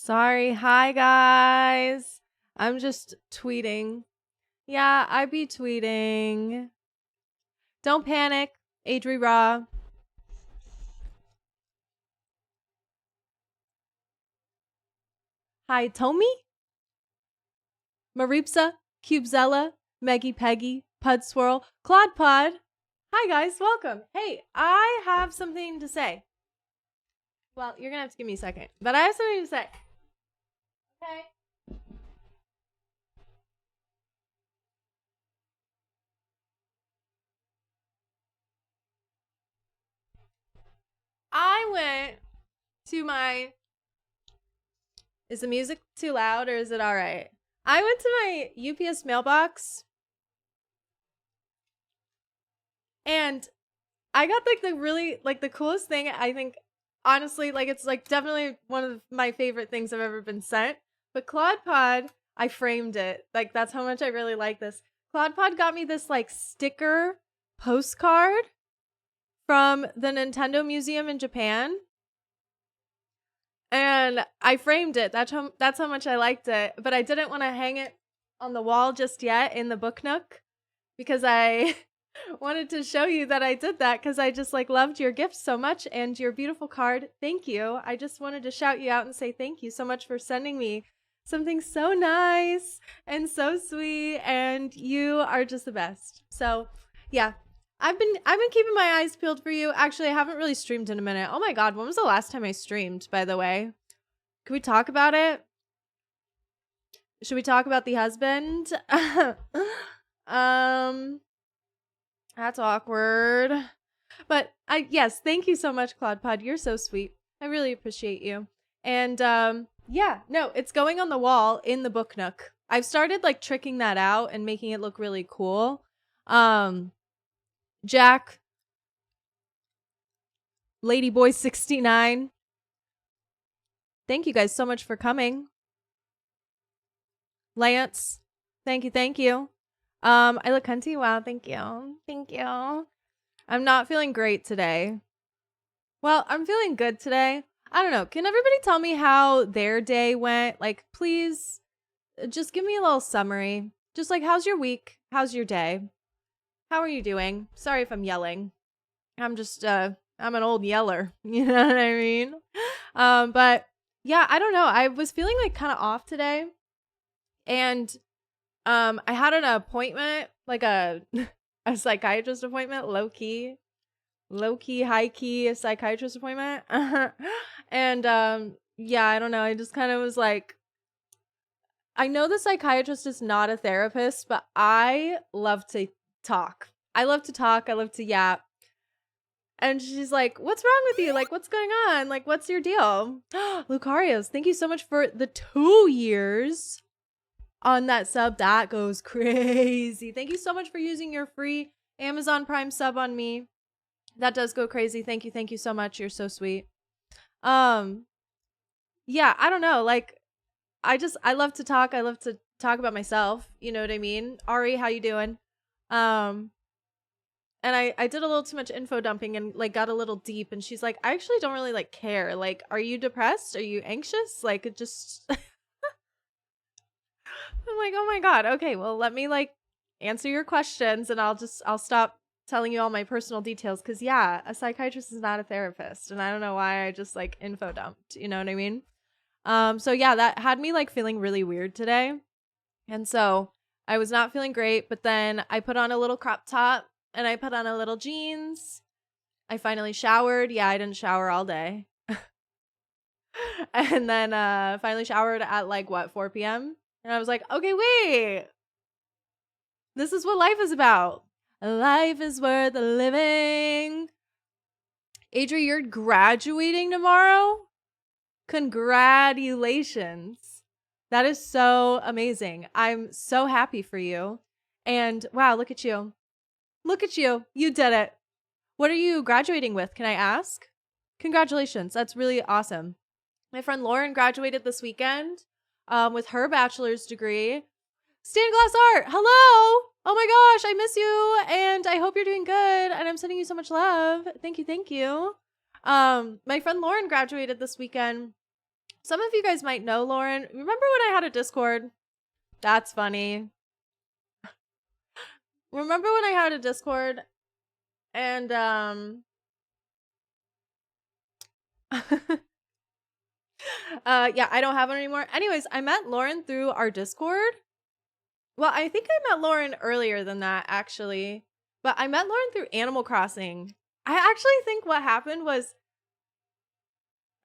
Sorry. Hi, guys. I'm just tweeting. Yeah, I be tweeting. Don't panic. ARRRR. Hi, Tommy, Maripsa, Cubezella, Meggy Peggy, Pud Swirl, Claude Pod. Hi, guys. Welcome. Hey, I have something to say. Well, you're going to have to give me a second, but I have something to say. Okay. I went to my. Is the music too loud or is it all right? I went to my UPS mailbox and I got like the coolest thing. I think honestly, like it's like definitely one of my favorite things I've ever been sent. But Claude Pod, I framed it. Like that's how much I really like this. Claude Pod got me this like sticker postcard from the Nintendo Museum in Japan. And I framed it. That's how much I liked it. But I didn't want to hang it on the wall just yet in the book nook because I wanted to show you that I did that because I just like loved your gift so much and your beautiful card. Thank you. I just wanted to shout you out and say thank you so much for sending me something so nice and so sweet, and you are just the best. So yeah, I've been keeping my eyes peeled for you. Actually, I haven't really streamed in a minute. Oh my god, when was the last time I streamed, by the way? Can we talk about it? Should we talk about the husband? That's awkward. But yes, thank you so much, Claude Pod. You're so sweet. I really appreciate you. And yeah, no, it's going on the wall in the book nook. I've started like tricking that out and making it look really cool. Jack, Ladyboy69. Thank you guys so much for coming. Lance, thank you, thank you. I look cunty. Wow, thank you. Thank you. I'm not feeling great today. Well, I'm feeling good today. I don't know. Can everybody tell me how their day went? Like, please, just give me a little summary. Just like, how's your week? How's your day? How are you doing? Sorry if I'm yelling. I'm just, I'm an old yeller. You know what I mean? But yeah, I don't know. I was feeling like kind of off today. And I had an appointment, like a psychiatrist appointment, low key, high key, a psychiatrist appointment. And yeah, I don't know. I just kind of was like, I know the psychiatrist is not a therapist, but I love to talk. I love to talk. I love to yap. And she's like, what's wrong with you? Like, what's going on? Like, what's your deal? Lucarios, thank you so much for the 2 years on that sub. That goes crazy. Thank you so much for using your free Amazon Prime sub on me. That does go crazy. Thank you so much. You're so sweet. Yeah, I don't know. Like, I love to talk. I love to talk about myself. You know what I mean? Ari, how you doing? And I did a little too much info dumping and like got a little deep, and she's like, I actually don't really like care. Like, are you depressed? Are you anxious? Like, it just I'm like, oh my god. Okay, well, let me like answer your questions and I'll stop telling you all my personal details, because yeah, a psychiatrist is not a therapist, and I don't know why I just like info dumped. You know what I mean? So yeah, that had me like feeling really weird today. And so I was not feeling great, but then I put on a little crop top and I put on a little jeans. I finally showered. Yeah, I didn't shower all day. And then finally showered at like what, 4 p.m. And I was like, okay, wait. This is what life is about. Life is worth living. Adri, you're graduating tomorrow? Congratulations. That is so amazing. I'm so happy for you. And wow, look at you. Look at you. You did it. What are you graduating with? Can I ask? Congratulations. That's really awesome. My friend Lauren graduated this weekend with her bachelor's degree. Stained glass art. Hello. Oh my gosh, I miss you. And I hope you're doing good. And I'm sending you so much love. Thank you. Thank you. My friend Lauren graduated this weekend Some of you guys might know Lauren. Remember when I had a Discord? That's funny. Remember when I had a Discord and yeah, I don't have one anymore. Anyways, I met Lauren through our Discord. Well, I think I met Lauren earlier than that, actually. But I met Lauren through Animal Crossing. I actually think what happened was,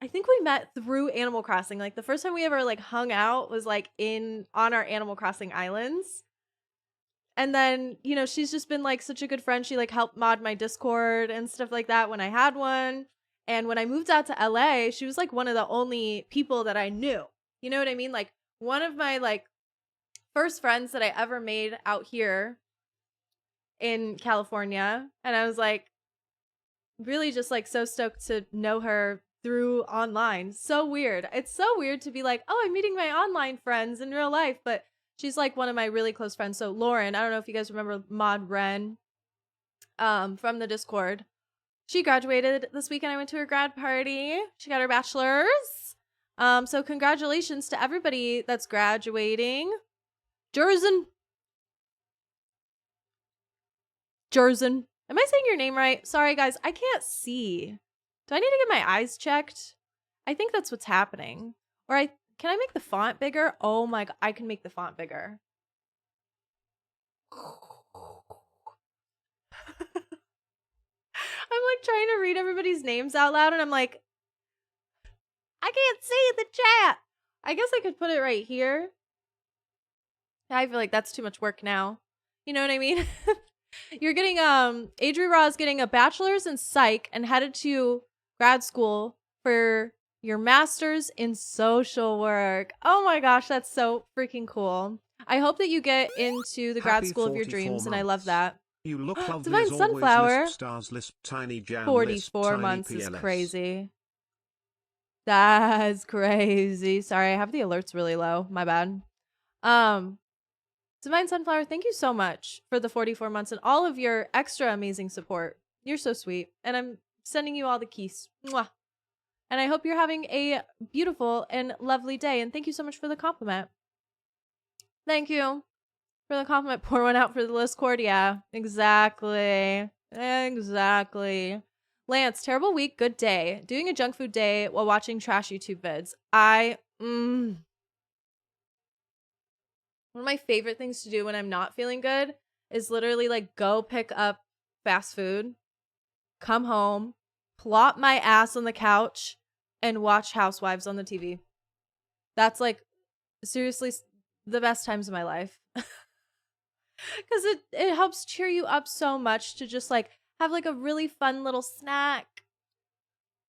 I think we met through Animal Crossing. Like the first time we ever like hung out was like on our Animal Crossing islands. And then, you know, she's just been like such a good friend. She like helped mod my Discord and stuff like that when I had one. And when I moved out to LA, she was like one of the only people that I knew. You know what I mean? Like one of my like first friends that I ever made out here in California. And I was like really just like so stoked to know her through online. So weird. It's so weird to be like, oh, I'm meeting my online friends in real life, but she's like one of my really close friends. So Lauren, I don't know if you guys remember Mod Ren from the Discord. She graduated this weekend. I went to her grad party. She got her bachelor's. So congratulations to everybody that's graduating. Jerzen. Am I saying your name right? Sorry, guys. I can't see. Do I need to get my eyes checked? I think that's what's happening. Or can I make the font bigger? Oh my god, I can make the font bigger. I'm like trying to read everybody's names out loud and I'm like, I can't see the chat. I guess I could put it right here. I feel like that's too much work now. You know what I mean? You're getting ARRRR is getting a bachelor's in psych and headed to grad school for your master's in social work. Oh my gosh, that's so freaking cool. I hope that you get into the grad school of your dreams, and I love that. You look lovely. Divine Sunflower. Stars, Liss, tiny jam, 44 Liss, months PLS. is crazy. That's crazy. Sorry, I have the alerts really low. My bad. Divine Sunflower, thank you so much for the 44 months and all of your extra amazing support. You're so sweet. And I'm sending you all the keys. Mwah. And I hope you're having a beautiful and lovely day. And thank you so much for the compliment. Thank you for the compliment. Pour one out for the Discord. Yeah, exactly. Exactly. Lance, terrible week, good day. Doing a junk food day while watching trash YouTube vids. One of my favorite things to do when I'm not feeling good is literally like go pick up fast food, come home, plop my ass on the couch, and watch Housewives on the TV. That's like seriously the best times of my life. Because it helps cheer you up so much to just like have like a really fun little snack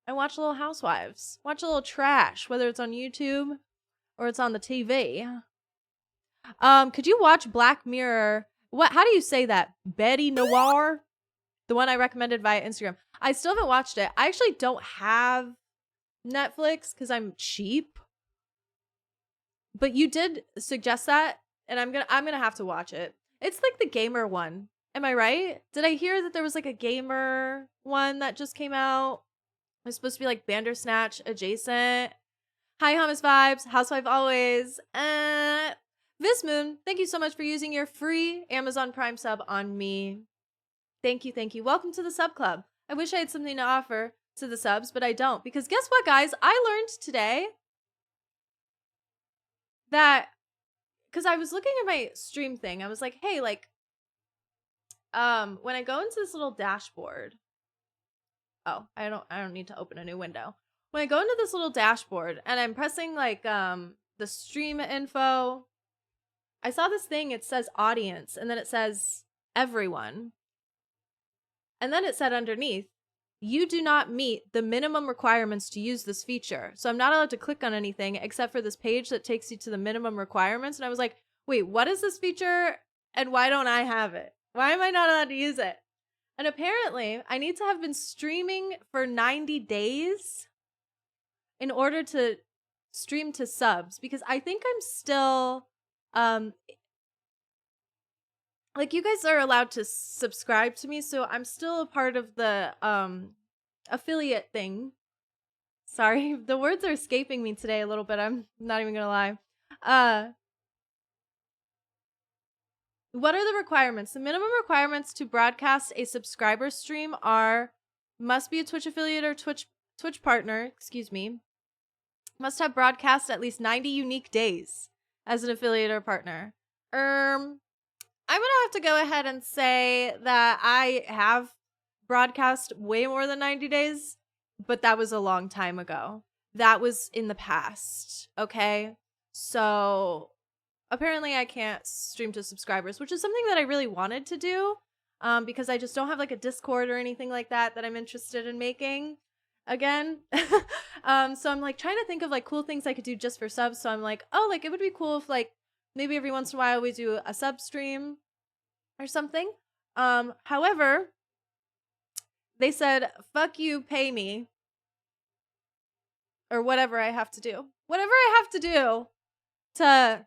and watch a little Housewives. Watch a little trash, whether it's on YouTube or it's on the TV. Could you watch Black Mirror? How do you say that? Betty Noir? The one I recommended via Instagram. I still haven't watched it. I actually don't have Netflix because I'm cheap. But you did suggest that, and I'm gonna have to watch it. It's like the gamer one. Am I right? Did I hear that there was like a gamer one that just came out? It's supposed to be like Bandersnatch adjacent. Hi, Hummus Vibes. Housewife always. Vismoon, thank you so much for using your free Amazon Prime sub on me. Thank you, thank you. Welcome to the sub club. I wish I had something to offer to the subs, but I don't. Because guess what, guys? I learned today that, because I was looking at my stream thing, I was like, hey, like, when I go into this little dashboard, oh, I don't need to open a new window. When I go into this little dashboard and I'm pressing like the stream info, I saw this thing, it says audience, and then it says everyone. And then it said underneath, you do not meet the minimum requirements to use this feature. So I'm not allowed to click on anything except for this page that takes you to the minimum requirements. And I was like, wait, what is this feature? And why don't I have it? Why am I not allowed to use it? And apparently I need to have been streaming for 90 days in order to stream to subs, because I think I'm still, like, you guys are allowed to subscribe to me, so I'm still a part of the affiliate thing. Sorry, the words are escaping me today a little bit. I'm not even gonna lie. What are the requirements? The minimum requirements to broadcast a subscriber stream are must be a Twitch affiliate or Twitch partner, excuse me. Must have broadcast at least 90 unique days as an affiliate or partner. I'm gonna have to go ahead and say that I have broadcast way more than 90 days, but that was a long time ago. That was in the past, okay? So apparently I can't stream to subscribers, which is something that I really wanted to do, because I just don't have like a Discord or anything like that I'm interested in making again. So I'm like trying to think of like cool things I could do just for subs. So I'm like, oh, like it would be cool if like maybe every once in a while we do a sub stream or something. However, they said, fuck you, pay me. Or whatever I have to do. Whatever I have to do to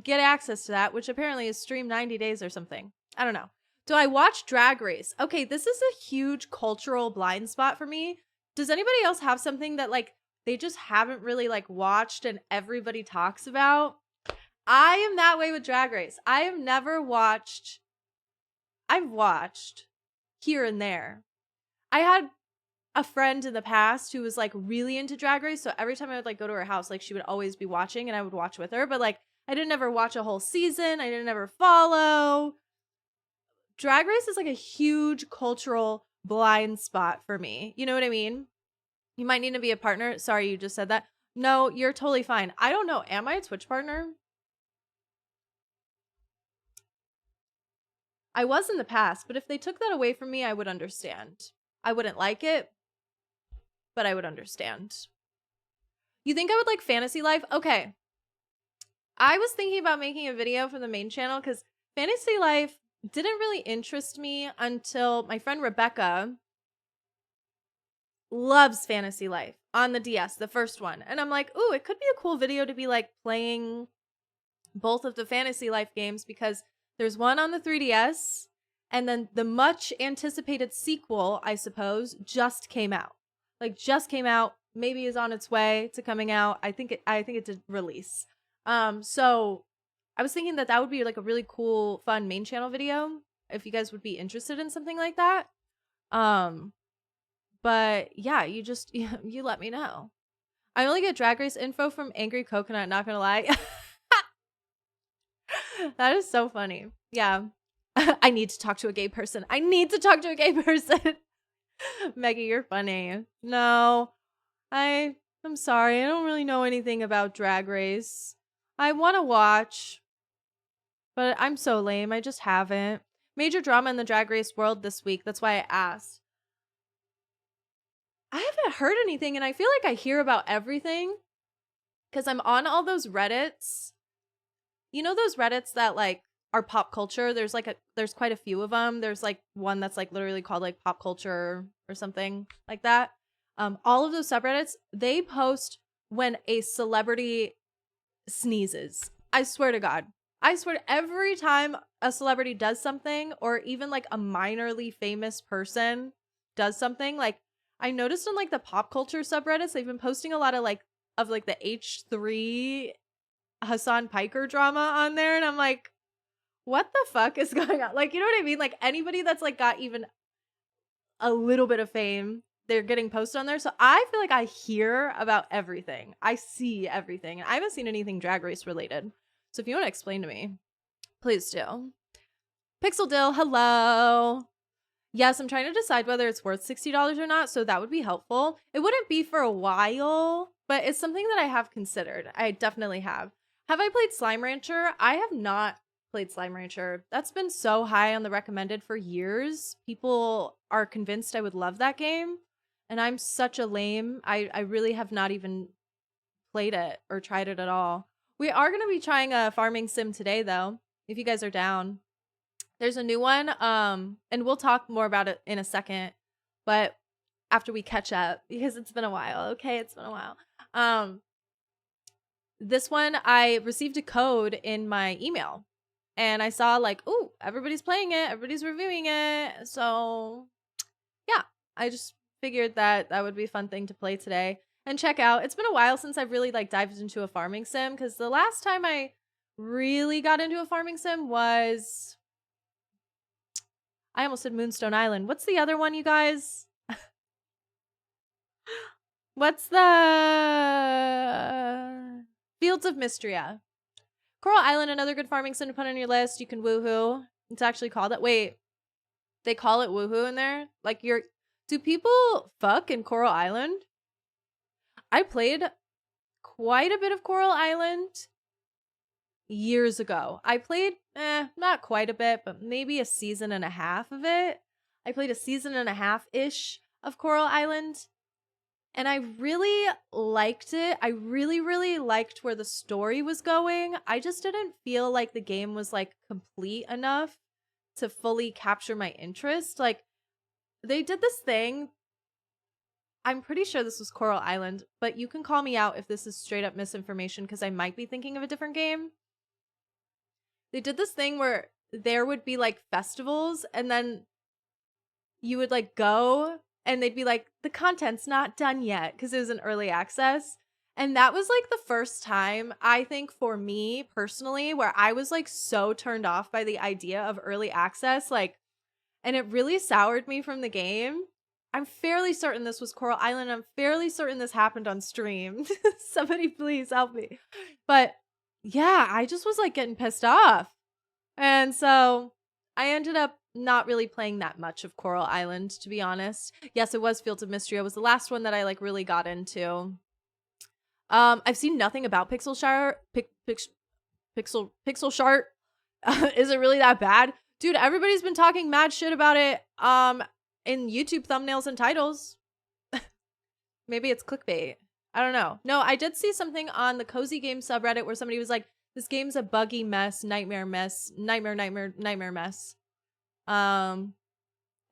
get access to that, which apparently is stream 90 days or something. I don't know. Do I watch Drag Race? Okay, this is a huge cultural blind spot for me. Does anybody else have something that like they just haven't really like watched and everybody talks about? I am that way with Drag Race. I've watched here and there. I had a friend in the past who was like really into Drag Race, so every time I would like go to her house, like she would always be watching and I would watch with her, but like I didn't ever watch a whole season. I didn't ever follow. Drag Race is like a huge cultural blind spot for me. You know what I mean? You might need to be a partner. Sorry, you just said that. No, you're totally fine. I don't know. Am I a Twitch partner? I was in the past, but if they took that away from me, I would understand. I wouldn't like it, but I would understand. You think I would like Fantasy Life? Okay. I was thinking about making a video for the main channel because Fantasy Life didn't really interest me until my friend Rebecca loves Fantasy Life on the DS, the first one. And I'm like, ooh, it could be a cool video to be like playing both of the Fantasy Life games because there's one on the 3DS and then the much anticipated sequel, I suppose, just came out. Like just came out, maybe is on its way to coming out. I think it did release. So I was thinking that would be like a really cool, fun main channel video if you guys would be interested in something like that. But yeah, you let me know. I only get Drag Race info from Angry Coconut, not gonna lie. That is so funny. Yeah. I need to talk to a gay person. I need to talk to a gay person. Maggie, you're funny. No, I'm sorry. I don't really know anything about Drag Race. I want to watch, but I'm so lame. I just haven't. Major drama in the Drag Race world this week. That's why I asked. I haven't heard anything, and I feel like I hear about everything because I'm on all those Reddits. You know those Reddits that like are pop culture? There's quite a few of them. There's like one that's like literally called like pop culture or something like that. All of those subreddits, they post when a celebrity sneezes. I swear to God. I swear every time a celebrity does something or even like a minorly famous person does something, like I noticed on like the pop culture subreddits, they've been posting a lot of like the H3 Hassan Piker drama on there. And I'm like, what the fuck is going on? Like, you know what I mean? Like anybody that's like got even a little bit of fame, they're getting posted on there. So I feel like I hear about everything. I see everything. I haven't seen anything Drag Race related. So if you want to explain to me, please do. Pixel Dill, hello. Yes, I'm trying to decide whether it's worth $60 or not, so that would be helpful. It wouldn't be for a while, but it's something that I have considered. I definitely have. Have I played Slime Rancher? I have not played Slime Rancher. That's been so high on the recommended for years. People are convinced I would love that game, and I'm such a lame. I really have not even played it or tried it at all. We are going to be trying a farming sim today, though, if you guys are down. There's a new one, and we'll talk more about it in a second, but after we catch up, because it's been a while, okay? It's been a while. This one, I received a code in my email, and I saw like, ooh, everybody's playing it, everybody's reviewing it, so yeah, I just figured that that would be a fun thing to play today and check out. It's been a while since I've really like dived into a farming sim, because the last time I really got into a farming sim was, I almost said Moonstone Island. What's the other one, you guys? What's the Fields of Mystria? Coral Island, another good farming sim to put on your list. You can woohoo. It's actually called that. Wait, they call it woohoo in there? Like, do people fuck in Coral Island? I played quite a bit of Coral Island years ago. I played, not quite a bit, but maybe a season and a half of it. I played a season and a half-ish of Coral Island, and I really liked it. I really, really liked where the story was going. I just didn't feel like the game was like complete enough to fully capture my interest. Like, they did this thing. I'm pretty sure this was Coral Island, but you can call me out if this is straight up misinformation, because I might be thinking of a different game. They did this thing where there would be like festivals, and then you would like go and they'd be like, the content's not done yet, because it was an early access. And that was like the first time, I think, for me personally, where I was like so turned off by the idea of early access. Like, and it really soured me from the game. I'm fairly certain this was Coral Island. I'm fairly certain this happened on stream. Somebody please help me. But yeah, I just was like getting pissed off. And so I ended up not really playing that much of Coral Island, to be honest. Yes, it was Fields of Mystria. It was the last one that I like really got into. I've seen nothing about Pixelshire. Pixelshire. Is it really that bad? Dude, everybody's been talking mad shit about it in YouTube thumbnails and titles. Maybe it's clickbait. I don't know. No, I did see something on the Cozy Game subreddit where somebody was like, this game's a buggy mess, nightmare mess. And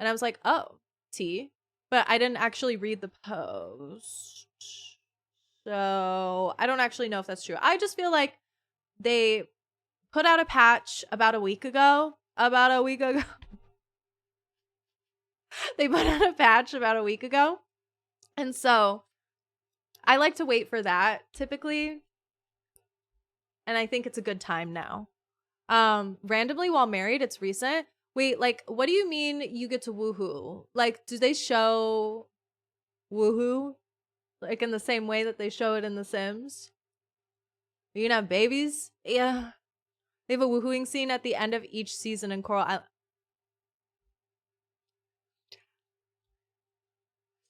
I was like, oh, T. But I didn't actually read the post. So I don't actually know if that's true. I just feel like they put out a patch about a week ago. They put out a patch about a week ago. And so I like to wait for that typically. And I think it's a good time now. Randomly while married, it's recent. Wait, like, what do you mean you get to woohoo? Like, do they show woohoo? Like in the same way that they show it in The Sims? You can have babies? Yeah. They have a woohooing scene at the end of each season in Coral Island.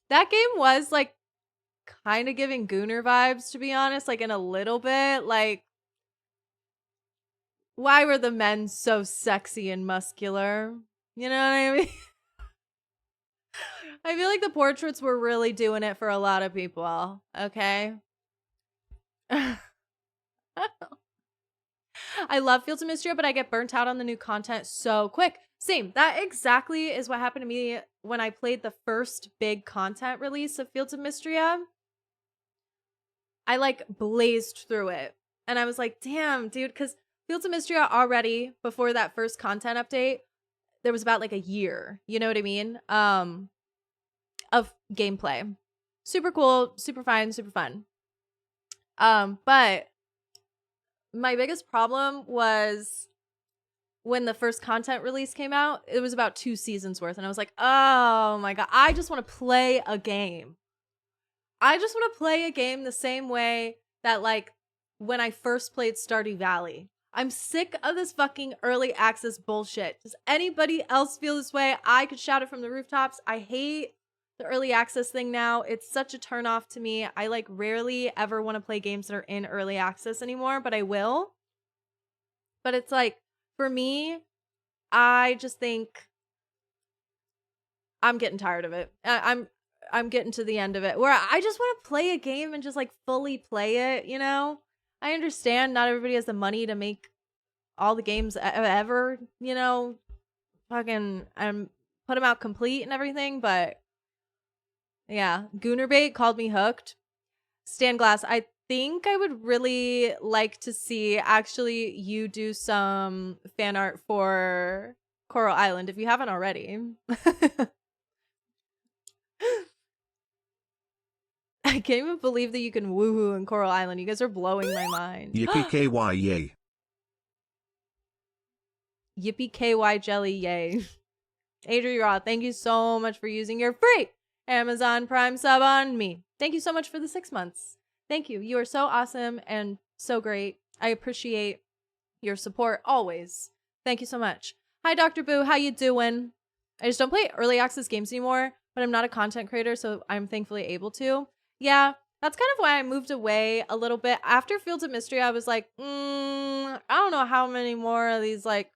That game was like kind of giving Gooner vibes, to be honest, like in a little bit. Like, why were the men so sexy and muscular? You know what I mean? I feel like the portraits were really doing it for a lot of people, okay? I love Fields of Mystria, but I get burnt out on the new content so quick. Same. That exactly is what happened to me when I played the first big content release of Fields of Mystria. I like blazed through it. And I was like, damn, dude, because Fields of Mystria already, before that first content update, there was about like a year, you know what I mean? Of gameplay. Super cool, super fine, super fun. But my biggest problem was when the first content release came out. It was about 2 seasons worth, and I was like, oh my god, I just want to play a game. I just want to play a game the same way that, like, when I first played Stardew Valley. I'm sick of this fucking early access bullshit. Does anybody else feel this way? I could shout it from the rooftops. I hate the early access thing now. It's such a turnoff to me. I like rarely ever want to play games that are in early access anymore, but I will. But it's like, for me, I just think I'm getting tired of it. I'm getting to the end of it where I just want to play a game and just like fully play it, you know? I understand not everybody has the money to make all the games ever, you know, fucking put them out complete and everything, but yeah, Goonerbait called me hooked. Stan Glass, I think I would really like to see actually you do some fan art for Coral Island if you haven't already. can't even believe that you can woohoo in Coral Island. You guys are blowing my mind. Yippee KY yay. Yippee KY jelly, yay. Adri Raw, thank you so much for using your free Amazon Prime sub on me. Thank you so much for the 6 months. Thank you. You are so awesome and so great. I appreciate your support always. Thank you so much. Hi, Dr. Boo. How you doing? I just don't play early access games anymore, but I'm not a content creator, so I'm thankfully able to. Yeah, that's kind of why I moved away a little bit. After Fields of Mystery, I was like, I don't know how many more of these like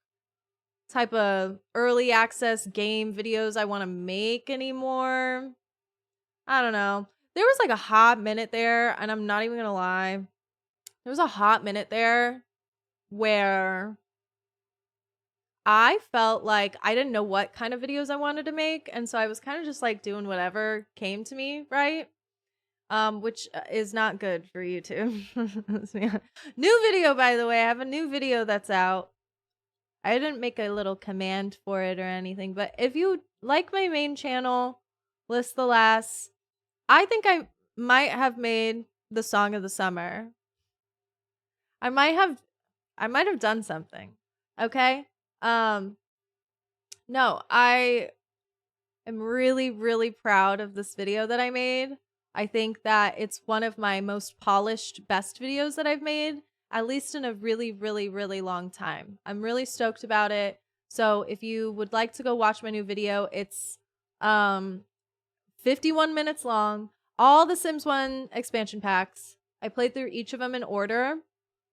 type of early access game videos I want to make anymore. I don't know. There was like a hot minute there, and I'm not even gonna lie. There was a hot minute there where I felt like I didn't know what kind of videos I wanted to make, and so I was kind of just like doing whatever came to me, right? Which is not good for YouTube. New video, by the way. I have a new video that's out. I didn't make a little command for it or anything, but if you like my main channel, Liss the Lass, I think I might have made the song of the summer. I might have done something. Okay? No, I am really, really proud of this video that I made. I think that it's one of my most polished, best videos that I've made, at least in a really, really, really long time. I'm really stoked about it. So if you would like to go watch my new video, it's 51 minutes long. All the Sims 1 expansion packs. I played through each of them in order.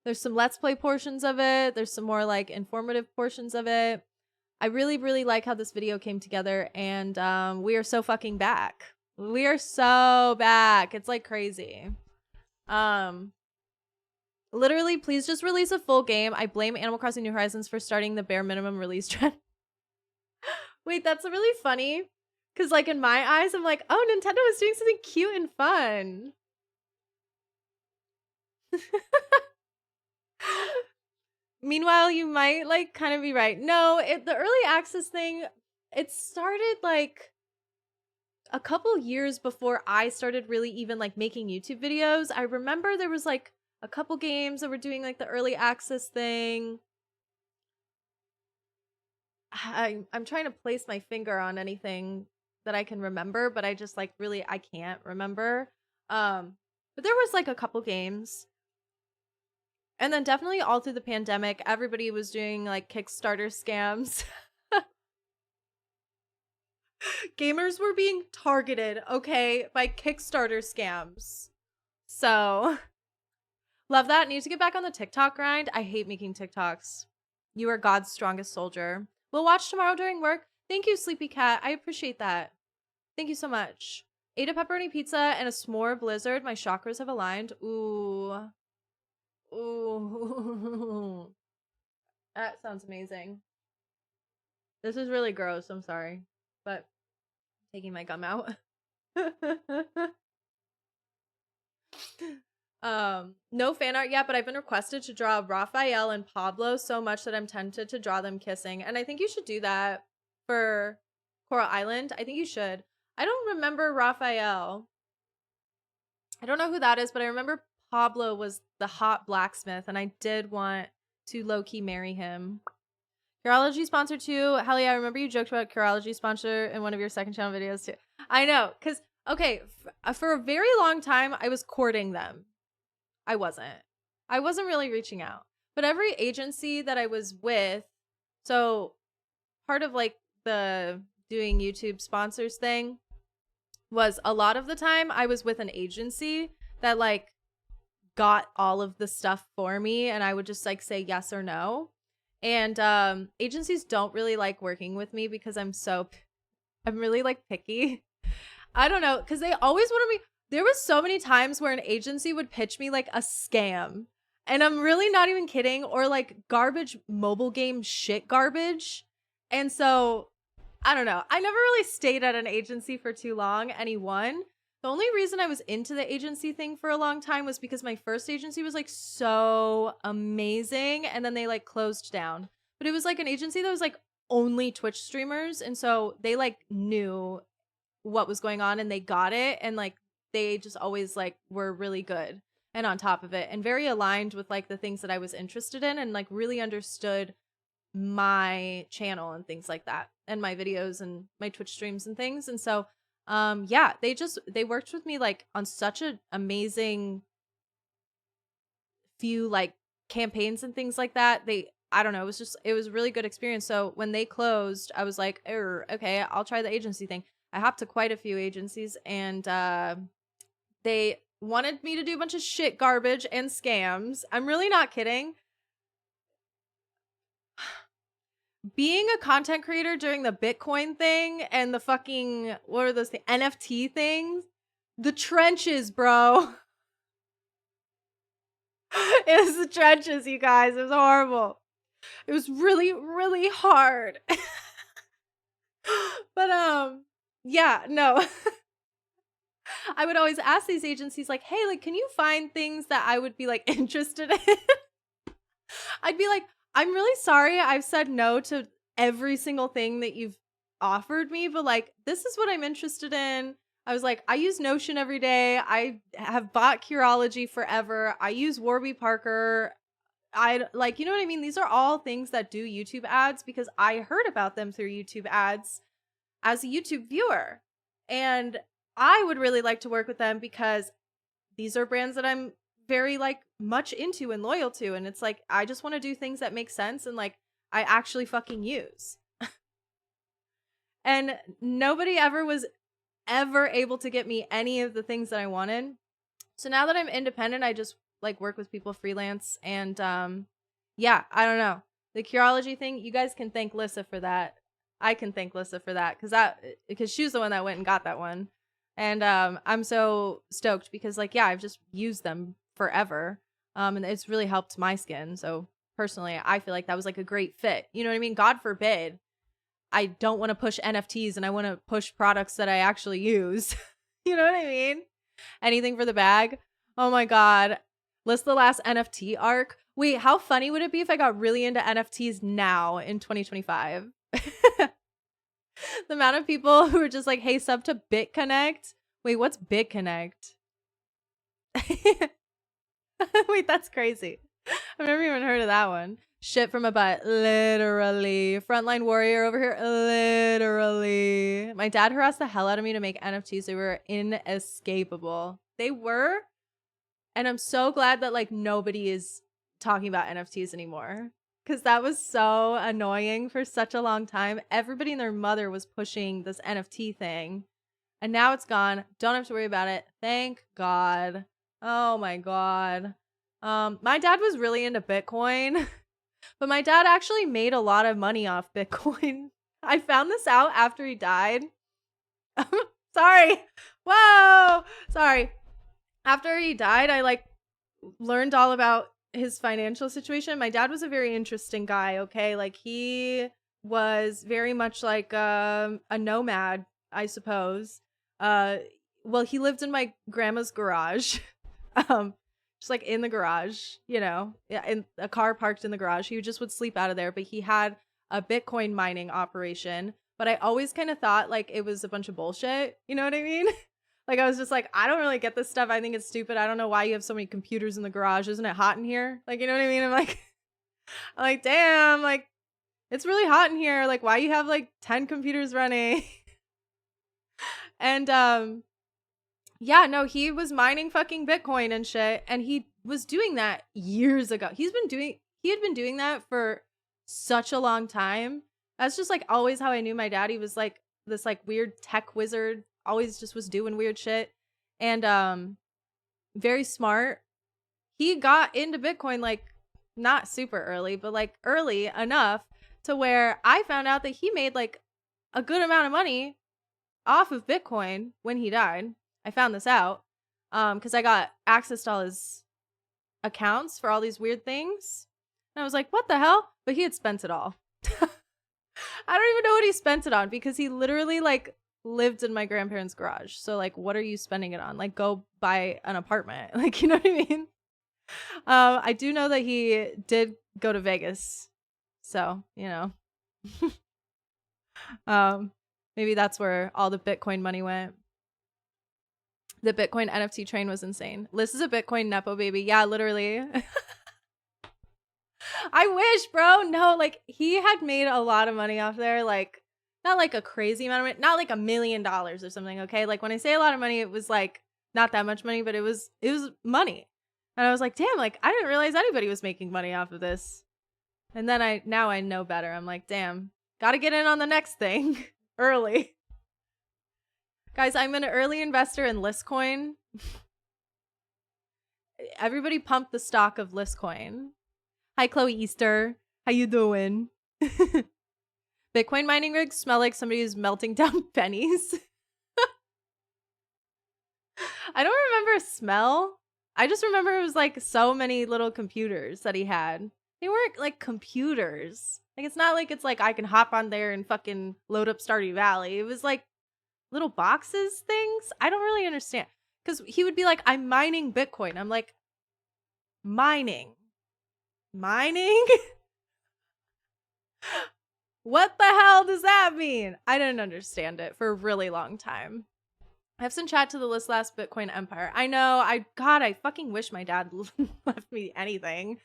There's some Let's Play portions of it. There's some more like informative portions of it. I really, really like how this video came together, and we are so fucking back. We are so back. It's like crazy. Literally, please just release a full game. I blame Animal Crossing New Horizons for starting the bare minimum release trend. Wait, that's really funny. Because like in my eyes, I'm like, oh, Nintendo is doing something cute and fun. Meanwhile, you might like kind of be right. No, the early access thing, it started like a couple years before I started really even like making YouTube videos. I remember there was like a couple games that were doing like the early access thing. I'm trying to place my finger on anything that I can remember, but I just like really I can't remember. But there was like a couple games. And then definitely all through the pandemic, everybody was doing like Kickstarter scams. Gamers were being targeted, okay, by Kickstarter scams. So, love that. Need to get back on the TikTok grind. I hate making TikToks. You are God's strongest soldier. We'll watch tomorrow during work. Thank you, Sleepy Cat. I appreciate that. Thank you so much. Ate a pepperoni pizza and a s'more blizzard. My chakras have aligned. Ooh. Ooh. That sounds amazing. This is really gross. I'm sorry. But I'm taking my gum out. No fan art yet, but I've been requested to draw Raphael and Pablo so much that I'm tempted to draw them kissing. And I think you should do that for Coral Island. I think you should. I don't remember Raphael. I don't know who that is, but I remember Pablo was the hot blacksmith, and I did want to low-key marry him. Curology sponsor too. Hell yeah, I remember you joked about Curology sponsor in one of your second channel videos too. I know, because, okay, for a very long time, I was courting them. I wasn't really reaching out. But every agency that I was with, so part of like the doing YouTube sponsors thing was a lot of the time I was with an agency that like got all of the stuff for me, and I would just like say yes or no. And agencies don't really like working with me because I'm really like picky. I don't know, because they always wanted me. There was so many times where an agency would pitch me like a scam, and I'm really not even kidding, or like garbage mobile game shit garbage. And so I don't know. I never really stayed at an agency for too long, anyone. The only reason I was into the agency thing for a long time was because my first agency was like so amazing, and then they like closed down. But it was like an agency that was like only Twitch streamers, and so they like knew what was going on and they got it, and like they just always like were really good and on top of it and very aligned with like the things that I was interested in and like really understood my channel and things like that and my videos and my Twitch streams and things. And so yeah, they worked with me like on such an amazing few like campaigns and things like that. I don't know, it was a really good experience. So when they closed, I was like, okay, I'll try the agency thing. I hopped to quite a few agencies and they wanted me to do a bunch of shit garbage and scams. I'm really not kidding. Being a content creator during the Bitcoin thing and the fucking, what are those things? NFT things? The trenches, bro. It was the trenches, you guys. It was horrible. It was really, really hard. But yeah, no. I would always ask these agencies like, hey, like, can you find things that I would be like interested in? I'd be like, I'm really sorry I've said no to every single thing that you've offered me, but like, this is what I'm interested in. I was like, I use Notion every day. I have bought Curology forever. I use Warby Parker. I like, you know what I mean? These are all things that do YouTube ads because I heard about them through YouTube ads as a YouTube viewer. And I would really like to work with them because these are brands that I'm very like much into and loyal to. And it's like, I just want to do things that make sense and like I actually fucking use. And nobody ever was ever able to get me any of the things that I wanted. So now that I'm independent, I just like work with people freelance. And yeah, I don't know. The Curology thing, you guys can thank Lissa for that. I can thank Lissa for that because she was the one that went and got that one. And I'm so stoked because like, yeah, I've just used them forever. And it's really helped my skin. So personally, I feel like that was like a great fit. You know what I mean? God forbid I don't want to push NFTs and I want to push products that I actually use. You know what I mean? Anything for the bag. Oh my God. List the last NFT arc. Wait, how funny would it be if I got really into NFTs now in 2025? The amount of people who are just like, hey, sub to BitConnect. Wait, what's BitConnect? Wait, that's crazy. I've never even heard of that one. Shit from a butt. Literally. Frontline warrior over here. Literally. My dad harassed the hell out of me to make NFTs. They were inescapable. They were. And I'm so glad that like nobody is talking about NFTs anymore. Because that was so annoying for such a long time. Everybody and their mother was pushing this NFT thing. And now it's gone. Don't have to worry about it. Thank God. Oh my God. My dad was really into Bitcoin. But my dad actually made a lot of money off Bitcoin. I found this out after he died. Sorry. Whoa. Sorry. After he died, I like learned all about his financial situation. My dad was a very interesting guy, okay? Like he was very much like a nomad, I suppose. Well, he lived in my grandma's garage. Just like in the garage, you know, in a car parked in the garage. He just would sleep out of there, but he had a Bitcoin mining operation. But I always kind of thought like it was a bunch of bullshit. You know what I mean? Like I was just like, I don't really get this stuff. I think it's stupid. I don't know why you have so many computers in the garage. Isn't it hot in here? Like, you know what I mean? I'm like, damn, like it's really hot in here. Like, why you have like 10 computers running? And yeah, no, he was mining fucking Bitcoin and shit. And he was doing that years ago. He had been doing that for such a long time. That's just like always how I knew my dad. He was like this like weird tech wizard, always just was doing weird shit. And very smart. He got into Bitcoin like not super early, but like early enough to where I found out that he made like a good amount of money off of Bitcoin when he died. I found this out because I got access to all his accounts for all these weird things. And I was like, what the hell? But he had spent it all. I don't even know what he spent it on because he literally like lived in my grandparents' garage. So like, what are you spending it on? Like go buy an apartment. Like, you know what I mean? I do know that he did go to Vegas. So, you know, maybe that's where all the Bitcoin money went. The Bitcoin NFT train was insane. Liss is a Bitcoin Nepo baby. Yeah, literally. I wish, bro. No, like he had made a lot of money off there. Like not like a crazy amount of money, not like $1 million or something. Okay. Like when I say a lot of money, it was like not that much money, but it was money. And I was like, damn, like I didn't realize anybody was making money off of this. And then now I know better. I'm like, damn, gotta get in on the next thing early. Guys, I'm an early investor in Liss coin. Everybody pump the stock of Liss coin. Hi, Chloe Easter. How you doing? Bitcoin mining rigs smell like somebody who's melting down pennies. I don't remember a smell. I just remember it was like so many little computers that he had. They weren't like computers. Like it's not like it's like I can hop on there and fucking load up Stardew Valley. It was like little boxes things. I don't really understand. Because he would be like, I'm mining Bitcoin. I'm like, mining? What the hell does that mean? I didn't understand it for a really long time. I have some chat to the Liss last Bitcoin empire. I know. God, I fucking wish my dad left me anything.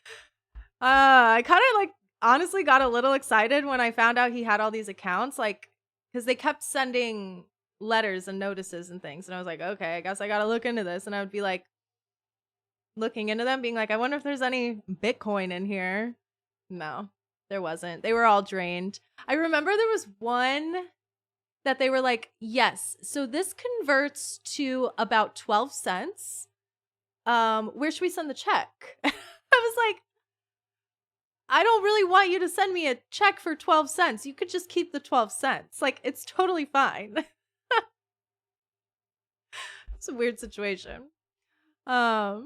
I kind of like honestly got a little excited when I found out he had all these accounts, like because they kept sending letters and notices and things, and I was like, okay, I guess I gotta look into this. And I would be like looking into them, being like, I wonder if there's any Bitcoin in here. No, there wasn't. They were all drained. I remember there was one that they were like, yes, so this converts to about 12 cents. Where should we send the check? I was like, I don't really want you to send me a check for 12 cents. You could just keep the 12 cents. Like, it's totally fine. It's a weird situation. Where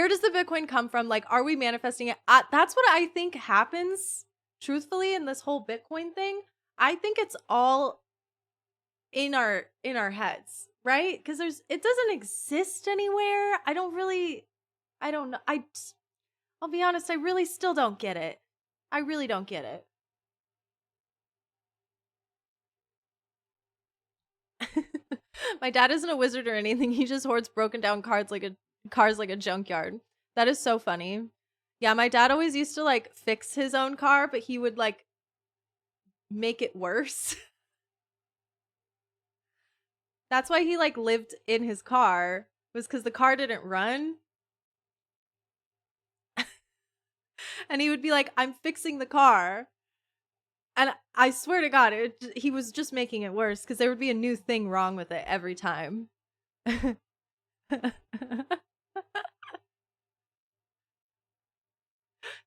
does the Bitcoin come from? Like, are we manifesting it? That's what I think happens, truthfully, in this whole Bitcoin thing. I think it's all in our heads, right? Because it doesn't exist anywhere. I don't know. I'll be honest, I really still don't get it. I really don't get it. My dad isn't a wizard or anything. He just hoards broken down cars like a junkyard. That is so funny. Yeah, my dad always used to like fix his own car, but he would like make it worse. That's why he like lived in his car, was because the car didn't run. And he would be like, I'm fixing the car. And I swear to God, he was just making it worse because there would be a new thing wrong with it every time.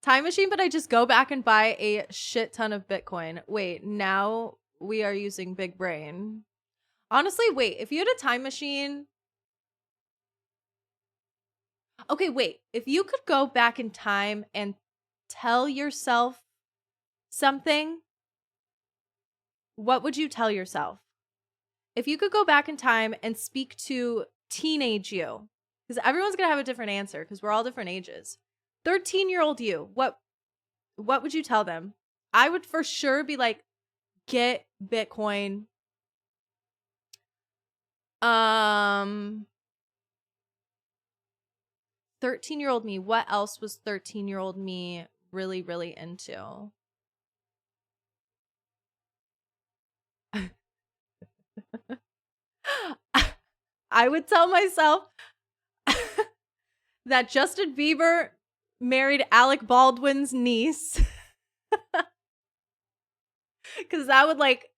Time machine, but I just go back and buy a shit ton of Bitcoin. Wait, now we are using big brain. Honestly, wait, if you had a time machine. Okay, wait, if you could go back in time and tell yourself something, what would you tell yourself? If you could go back in time and speak to teenage you, because everyone's going to have a different answer because we're all different ages. 13-year-old you, what would you tell them? I would for sure be like, get Bitcoin. 13-year-old me, what else was 13-year-old me really, really into? I would tell myself that Justin Bieber married Alec Baldwin's niece. Because that would like,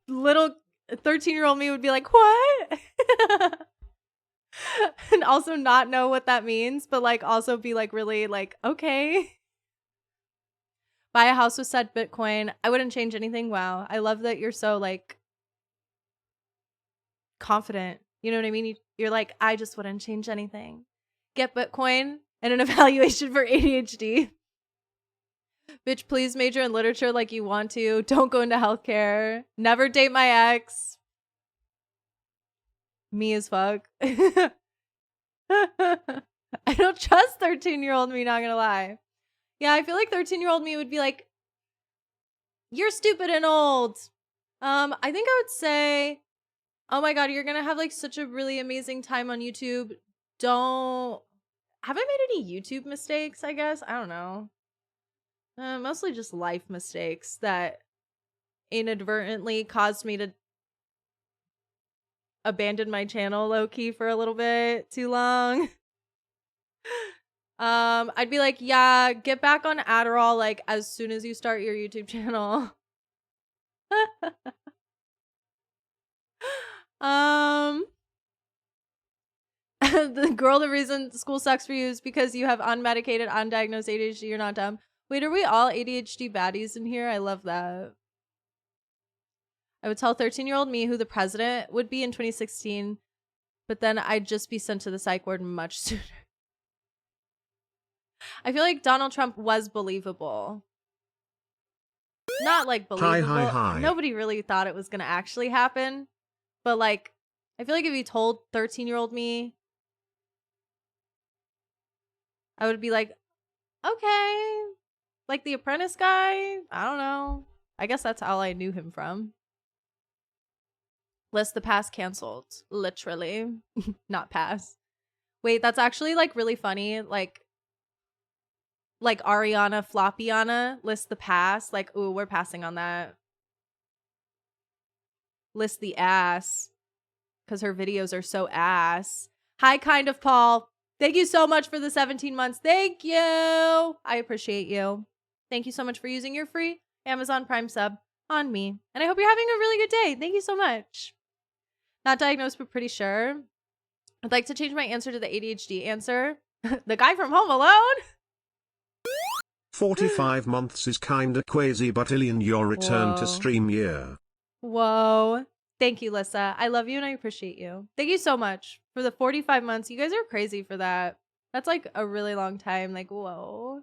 little 13-year-old me would be like, what? And also not know what that means, but like also be like really like, okay. Buy a house with said Bitcoin. I wouldn't change anything. Wow. I love that you're so like confident. You know what I mean? You're like, I just wouldn't change anything. Get Bitcoin and an evaluation for ADHD. Bitch, please major in literature like you want to. Don't go into healthcare. Never date my ex. Me as fuck. I don't trust 13-year-old me, not gonna lie. Yeah, I feel like 13-year-old me would be like, you're stupid and old. I think I would say Oh my god, you're gonna have like such a really amazing time on YouTube. Don't have I made any YouTube mistakes, I guess? I don't know. Mostly just life mistakes that inadvertently caused me to abandon my channel low-key for a little bit too long. I'd be like, yeah, get back on ARRRR like as soon as you start your YouTube channel. The girl, the reason school sucks for you is because you have unmedicated, undiagnosed ADHD. You're not dumb. Wait, are we all ADHD baddies in here? I love that. I would tell 13-year-old me who the president would be in 2016, but then I'd just be sent to the psych ward much sooner. I feel like Donald Trump was believable. Not like believable. Hi. Nobody really thought it was going to actually happen. But like, I feel like if you told 13-year-old me, I would be like, okay. Like the Apprentice guy? I don't know. I guess that's all I knew him from. Liss the Pass canceled. Literally. Not pass. Wait, that's actually like really funny. Like Ariana Floppiana, Liss the Pass. Like, ooh, we're passing on that. Liss the ass. Because her videos are so ass. Hi, Kind of Paul. Thank you so much for the 17 months. Thank you. I appreciate you. Thank you so much for using your free Amazon Prime sub on me. And I hope you're having a really good day. Thank you so much. Not diagnosed, but pretty sure. I'd like to change my answer to the ADHD answer. The guy from Home Alone? 45 months is kinda crazy, but Ilian, your return to stream year. Whoa. Thank you, Lissa. I love you and I appreciate you. Thank you so much for the 45 months. You guys are crazy for that. That's like a really long time. Like, whoa.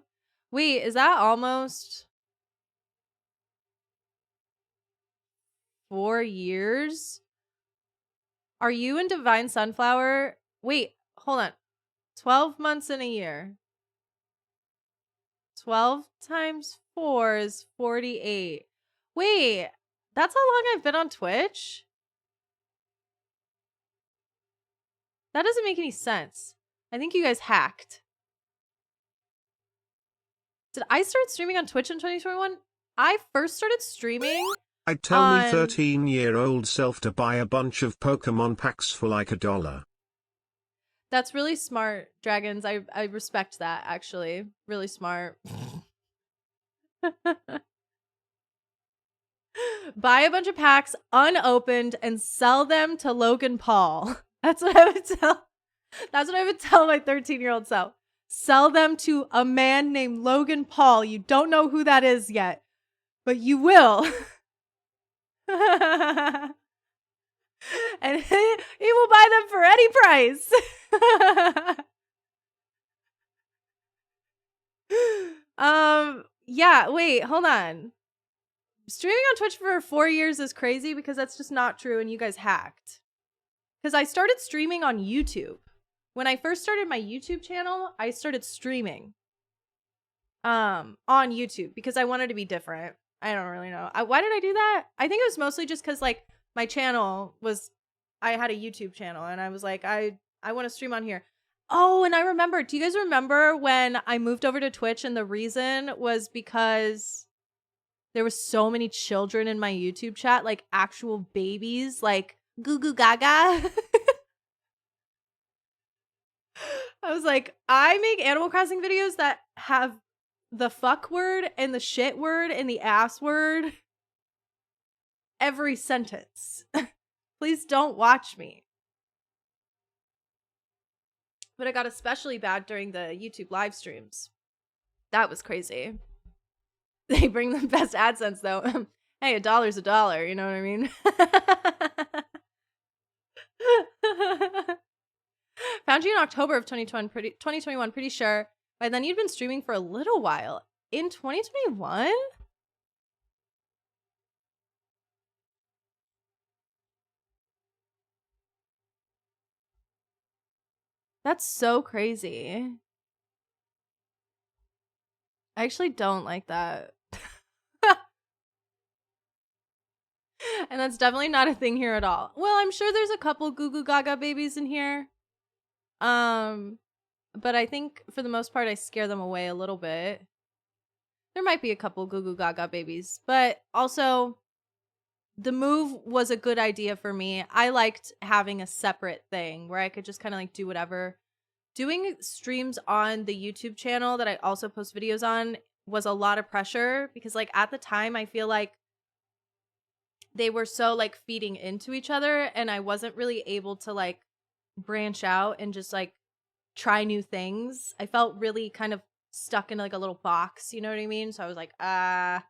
Wait, is that almost 4 years? Are you and Divine Sunflower? Wait, hold on. 12 months in a year. 12 times 4 is 48. Wait, that's how long I've been on Twitch? That doesn't make any sense. I think you guys hacked. Did I start streaming on Twitch in 2021? I first started streaming. I'd tell me 13-year-old self to buy a bunch of Pokemon packs for like $1. That's really smart, Dragons. I respect that, actually. Really smart. Buy a bunch of packs unopened and sell them to Logan Paul. That's what I would tell. That's what I would tell my 13-year-old self. Sell them to a man named Logan Paul. You don't know who that is yet, but you will. And he will buy them for any price. Yeah, wait, hold on. Streaming on Twitch for 4 years is crazy because that's just not true and you guys hacked. Because I started streaming on YouTube. When I first started my YouTube channel, I started streaming on YouTube because I wanted to be different. I don't really know. Why did I do that? I think it was mostly just because like my channel was, I had a YouTube channel and I was like, I want to stream on here. Oh, and I remember, do you guys remember when I moved over to Twitch and the reason was because there was so many children in my YouTube chat, like actual babies, like goo goo gaga. I was like, I make Animal Crossing videos that have the fuck word and the shit word and the ass word every sentence. Please don't watch me. But it got especially bad during the YouTube live streams. That was crazy. They bring the best AdSense though. Hey, $1's $1, you know what I mean? Found you in October of 2021, pretty sure. By then you'd been streaming for a little while. In 2021? That's so crazy. I actually don't like that. And that's definitely not a thing here at all. Well, I'm sure there's a couple Goo Goo Gaga babies in here. But I think for the most part I scare them away a little bit. There might be a couple Goo Goo Gaga babies, but also the move was a good idea for me. I liked having a separate thing where I could just kind of like do whatever. Doing streams on the YouTube channel that I also post videos on was a lot of pressure because like at the time I feel like they were so like feeding into each other and I wasn't really able to like branch out and just like try new things. I felt really kind of stuck in like a little box, you know what I mean? So I was like, I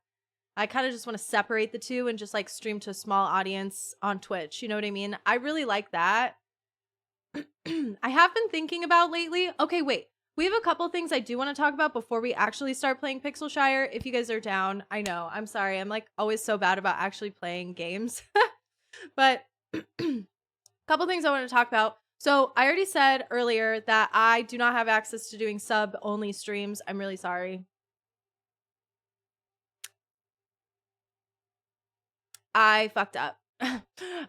kind of just want to separate the two and just like stream to a small audience on Twitch, you know what I mean? I really like that. I have been thinking about lately. Okay, wait. We have a couple things I do want to talk about before we actually start playing Pixelshire. If you guys are down, I know. I'm sorry. I'm like always so bad about actually playing games. But a couple things I want to talk about. So I already said earlier that I do not have access to doing sub-only streams. I'm really sorry. I fucked up.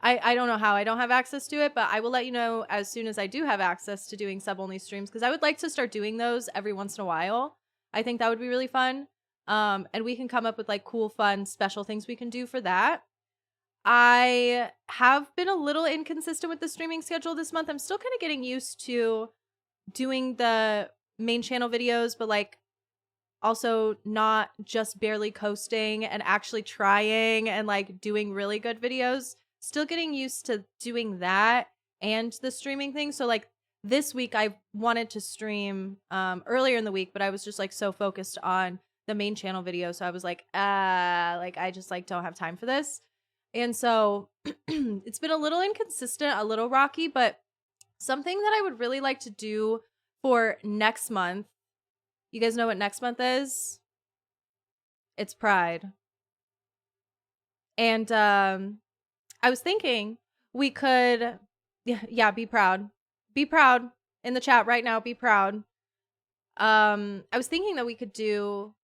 I don't know how I don't have access to it, but I will let you know as soon as I do have access to doing sub-only streams because I would like to start doing those every once in a while. I think that would be really fun. And we can come up with like cool, fun, special things we can do for that. I have been a little inconsistent with the streaming schedule this month. I'm still kind of getting used to doing the main channel videos, but like also not just barely coasting and actually trying and like doing really good videos. Still getting used to doing that and the streaming thing. So like this week I wanted to stream earlier in the week, but I was just like so focused on the main channel video. So I was like I just like don't have time for this. And so it's been a little inconsistent, a little rocky, but something that I would really like to do for next month. You guys know what next month is? It's Pride. And I was thinking we could yeah, be proud. Be proud in the chat right now, be proud. I was thinking that we could do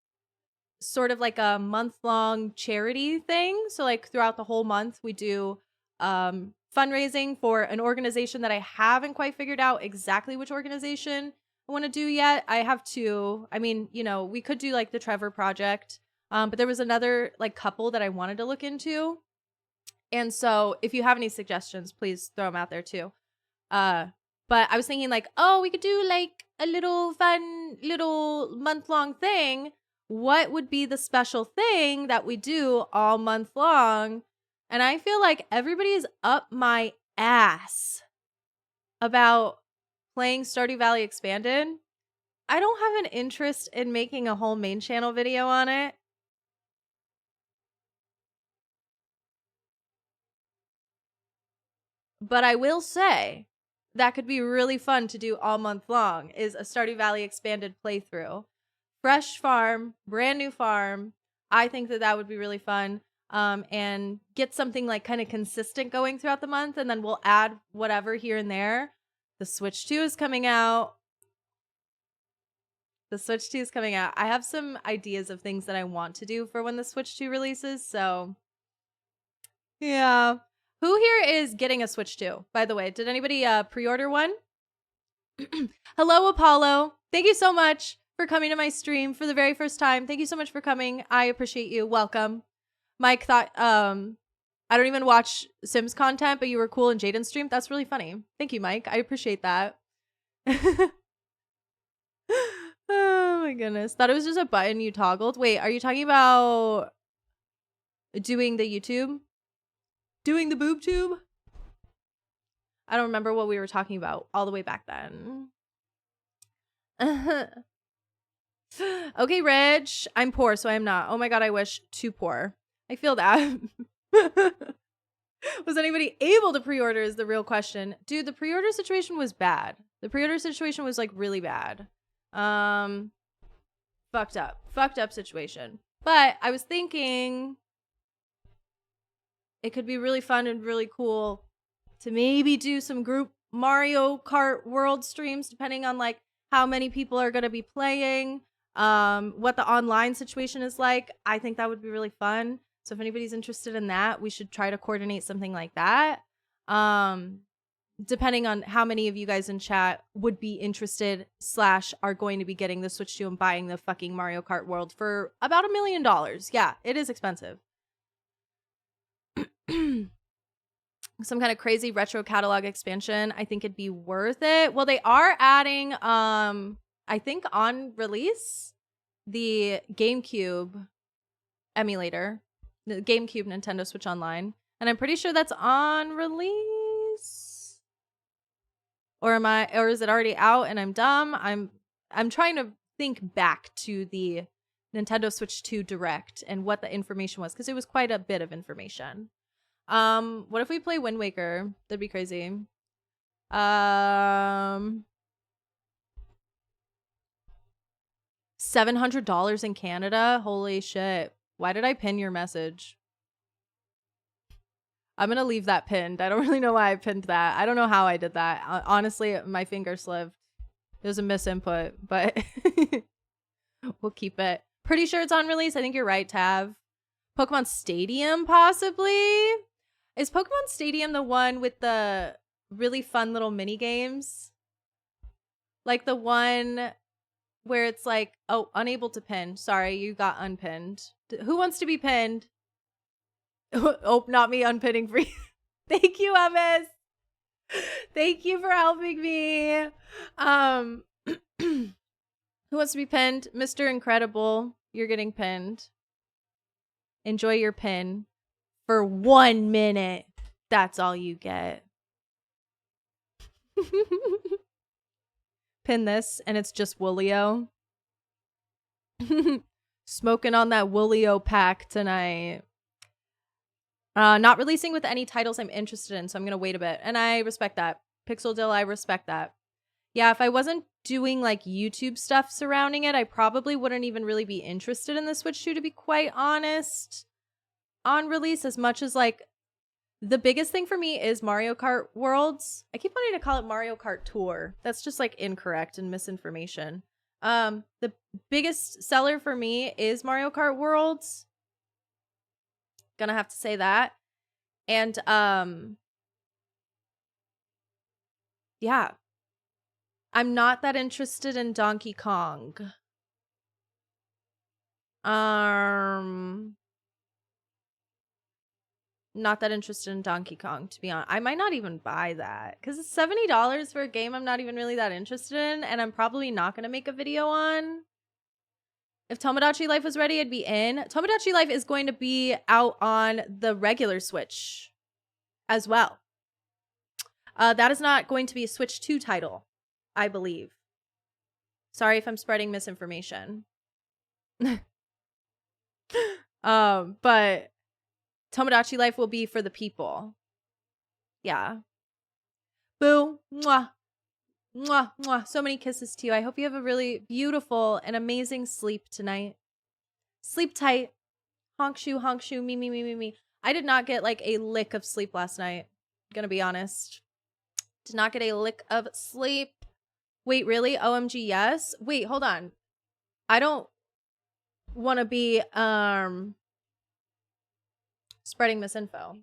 sort of like a month-long charity thing. So like throughout the whole month we do fundraising for an organization that I haven't quite figured out exactly which organization I want to do yet. I have two. I mean, you know, we could do like the Trevor Project, but there was another like couple that I wanted to look into. And so if you have any suggestions, please throw them out there too. But I was thinking like, oh, we could do like a little fun little month-long thing. What would be the special thing that we do all month long? And I feel like everybody is up my ass about playing Stardew Valley Expanded. I don't have an interest in making a whole main channel video on it. But I will say that could be really fun to do all month long is a Stardew Valley Expanded playthrough. Fresh farm, brand new farm. I think that that would be really fun. And get something like kind of consistent going throughout the month. And then we'll add whatever here and there. The Switch 2 is coming out. The Switch 2 is coming out. I have some ideas of things that I want to do for when the Switch 2 releases. So yeah. Who here is getting a Switch 2? By the way, did anybody pre-order one? Hello, Apollo. Thank you so much for coming to my stream for the very first time. Thank you so much for coming. I appreciate you. Welcome. Mike thought, I don't even watch Sims content, but you were cool in Jaden's stream. That's really funny. Thank you, Mike. I appreciate that. Oh my goodness. Thought it was just a button you toggled. Wait, are you talking about doing the YouTube? Doing the boob tube? I don't remember what we were talking about all the way back then. Okay, Reg. I'm poor, so I'm not. Oh my god, I wish. Too poor. I feel that. Was anybody able to pre-order is the real question. Dude, the pre-order situation was bad. The pre-order situation was like really bad. Fucked up. Fucked up situation. But I was thinking it could be really fun and really cool to maybe do some group Mario Kart World streams, depending on like how many people are going to be playing, what the online situation is like. I think that would be really fun. So if anybody's interested in that, we should try to coordinate something like that. Depending on how many of you guys in chat would be interested / are going to be getting the Switch 2 and buying the fucking Mario Kart World for about $1 million. Yeah, it is expensive. Some kind of crazy retro catalog expansion. I think it'd be worth it. Well, they are adding, I think on release, the GameCube emulator, the GameCube Nintendo Switch Online. And I'm pretty sure that's on release. Or is it already out and I'm dumb? I'm trying to think back to the Nintendo Switch 2 Direct and what the information was, because it was quite a bit of information. What if we play Wind Waker? That'd be crazy. $700 in Canada? Holy shit. Why did I pin your message? I'm gonna leave that pinned. I don't really know why I pinned that. I don't know how I did that. Honestly, my finger slipped. It was a misinput, but we'll keep it. Pretty sure it's on release. I think you're right, Tav. Pokemon Stadium, possibly? Is Pokemon Stadium the one with the really fun little mini games? Like the one where it's like, oh, unable to pin. Sorry, you got unpinned. Who wants to be pinned? Oh, not me unpinning for you. Thank you, Ms. Thank you for helping me. Who wants to be pinned? Mr. Incredible, you're getting pinned. Enjoy your pin for 1 minute. That's all you get. Pin this, and it's just Woolio. Smoking on that Woolio pack tonight. Not releasing with any titles I'm interested in, so I'm going to wait a bit. And I respect that. Pixel Dill, I respect that. Yeah, if I wasn't doing like YouTube stuff surrounding it, I probably wouldn't even really be interested in the Switch 2, to be quite honest, on release, as much as like the biggest thing for me is Mario Kart Worlds. I keep wanting to call it Mario Kart Tour. That's just like incorrect and misinformation. The biggest seller for me is Mario Kart Worlds. Gonna have to say that. And yeah. I'm not that interested in Donkey Kong. Not that interested in Donkey Kong, to be honest. I might not even buy that because it's $70 for a game I'm not even really that interested in, and I'm probably not gonna make a video on. If Tomodachi Life was ready, I'd be in. Tomodachi Life is going to be out on the regular Switch as well. That is not going to be a Switch 2 title, I believe. Sorry if I'm spreading misinformation. But Tomodachi Life will be for the people. Yeah. Boo. Mwah. Mwah, mwah. So many kisses to you. I hope you have a really beautiful and amazing sleep tonight. Sleep tight. Honk shoe, me, me, me, me, me. I did not get like a lick of sleep last night. Gonna be honest. Did not get a lick of sleep. Wait, really? OMG, yes? Wait, hold on. I don't want to be spreading misinfo.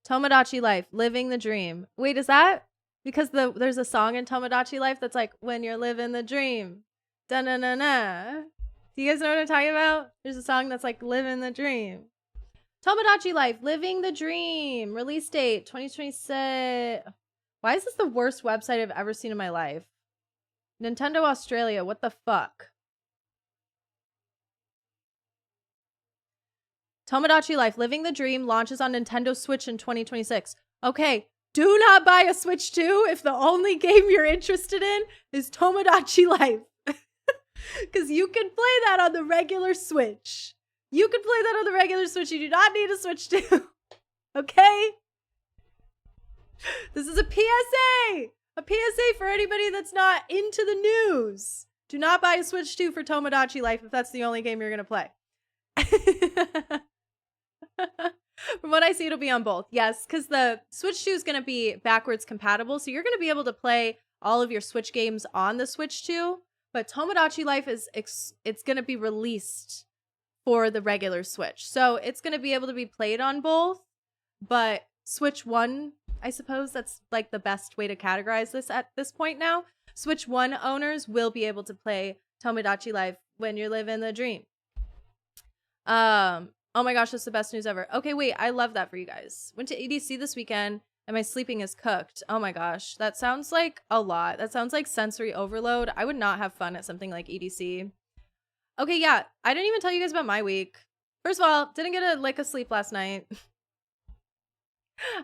Tomodachi Life, living the dream. Wait, is that because there's a song in Tomodachi Life that's like, when you're living the dream. Da-na-na-na. Do you guys know what I'm talking about? There's a song that's like, living the dream. Tomodachi Life, living the dream. Release date, 2026. Why is this the worst website I've ever seen in my life? Nintendo Australia, what the fuck? Tomodachi Life, living the dream, launches on Nintendo Switch in 2026. Okay, do not buy a Switch 2 if the only game you're interested in is Tomodachi Life. Because you can play that on the regular Switch. You can play that on the regular Switch. You do not need a Switch 2. Okay? This is a PSA. A PSA for anybody that's not into the news. Do not buy a Switch 2 for Tomodachi Life if that's the only game you're going to play. From what I see, it'll be on both. Yes, because the Switch 2 is going to be backwards compatible. So you're going to be able to play all of your Switch games on the Switch too. But Tomodachi Life is it's going to be released for the regular Switch. So it's going to be able to be played on both, but Switch 1, I suppose that's like the best way to categorize this at this point now. Switch 1 owners will be able to play Tomodachi Life when you're living the dream. Oh my gosh, that's the best news ever. Okay, wait, I love that for you guys. Went to EDC this weekend and my sleeping is cooked. Oh my gosh, that sounds like a lot. That sounds like sensory overload. I would not have fun at something like EDC. Okay, yeah, I didn't even tell you guys about my week. First of all, didn't get a lick of sleep last night.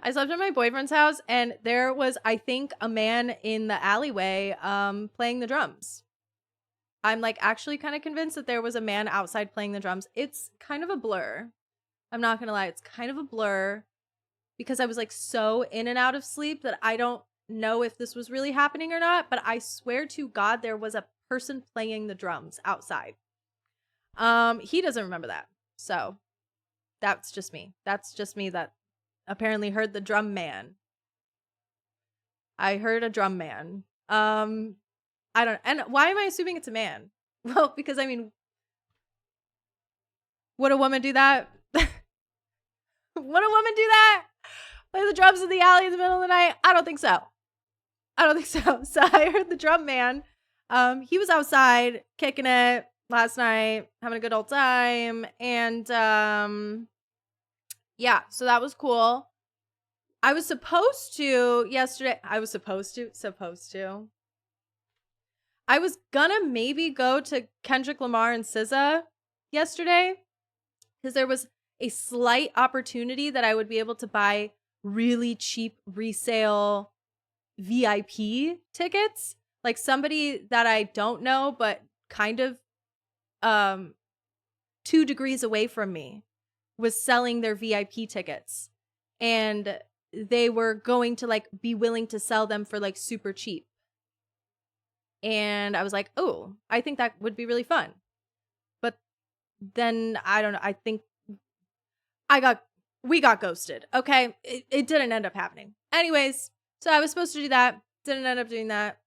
I slept at my boyfriend's house and there was, I think, a man in the alleyway playing the drums. I'm like actually kind of convinced that there was a man outside playing the drums. It's kind of a blur. I'm not gonna lie, it's kind of a blur because I was like so in and out of sleep that I don't know if this was really happening or not, but I swear to God there was a person playing the drums outside. He doesn't remember that. So that's just me. That's just me that apparently heard the drum man. I heard a drum man. I don't, and why am I assuming it's a man? Well, because I mean, would a woman do that? Would a woman do that? Play the drums in the alley in the middle of the night? I don't think so. I don't think so. So I heard the drum man. He was outside kicking it last night, having a good old time. And yeah, so that was cool. I was supposed to yesterday. I was supposed to. I was gonna maybe go to Kendrick Lamar and SZA yesterday because there was a slight opportunity that I would be able to buy really cheap resale VIP tickets. Like somebody that I don't know, but kind of 2 degrees away from me was selling their VIP tickets. And they were going to like be willing to sell them for like super cheap. And I was like, oh, I think that would be really fun. But then I don't know. I think we got ghosted. Okay. It didn't end up happening. Anyways, so I was supposed to do that. Didn't end up doing that.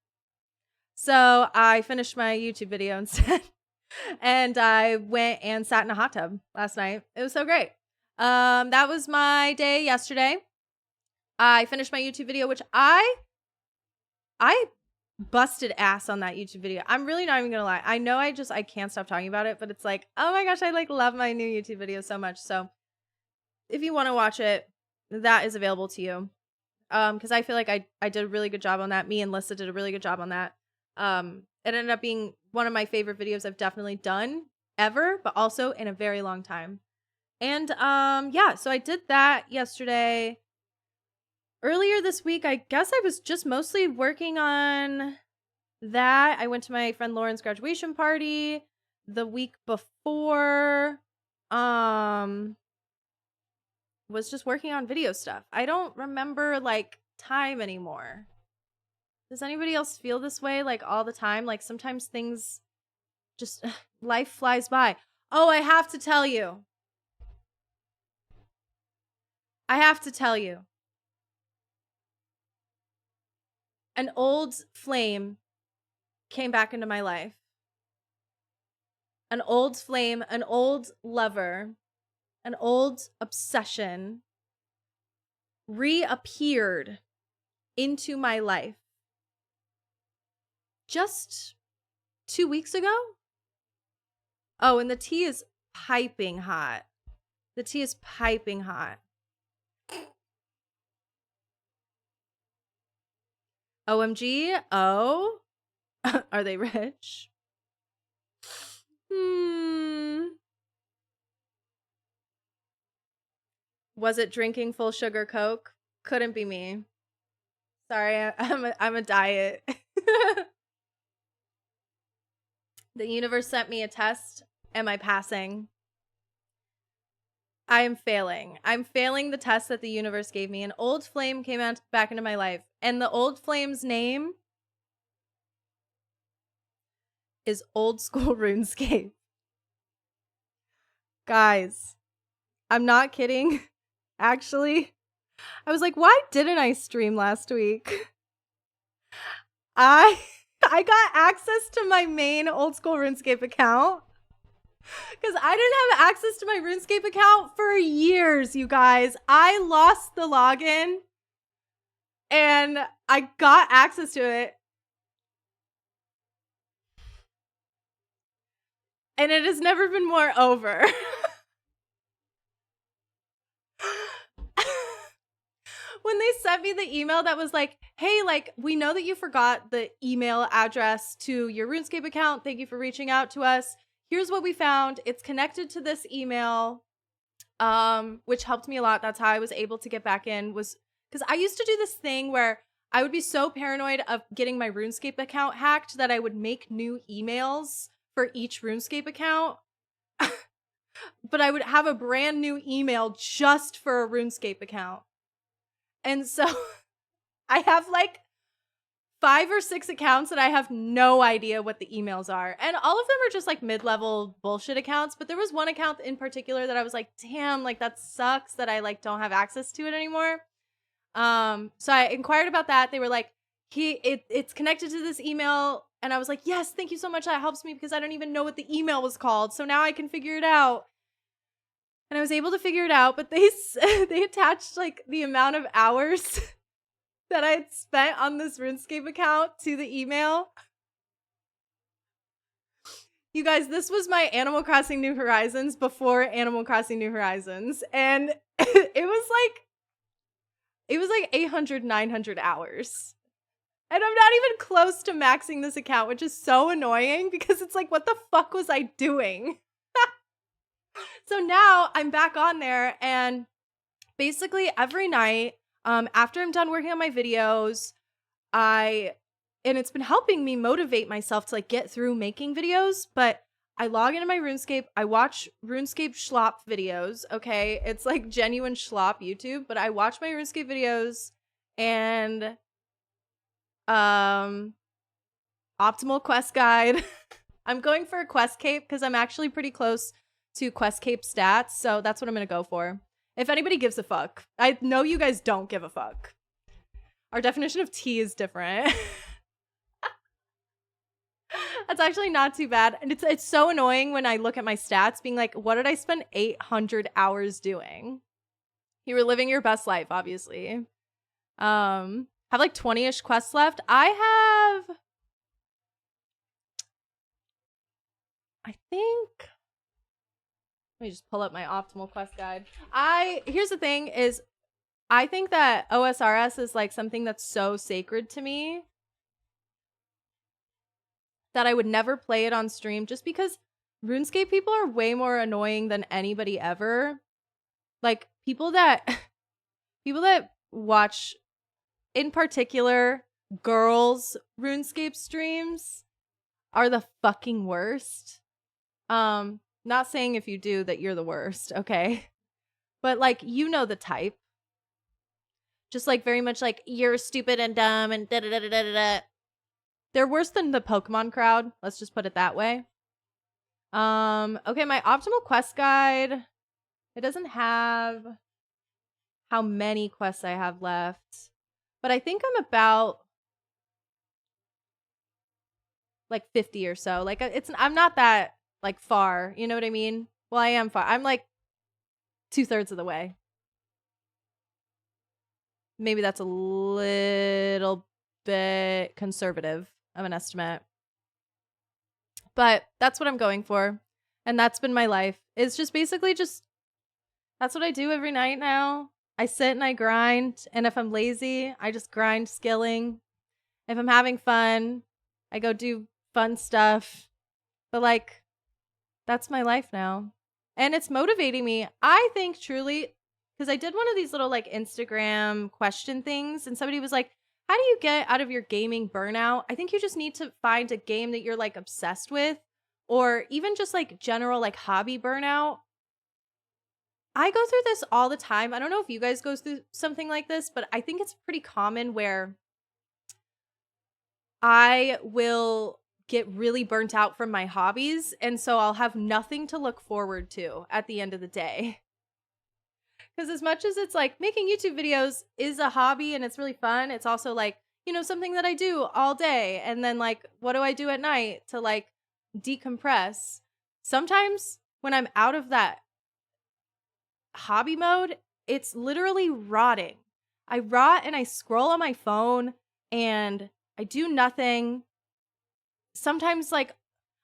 So I finished my YouTube video instead. And I went and sat in a hot tub last night. It was so great. That was my day yesterday. I finished my YouTube video, which I busted ass on that YouTube video. I'm really not even gonna lie. I know I can't stop talking about it, but it's like, oh my gosh, I like love my new YouTube video so much. So if you want to watch it, that is available to you. Because I feel like I did a really good job on that. Me and Lissa did a really good job on that. It ended up being one of my favorite videos I've definitely done ever, but also in a very long time. And yeah, so I did that yesterday. Earlier this week, I guess I was just mostly working on that. I went to my friend Lauren's graduation party the week before. Was just working on video stuff. I don't remember like time anymore. Does anybody else feel this way like all the time? Like sometimes things just life flies by. Oh, I have to tell you. An old flame came back into my life. An old flame, an old lover, an old obsession reappeared into my life just 2 weeks ago. Oh, and the tea is piping hot. The tea is piping hot. OMG. Oh, are they rich? Was it drinking full sugar Coke? Couldn't be me. Sorry, I'm a diet. The universe sent me a test. Am I passing? I am failing. I'm failing the test that the universe gave me. An old flame came back into my life. And the old flame's name is Old School RuneScape. Guys, I'm not kidding. Actually, I was like, why didn't I stream last week? I got access to my main old school RuneScape account because I didn't have access to my RuneScape account for years, you guys. I lost the login and I got access to it. And it has never been more over. When they sent me the email that was like, hey, like, we know that you forgot the email address to your RuneScape account. Thank you for reaching out to us. Here's what we found. It's connected to this email, which helped me a lot. That's how I was able to get back in, was because I used to do this thing where I would be so paranoid of getting my RuneScape account hacked that I would make new emails for each RuneScape account. But I would have a brand new email just for a RuneScape account. And so I have like 5 or 6 accounts that I have no idea what the emails are. And all of them are just like mid-level bullshit accounts. But there was one account in particular that I was like, damn, like that sucks that I like don't have access to it anymore. So I inquired about that. They were like, it's connected to this email. And I was like, yes, thank you so much. That helps me because I don't even know what the email was called. So now I can figure it out. And I was able to figure it out, but they attached like the amount of hours that I had spent on this RuneScape account to the email. You guys, this was my Animal Crossing New Horizons before Animal Crossing New Horizons. And it was like 800, 900 hours. And I'm not even close to maxing this account, which is so annoying because it's like, what the fuck was I doing? So now I'm back on there, and basically every night, after I'm done working on my videos, and it's been helping me motivate myself to like get through making videos, but I log into my RuneScape, I watch RuneScape schlop videos, okay? It's like genuine schlop YouTube, but I watch my RuneScape videos, and optimal quest guide. I'm going for a quest cape because I'm actually pretty close to quest cape stats, so that's what I'm gonna go for. If anybody gives a fuck. I know you guys don't give a fuck. Our definition of tea is different. That's actually not too bad. And it's so annoying when I look at my stats being like, what did I spend 800 hours doing? You were living your best life, obviously. Have like 20-ish quests left. I think, let me just pull up my optimal quest guide. Here's the thing is, I think that OSRS is like something that's so sacred to me that I would never play it on stream just because RuneScape people are way more annoying than anybody ever. Like people that watch, in particular, girls RuneScape streams are the fucking worst. Not saying if you do that you're the worst, okay? But like, you know the type. Just like very much like, you're stupid and dumb and da da da da da da. They're worse than the Pokemon crowd. Let's just put it that way. Okay, my optimal quest guide. It doesn't have how many quests I have left. But I think I'm about like 50 or so. Like I'm not that like far, you know what I mean? Well, I am far. I'm like 2/3 of the way. Maybe that's a little bit conservative of an estimate. But that's what I'm going for. And that's been my life. It's just basically just, that's what I do every night now. I sit and I grind. And if I'm lazy, I just grind skilling. If I'm having fun, I go do fun stuff. But like, that's my life now. And it's motivating me. I think truly, because I did one of these little like Instagram question things. And somebody was like, how do you get out of your gaming burnout? I think you just need to find a game that you're like obsessed with, or even just like general like hobby burnout. I go through this all the time. I don't know if you guys go through something like this, but I think it's pretty common where I will get really burnt out from my hobbies. And so I'll have nothing to look forward to at the end of the day. Because as much as it's like making YouTube videos is a hobby and it's really fun, it's also like, you know, something that I do all day. And then like, what do I do at night to like decompress? Sometimes when I'm out of that hobby mode, it's literally rotting. I rot and I scroll on my phone and I do nothing. Sometimes, like,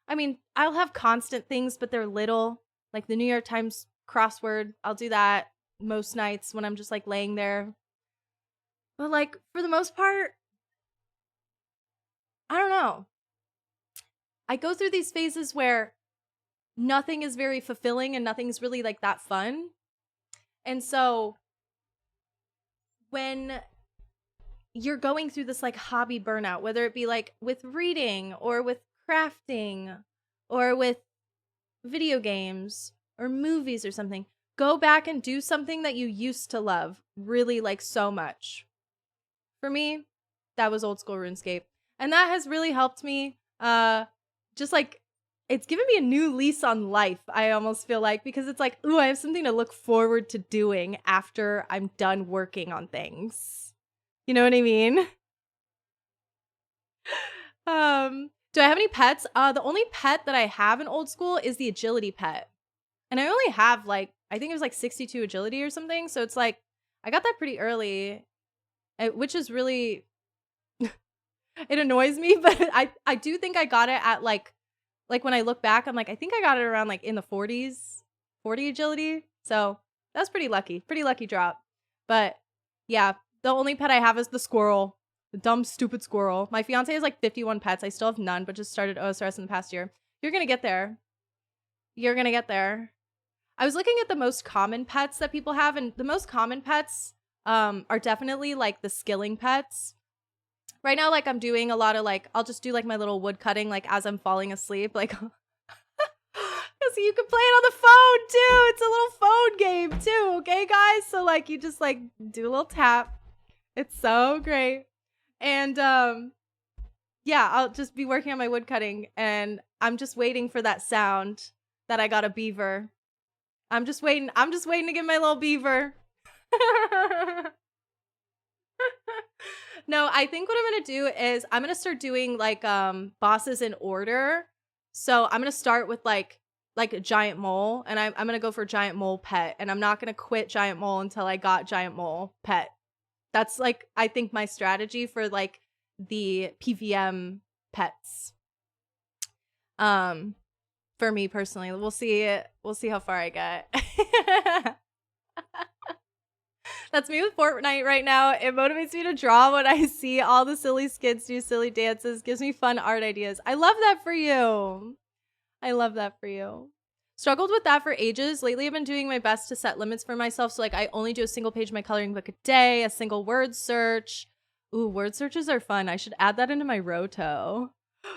I mean, I'll have constant things, but they're little. Like the New York Times crossword, I'll do that most nights when I'm just like laying there. But like, for the most part, I don't know. I go through these phases where nothing is very fulfilling and nothing's really like that fun. And so when you're going through this like hobby burnout, whether it be like with reading or with crafting or with video games or movies or something, go back and do something that you used to love really like so much. For me, that was old school RuneScape. And that has really helped me just like it's given me a new lease on life, I almost feel like, because it's like, ooh, I have something to look forward to doing after I'm done working on things. You know what I mean? Do I have any pets? The only pet that I have in old school is the agility pet. And I only have like, I think it was like 62 agility or something. So it's like, I got that pretty early, which is really, it annoys me, but I do think I got it at like when I look back, I'm like, I think I got it around like in the 40s, 40 agility. So that's pretty lucky drop. But yeah, the only pet I have is the squirrel, the dumb, stupid squirrel. My fiance has like 51 pets. I still have none, but just started OSRS in the past year. You're going to get there. You're going to get there. I was looking at the most common pets that people have, and the most common pets are definitely like the skilling pets. Right now, like I'm doing a lot of like, I'll just do like my little wood cutting like as I'm falling asleep. Like, because you can play it on the phone too. It's a little phone game too, okay, guys? So like you just like do a little tap. It's so great. And yeah, I'll just be working on my wood cutting and I'm just waiting for that sound that I got a beaver. I'm just waiting to get my little beaver. No, I think what I'm gonna do is I'm gonna start doing like bosses in order. So I'm gonna start with like a giant mole, and I'm gonna go for giant mole pet, and I'm not gonna quit giant mole until I got giant mole pet. That's like I think my strategy for like the PVM pets. For me personally, we'll see how far I get. That's me with Fortnite right now. It motivates me to draw when I see all the silly skits do silly dances. Gives me fun art ideas. I love that for you. I love that for you. Struggled with that for ages. Lately, I've been doing my best to set limits for myself. So like I only do a single page of my coloring book a day, a single word search. Ooh, word searches are fun. I should add that into my roto.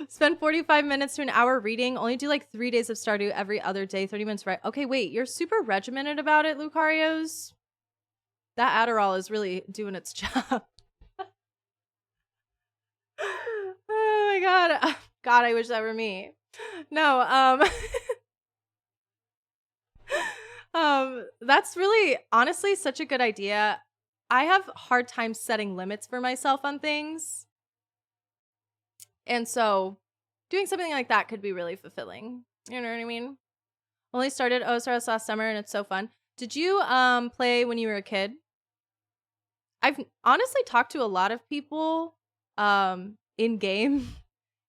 Spend 45 minutes to an hour reading. Only do like 3 days of Stardew every other day. 30 minutes right. Okay, wait. You're super regimented about it, Lucarios. That ARRRR is really doing its job. Oh my god. God, I wish that were me. No, that's really honestly such a good idea. I have a hard time setting limits for myself on things. And so doing something like that could be really fulfilling. You know what I mean? Only started OSRS last summer and it's so fun. Did you play when you were a kid? I've honestly talked to a lot of people in game.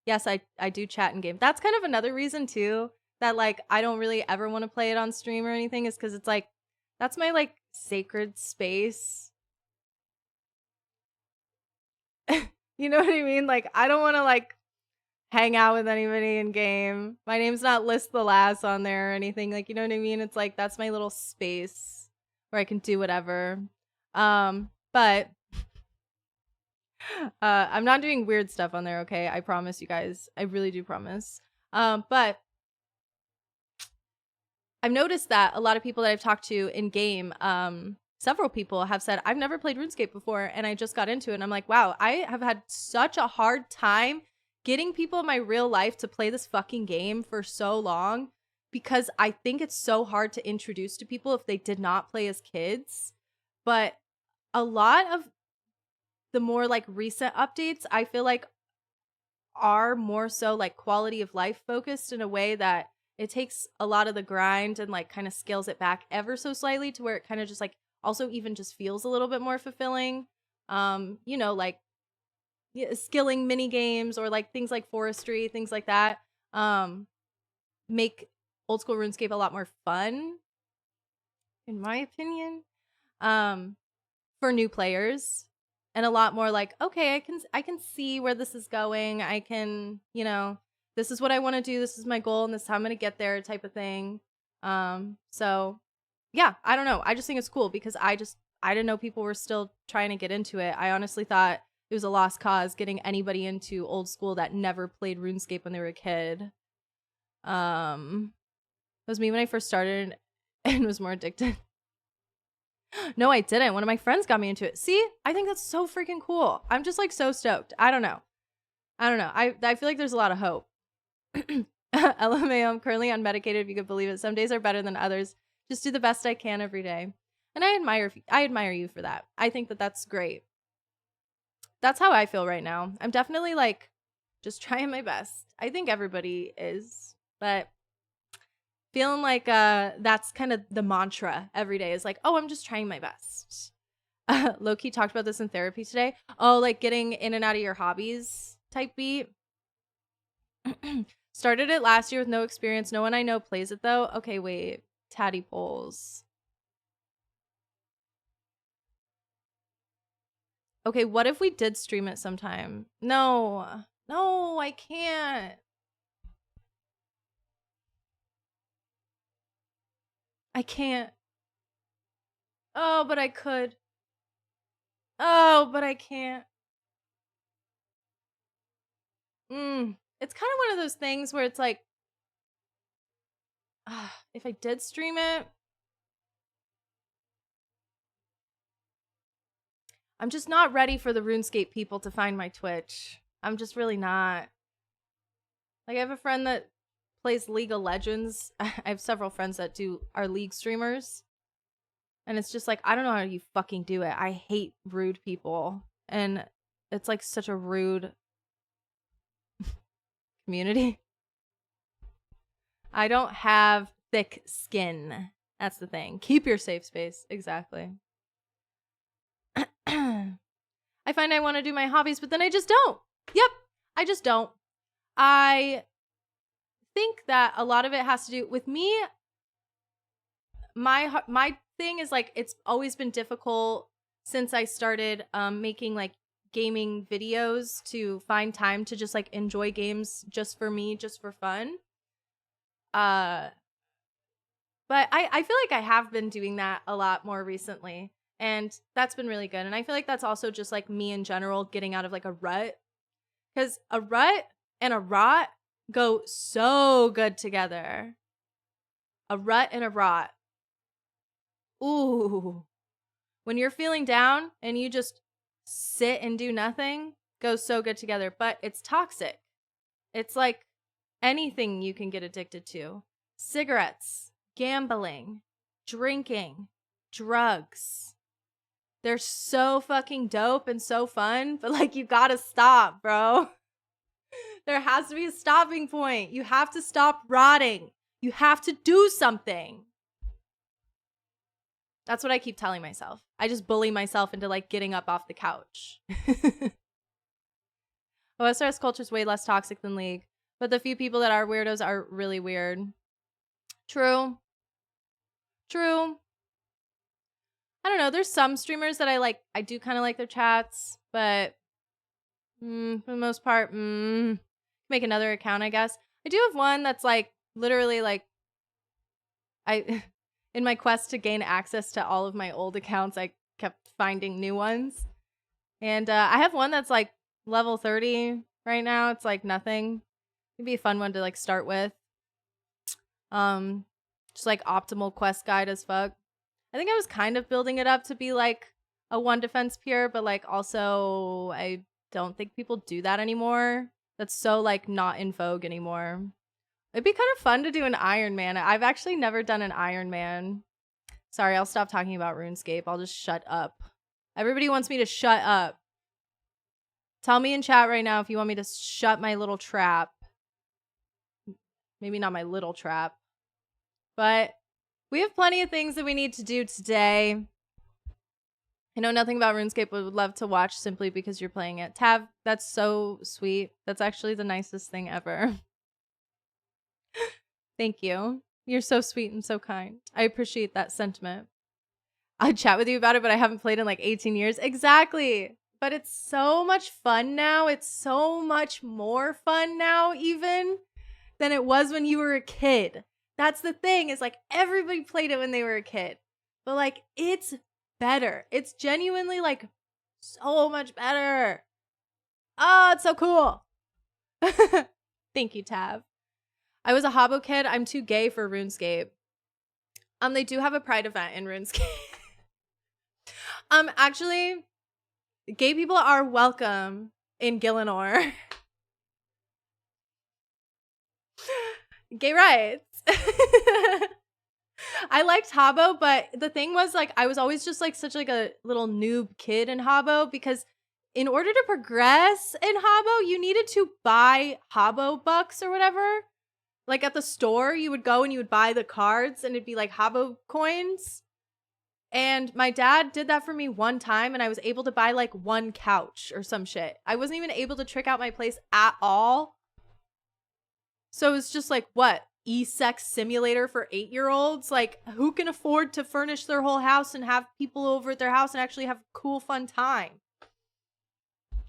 Yes, I do chat in game. That's kind of another reason too that like I don't really ever want to play it on stream or anything is because it's like that's my like sacred space. You know what I mean? Like I don't want to like hang out with anybody in game. My name's not Liss the Lass on there or anything. Like you know what I mean? It's like that's my little space where I can do whatever. But I'm not doing weird stuff on there, okay? I promise you guys. I really do promise. But I've noticed that a lot of people that I've talked to in game, several people have said, I've never played RuneScape before and I just got into it. And I'm like, wow, I have had such a hard time getting people in my real life to play this fucking game for so long because I think it's so hard to introduce to people if they did not play as kids. But a lot of the more like recent updates, I feel like are more so like quality of life focused in a way that it takes a lot of the grind and like kind of scales it back ever so slightly to where it kind of just like also even just feels a little bit more fulfilling. You know, like skilling mini games or like things like forestry, things like that. Make old school RuneScape a lot more fun, in my opinion. For new players, and a lot more like, okay, I can see where this is going. I can, you know, this is what I want to do. This is my goal, and this is how I'm gonna get there, type of thing. So yeah, I don't know. I just think it's cool because I didn't know people were still trying to get into it. I honestly thought it was a lost cause getting anybody into old school that never played RuneScape when they were a kid. It was me when I first started and was more addicted. No, I didn't. One of my friends got me into it. See, I think that's so freaking cool. I'm just like so stoked. I don't know. I feel like there's a lot of hope. LMAO, I'm currently unmedicated, if you could believe it. Some days are better than others. Just do the best I can every day. And I admire you for that. I think that that's great. That's how I feel right now. I'm definitely like just trying my best. I think everybody is, but feeling like that's kind of the mantra every day is like, oh, I'm just trying my best. Loki talked about this in therapy today. Oh, like getting in and out of your hobbies type beat. Started it last year with no experience. No one I know plays it though. Okay, wait. Tatty polls. Okay, what if we did stream it sometime? No, I can't. I can't. Oh, but I could. Oh, but I can't. It's kind of one of those things where it's like, if I did stream it, I'm just not ready for the RuneScape people to find my Twitch. I'm just really not. Like, I have a friend that plays League of Legends. I have several friends that are League streamers. And it's just like, I don't know how you fucking do it. I hate rude people. And it's like such a rude community. I don't have thick skin. That's the thing. Keep your safe space. Exactly. I find I want to do my hobbies, but then I just don't. Yep. I just don't. I think that a lot of it has to do with me. My thing is like, it's always been difficult since I started making like gaming videos to find time to just like enjoy games just for me, just for fun. But I feel like I have been doing that a lot more recently, and that's been really good. And I feel like that's also just like me in general getting out of like a rut, because a rut and a rot go so good together. A rut and a rot. Ooh. When you're feeling down and you just sit and do nothing, goes so good together, but it's toxic. It's like anything you can get addicted to. Cigarettes, gambling, drinking, drugs. They're so fucking dope and so fun, but like you gotta stop, bro. There has to be a stopping point. You have to stop rotting. You have to do something. That's what I keep telling myself. I just bully myself into like getting up off the couch. OSRS culture is way less toxic than League, but the few people that are weirdos are really weird. True. I don't know. There's some streamers that I like. I do kind of like their chats, but for the most part, make another account, I guess. I do have one that's like literally like in my quest to gain access to all of my old accounts, I kept finding new ones. And I have one that's like level 30 right now. It's like nothing. It'd be a fun one to like start with. Just like optimal quest guide as fuck. I think I was kind of building it up to be like a one defense pure, but like also I don't think people do that anymore. That's so like not in vogue anymore. It'd be kind of fun to do an Iron Man. I've actually never done an Iron Man. Sorry, I'll stop talking about RuneScape. I'll just shut up. Everybody wants me to shut up. Tell me in chat right now if you want me to shut my little trap. Maybe not my little trap. But we have plenty of things that we need to do today. I know nothing about RuneScape, but would love to watch simply because you're playing it. Tav, that's so sweet. That's actually the nicest thing ever. Thank you. You're so sweet and so kind. I appreciate that sentiment. I'd chat with you about it, but I haven't played in like 18 years. Exactly. But it's so much fun now. It's so much more fun now even than it was when you were a kid. That's the thing, is like everybody played it when they were a kid. But like it's better. It's genuinely like so much better. Oh, it's so cool. Thank you, Tav. I was a Habbo kid. I'm too gay for RuneScape. They do have a pride event in RuneScape. Actually, gay people are welcome in Gillinor. Gay rights. I liked Habbo, but the thing was, like, I was always just like such like a little noob kid in Habbo, because in order to progress in Habbo, you needed to buy Habbo bucks or whatever. Like at the store, you would go and you would buy the cards and it'd be like Habbo coins. And my dad did that for me one time and I was able to buy like one couch or some shit. I wasn't even able to trick out my place at all. So it was just like, what? E-sex simulator for 8-year-olds? Like, who can afford to furnish their whole house and have people over at their house and actually have a cool, fun time?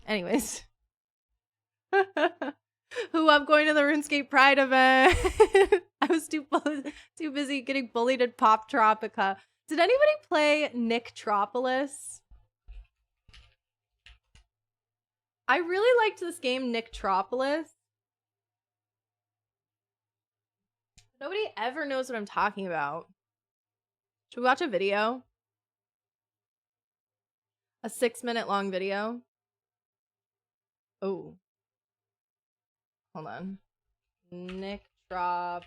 Anyways. Who I'm going to the RuneScape Pride event. I was too busy getting bullied at Pop Tropica. Did anybody play Nicktropolis? I really liked this game, Nicktropolis. Nobody ever knows what I'm talking about. Should we watch a video? A 6-minute long video? Oh. Hold on. Nicktropolis.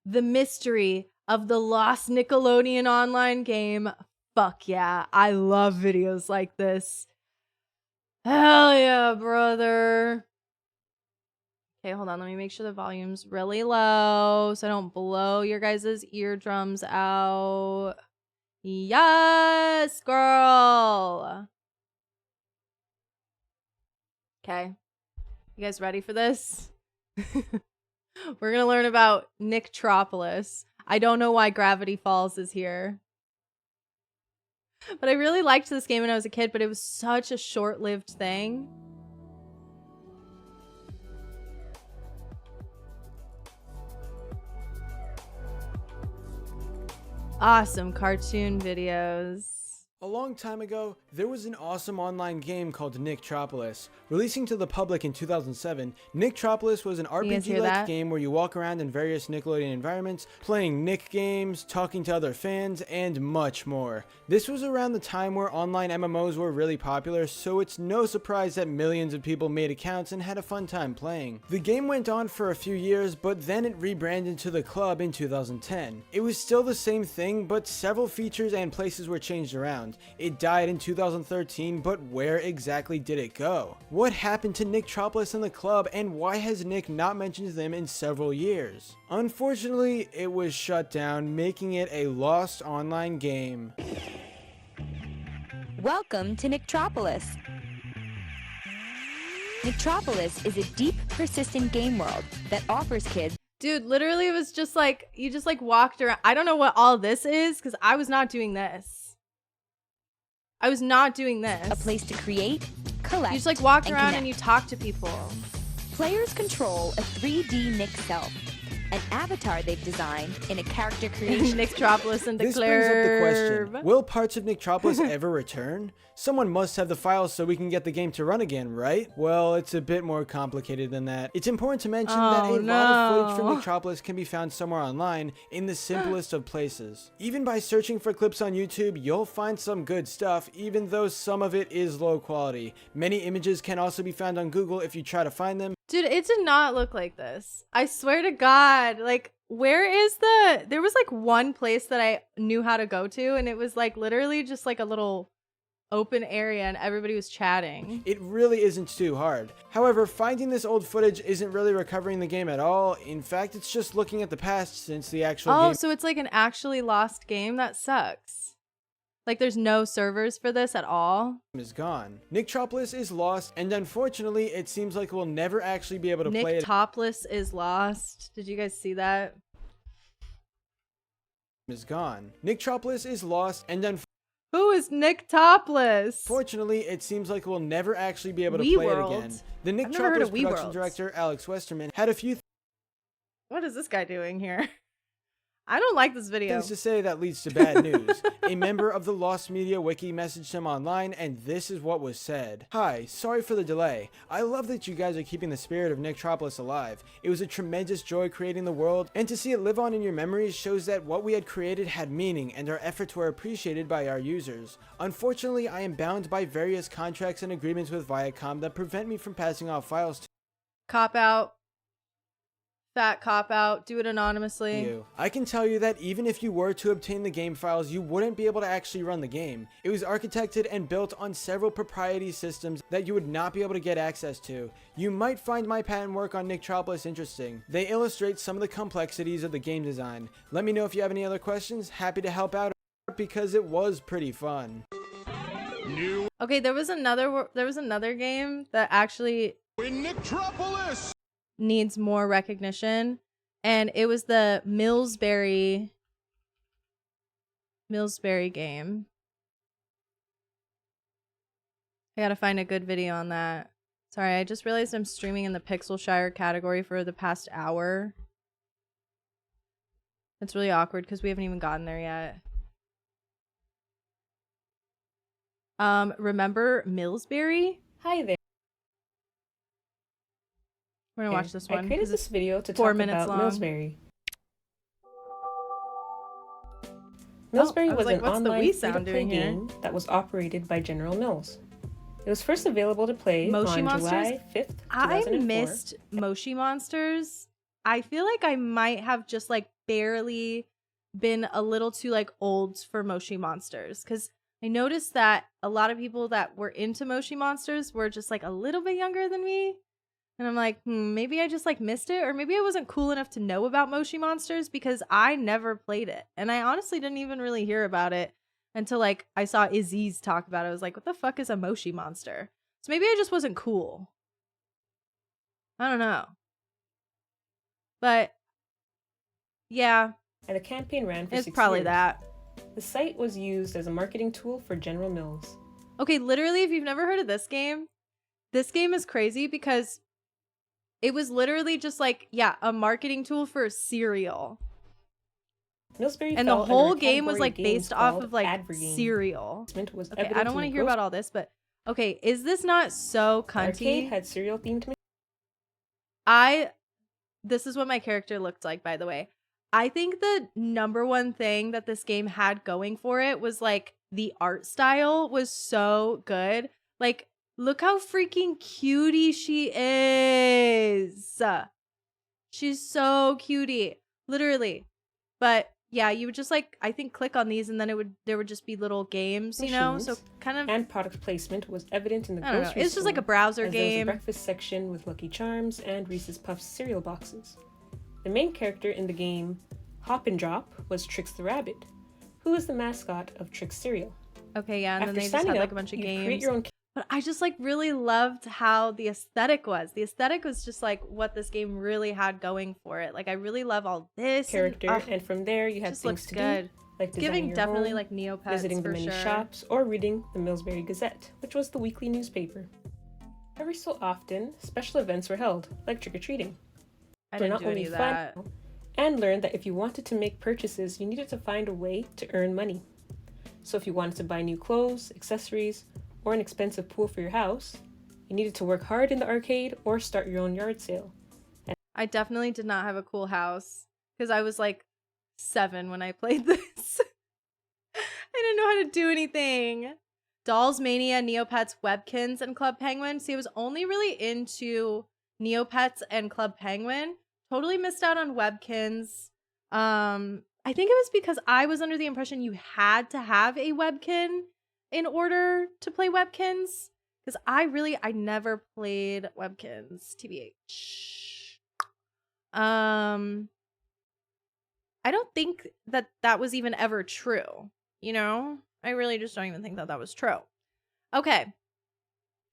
The mystery of the lost Nickelodeon online game. Fuck yeah. I love videos like this. Hell yeah, brother. Okay, hold on. Let me make sure the volume's really low so I don't blow your guys' eardrums out. Yes, girl. Okay. You guys ready for this? We're going to learn about Nicktropolis. I don't know why Gravity Falls is here. But I really liked this game when I was a kid, but it was such a short-lived thing. Awesome cartoon videos. A long time ago, there was an awesome online game called Nicktropolis. Releasing to the public in 2007, Nicktropolis was an RPG-like game where you walk around in various Nickelodeon environments, playing Nick games, talking to other fans, and much more. This was around the time where online MMOs were really popular, so it's no surprise that millions of people made accounts and had a fun time playing. The game went on for a few years, but then it rebranded to the club in 2010. It was still the same thing, but several features and places were changed around. It died in 2013, but where exactly did it go? What happened to Nicktropolis and the club, and why has Nick not mentioned them in several years? Unfortunately, it was shut down, making it a lost online game. Welcome to Nicktropolis. Nicktropolis is a deep, persistent game world that offers kids. Dude, literally it was just like, you just like walked around. I don't know what all this is because I was not doing this. I was not doing this. A place to create, collect, you just like walked around connect. and you talk to people. Players control a 3D Nick self, an avatar they've designed in a character creation. Nicktropolis and This brings up the question, will parts of Nicktropolis ever return? Someone must have the files so we can get the game to run again, right? Well, it's a bit more complicated than that. It's important to mention that a lot of footage from Nicktropolis can be found somewhere online in the simplest of places. Even by searching for clips on YouTube, you'll find some good stuff, even though some of it is low quality. Many images can also be found on Google if you try to find them. Dude, it did not look like this. I swear to God. Like, where is the... There was like one place that I knew how to go to, and it was like literally just like a little open area and everybody was chatting. It really isn't too hard. However, finding this old footage isn't really recovering the game at all. In fact, it's just looking at the past since the actual game... Oh, so it's like an actually lost game? That sucks. Like, there's no servers for this at all? ...is gone. Nicktropolis is lost, and unfortunately, it seems like we'll never actually be able to play it. Nicktopolis is lost. Did you guys see that? ...is gone. Nicktropolis is lost, and who is Nicktopolis? Fortunately, it seems like we'll never actually be able to Wii play World. it again. The I've never heard of Nicktropolis Wii production Worlds. director, Alex Westerman, had a few What is this guy doing here? I don't like this video. things to say that leads to bad news. A member of the Lost Media Wiki messaged him online, and this is what was said. Hi, sorry for the delay. I love that you guys are keeping the spirit of Nicktropolis alive. It was a tremendous joy creating the world, and to see it live on in your memories shows that what we had created had meaning, and our efforts were appreciated by our users. Unfortunately, I am bound by various contracts and agreements with Viacom that prevent me from passing off files to Cop out. Fat cop out. Do it anonymously. you. I can tell you that even if you were to obtain the game files, you wouldn't be able to actually run the game. It was architected and built on several proprietary systems that you would not be able to get access to. You might find my patent work on Nicktropolis interesting. They illustrate some of the complexities of the game design. Let me know if you have any other questions. Happy to help out because it was pretty fun. Okay, there was another game that actually Nicktropolis! needs more recognition, and it was the Millsberry game. I gotta find a good video on that. Sorry, I just realized I'm streaming in the Pixelshire category for the past hour. It's really awkward because we haven't even gotten there yet. Remember Millsberry? Hi there. We're gonna watch this one. I created this video to 4 talk minutes about long. Millsberry. Millsberry I was was like, an what's the online Wii sound free-to-play doing here? game that was operated by General Mills. It was first available to play Moshi on Monsters? July 5th, I 2004. missed Moshi Monsters. I feel like I might have just like barely been a little too like old for Moshi Monsters, because I noticed that a lot of people that were into Moshi Monsters were just like a little bit younger than me. And I'm like, maybe I just like missed it, or maybe I wasn't cool enough to know about Moshi Monsters because I never played it. And I honestly didn't even really hear about it until like I saw Izzy's talk about it. I was like, what the fuck is a Moshi Monster? So maybe I just wasn't cool. I don't know. But yeah, And the campaign ran for it's 6 probably years. that. The site was used as a marketing tool for General Mills. Okay, literally, if you've never heard of this game is crazy because it was literally just like, yeah, a marketing tool for cereal. Millsberry And the fell under whole a game was category like of games based off called of like ARRRR game. cereal. Was Okay, I evident don't in want to the hear about all this, but okay, is this not so The arcade cunty? had cereal themed This is what my character looked like, by the way. I think the number one thing that this game had going for it was like the art style was so good. Like, look how freaking cutie she is. She's so cutie, literally. But yeah, you would just like, I think, click on these and then there would just be little games, you know? So machines, kind of, and product placement was evident in the I don't know. grocery It's just like a store, browser as there was a game. breakfast section with Lucky Charms and Reese's Puffs cereal boxes. The main character in the game, Hop and Drop, was Trix the Rabbit, who is the mascot of Trix cereal. Okay, yeah, and After then they just signing had like up, a bunch of you games. create your own But I just like really loved how the aesthetic was. The aesthetic was just like what this game really had going for it. Like I really love all this character, and from there you had just things looks to good. do, like designing Giving your definitely home, like Neopets visiting the for many sure. shops, or reading the Millsberry Gazette, which was the weekly newspaper. Every so often, special events were held, like trick-or-treating. I Were didn't not do any only of that. fun, and learned that if you wanted to make purchases, you needed to find a way to earn money. So if you wanted to buy new clothes, accessories, or an expensive pool for your house, you needed to work hard in the arcade or start your own yard sale. I definitely did not have a cool house because I was like 7 when I played this. I didn't know how to do anything. Dolls Mania, Neopets, Webkins, and Club Penguin. See, I was only really into Neopets and Club Penguin. Totally missed out on Webkins. I think it was because I was under the impression you had to have a Webkin in order to play Webkins. Because I never played Webkins, TBH. I don't think that was even ever true. You know? I really just don't even think that was true. Okay.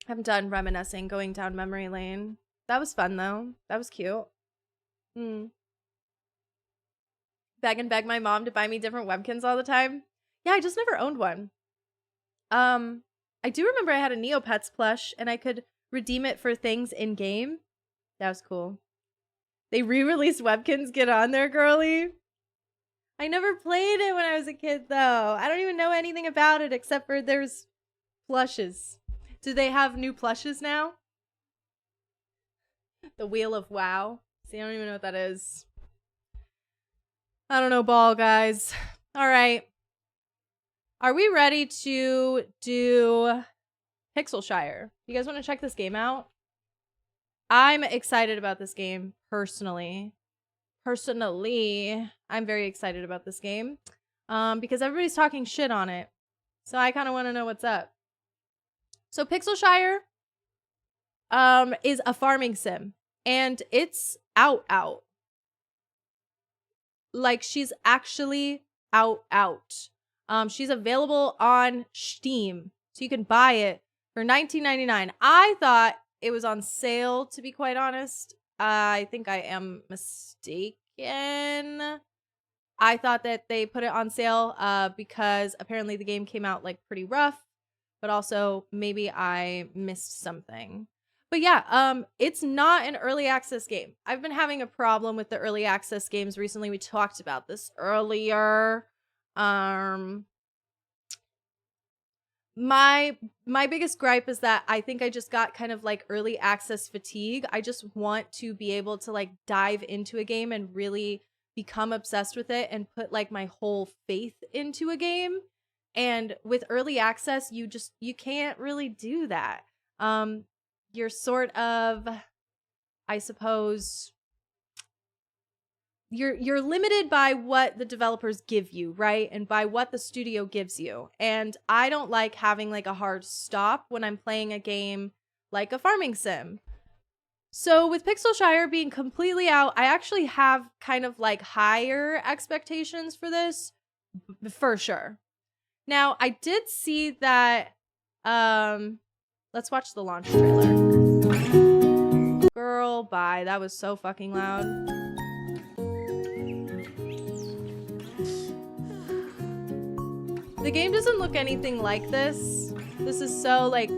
I'm done reminiscing, going down memory lane. That was fun, though. That was cute. Beg my mom to buy me different Webkins all the time. Yeah, I just never owned one. I do remember I had a Neopets plush, and I could redeem it for things in-game. That was cool. They re-released Webkins. Get on there, girly. I never played it when I was a kid, though. I don't even know anything about it except for there's plushes. Do they have new plushes now? The Wheel of WoW. See, I don't even know what that is. I don't know, ball, guys. All right. Are we ready to do Pixelshire? You guys want to check this game out? I'm excited about this game, personally. I'm very excited about this game because everybody's talking shit on it. So I kind of want to know what's up. So Pixelshire is a farming sim, and it's out. Like, she's actually out. She's available on Steam, so you can buy it for $19.99. I thought it was on sale, to be quite honest. I think I am mistaken. I thought that they put it on sale because apparently the game came out like pretty rough, but also maybe I missed something. But yeah, it's not an early access game. I've been having a problem with the early access games recently. We talked about this earlier. My biggest gripe is that I think I just got kind of like early access fatigue. I just want to be able to like dive into a game and really become obsessed with it and put like my whole faith into a game. And with early access, you can't really do that. You're sort of, I suppose, you're limited by what the developers give you, right? And by what the studio gives you. And I don't like having like a hard stop when I'm playing a game like a farming sim. So with Pixelshire being completely out, I actually have kind of like higher expectations for this, for sure. Now, I did see that, let's watch the launch trailer. Girl, bye. That was so fucking loud. The game doesn't look anything like this. This is so, like,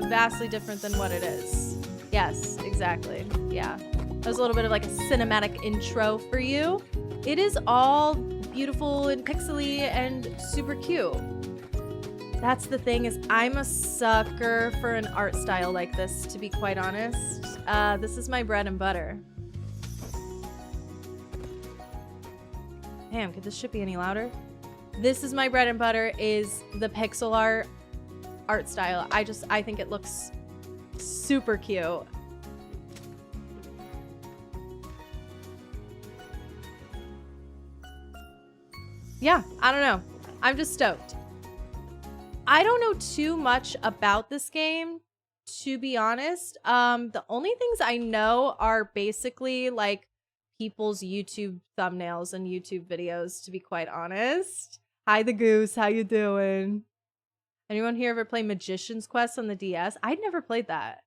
vastly different than what it is. Yes, exactly. Yeah. That was a little bit of, like, a cinematic intro for you. It is all beautiful and pixely and super cute. That's the thing, is I'm a sucker for an art style like this, to be quite honest. This is my bread and butter. Damn, could this shit be any louder? This is my bread and butter, is the pixel art style. I think it looks super cute. Yeah, I don't know. I'm just stoked. I don't know too much about this game, to be honest. The only things I know are basically like people's YouTube thumbnails and YouTube videos, to be quite honest. Hi, the goose. How you doing? Anyone here ever play Magician's Quest on the DS? I'd never played that.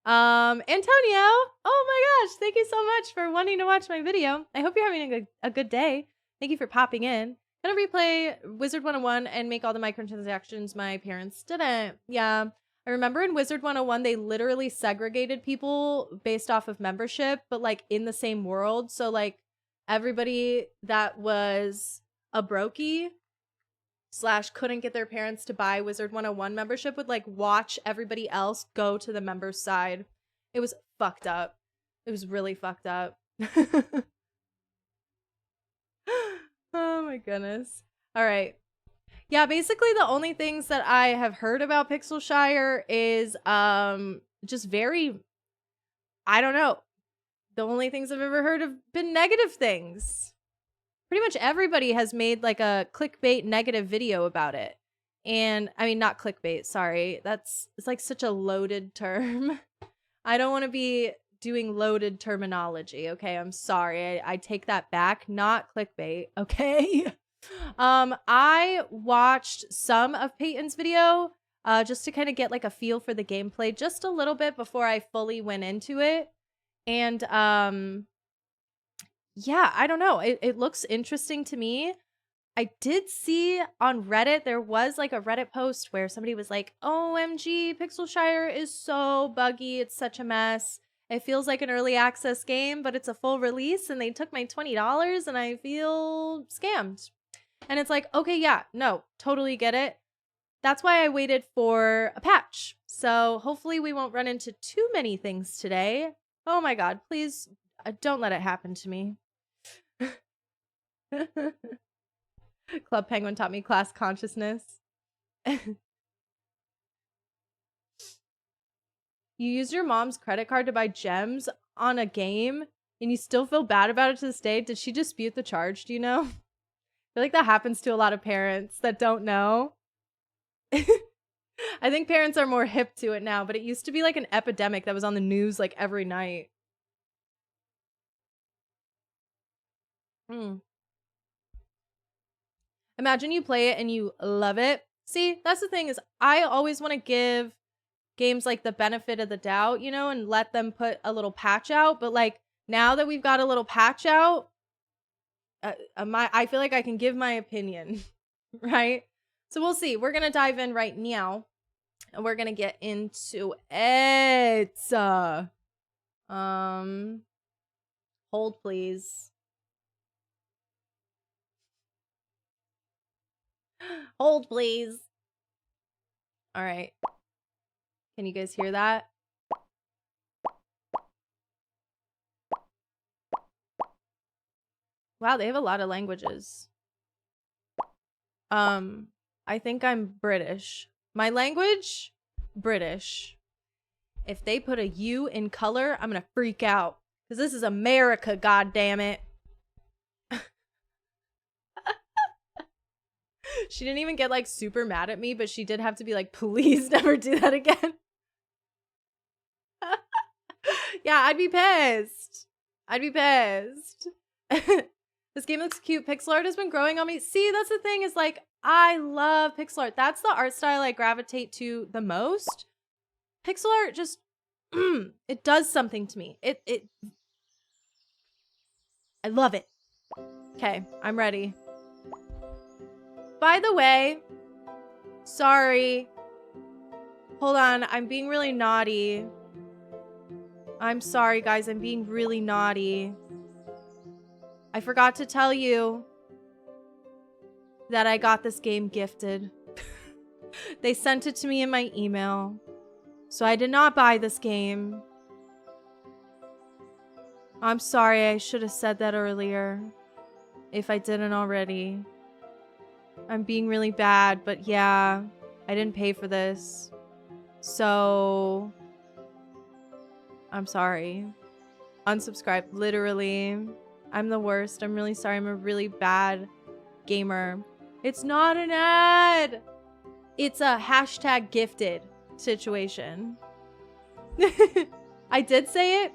Antonio. Oh my gosh. Thank you so much for wanting to watch my video. I hope you're having a good day. Thank you for popping in. Gonna replay Wizard 101 and make all the microtransactions my parents didn't. Yeah. I remember in Wizard 101, they literally segregated people based off of membership, but like in the same world. So like everybody that was a brokey / couldn't get their parents to buy Wizard 101 membership would like watch everybody else go to the members side. It was fucked up. It was really fucked up. Oh my goodness. All right. Yeah, basically the only things that I have heard about Pixelshire is just very, I don't know. The only things I've ever heard have been negative things. Pretty much everybody has made like a clickbait negative video about it. And I mean, not clickbait, sorry. It's like such a loaded term. I don't want to be doing loaded terminology. Okay, I'm sorry. I take that back. Not clickbait. Okay. I watched some of Peyton's video just to kind of get like a feel for the gameplay just a little bit before I fully went into it. And yeah, I don't know. It looks interesting to me. I did see on Reddit, there was like a Reddit post where somebody was like, OMG, Pixelshire is so buggy. It's such a mess. It feels like an early access game, but it's a full release and they took my $20 and I feel scammed. And it's like, okay, yeah, no, totally get it. That's why I waited for a patch. So hopefully we won't run into too many things today. Oh my God, please don't let it happen to me. Club Penguin taught me class consciousness. You use your mom's credit card to buy gems on a game and you still feel bad about it to this day. Did she dispute the charge? Do you know? I feel like that happens to a lot of parents that don't know. I think parents are more hip to it now, but it used to be like an epidemic that was on the news like every night. Imagine you play it and you love it. See, that's the thing is I always want to give games like the benefit of the doubt, you know, and let them put a little patch out. But like now that we've got a little patch out, I feel like I can give my opinion, right? So we'll see. We're going to dive in right now and we're going to get into it. Hold please. Hold, please. All right. Can you guys hear that? Wow, they have a lot of languages. I think I'm British. My language? British. If they put a U in color, I'm gonna freak out. Because this is America, goddammit. She didn't even get like super mad at me, but she did have to be like, please never do that again. Yeah, I'd be pissed. I'd be pissed. This game looks cute. Pixel art has been growing on me. See, that's the thing is like, I love pixel art. That's the art style I gravitate to the most. Pixel art just, it does something to me. I love it. Okay, I'm ready. By the way, sorry. Hold on, I'm being really naughty. I'm sorry, guys, I'm being really naughty. I forgot to tell you that I got this game gifted. They sent it to me in my email. So I did not buy this game. I'm sorry, I should have said that earlier. If I didn't already. I'm being really bad, but yeah, I didn't pay for this. So, I'm sorry. Unsubscribe, literally. I'm the worst. I'm really sorry. I'm a really bad gamer. It's not an ad. It's a hashtag gifted situation. I did say it.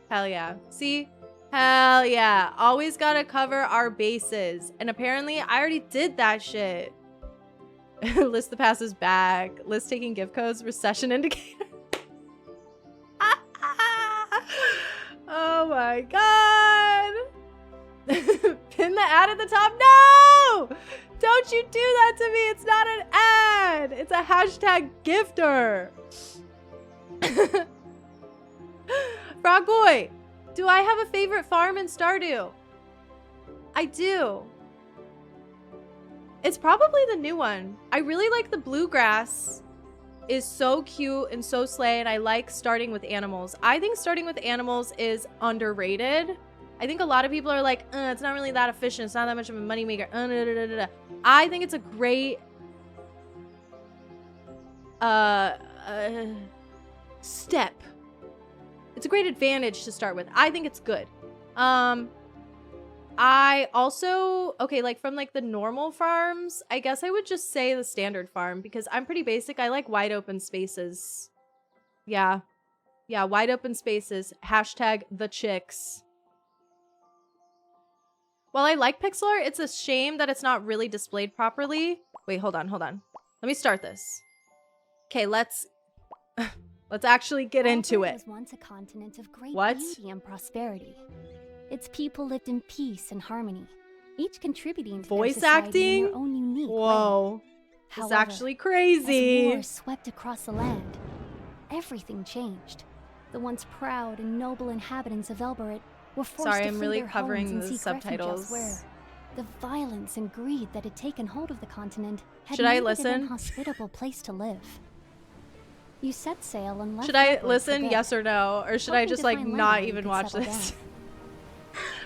Hell yeah. See? Hell yeah. Always gotta cover our bases. And apparently I already did that shit. List the passes back. List taking gift codes. Recession indicator. Oh my god. Pin the ad at the top. No! Don't you do that to me. It's not an ad. It's a hashtag gifter. Frog Boy. Do I have a favorite farm in Stardew? I do. It's probably the new one. I really like the bluegrass. Is so cute and so slay, and I like starting with animals. I think starting with animals is underrated. I think a lot of people are like, it's not really that efficient. It's not that much of a moneymaker. I think it's a great step It's a great advantage to start with. I think it's good. I also, okay, like from like the normal farms, I guess I would just say the standard farm because I'm pretty basic. I like wide open spaces. Yeah. Yeah, wide open spaces. Hashtag the chicks. While I like Pixelshire, it's a shame that it's not really displayed properly. Wait, hold on. Let me start this. Okay, let's actually get into it. Was once a continent of great What? beauty and prosperity. Its people lived in peace and harmony, each contributing to Voice their society in acting? their own unique Whoa. way. This is However, actually crazy. as war swept across the land, everything changed. The once proud and noble inhabitants of ARRRR were forced Sorry, to I'm flee really their covering homes and the seek refuge subtitles. elsewhere. The violence and greed that had taken hold of the continent had Should I made it listen? an inhospitable place to live. You set sail and left. Should I ARRRR for listen, good, yes or no? Or should I hoping just to like find not land where you even could watch settle this? down.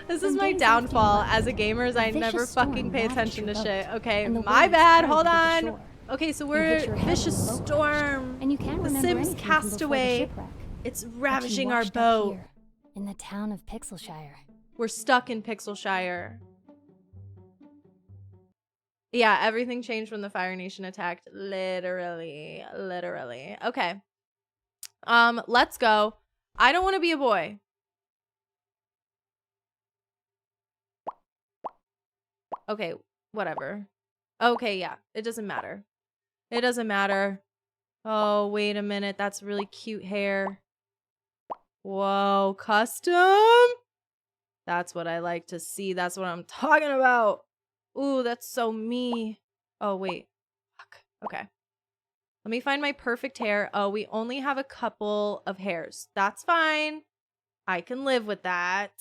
This is When my days left you downfall left, as a gamer is I a never vicious fucking storm pay ravaged attention to your shit. boat, Okay, and the my waves bad. carried Hold you to the on. shore. Okay, so You we're hit your head vicious when the boat storm. and you can't The remember Sims anything from cast before the away. shipwreck. It's But you ravaging our washed up boat. here, in the town of Pixelshire. We're stuck in Pixelshire. Yeah, everything changed when the Fire Nation attacked. Literally. Okay. Let's go. I don't want to be a boy. Okay, whatever. Okay, yeah. It doesn't matter. Oh, wait a minute. That's really cute hair. Whoa, custom? That's what I like to see. That's what I'm talking about. Ooh, that's so me. Oh, wait. Fuck. Okay. Let me find my perfect hair. Oh, we only have a couple of hairs. That's fine. I can live with that.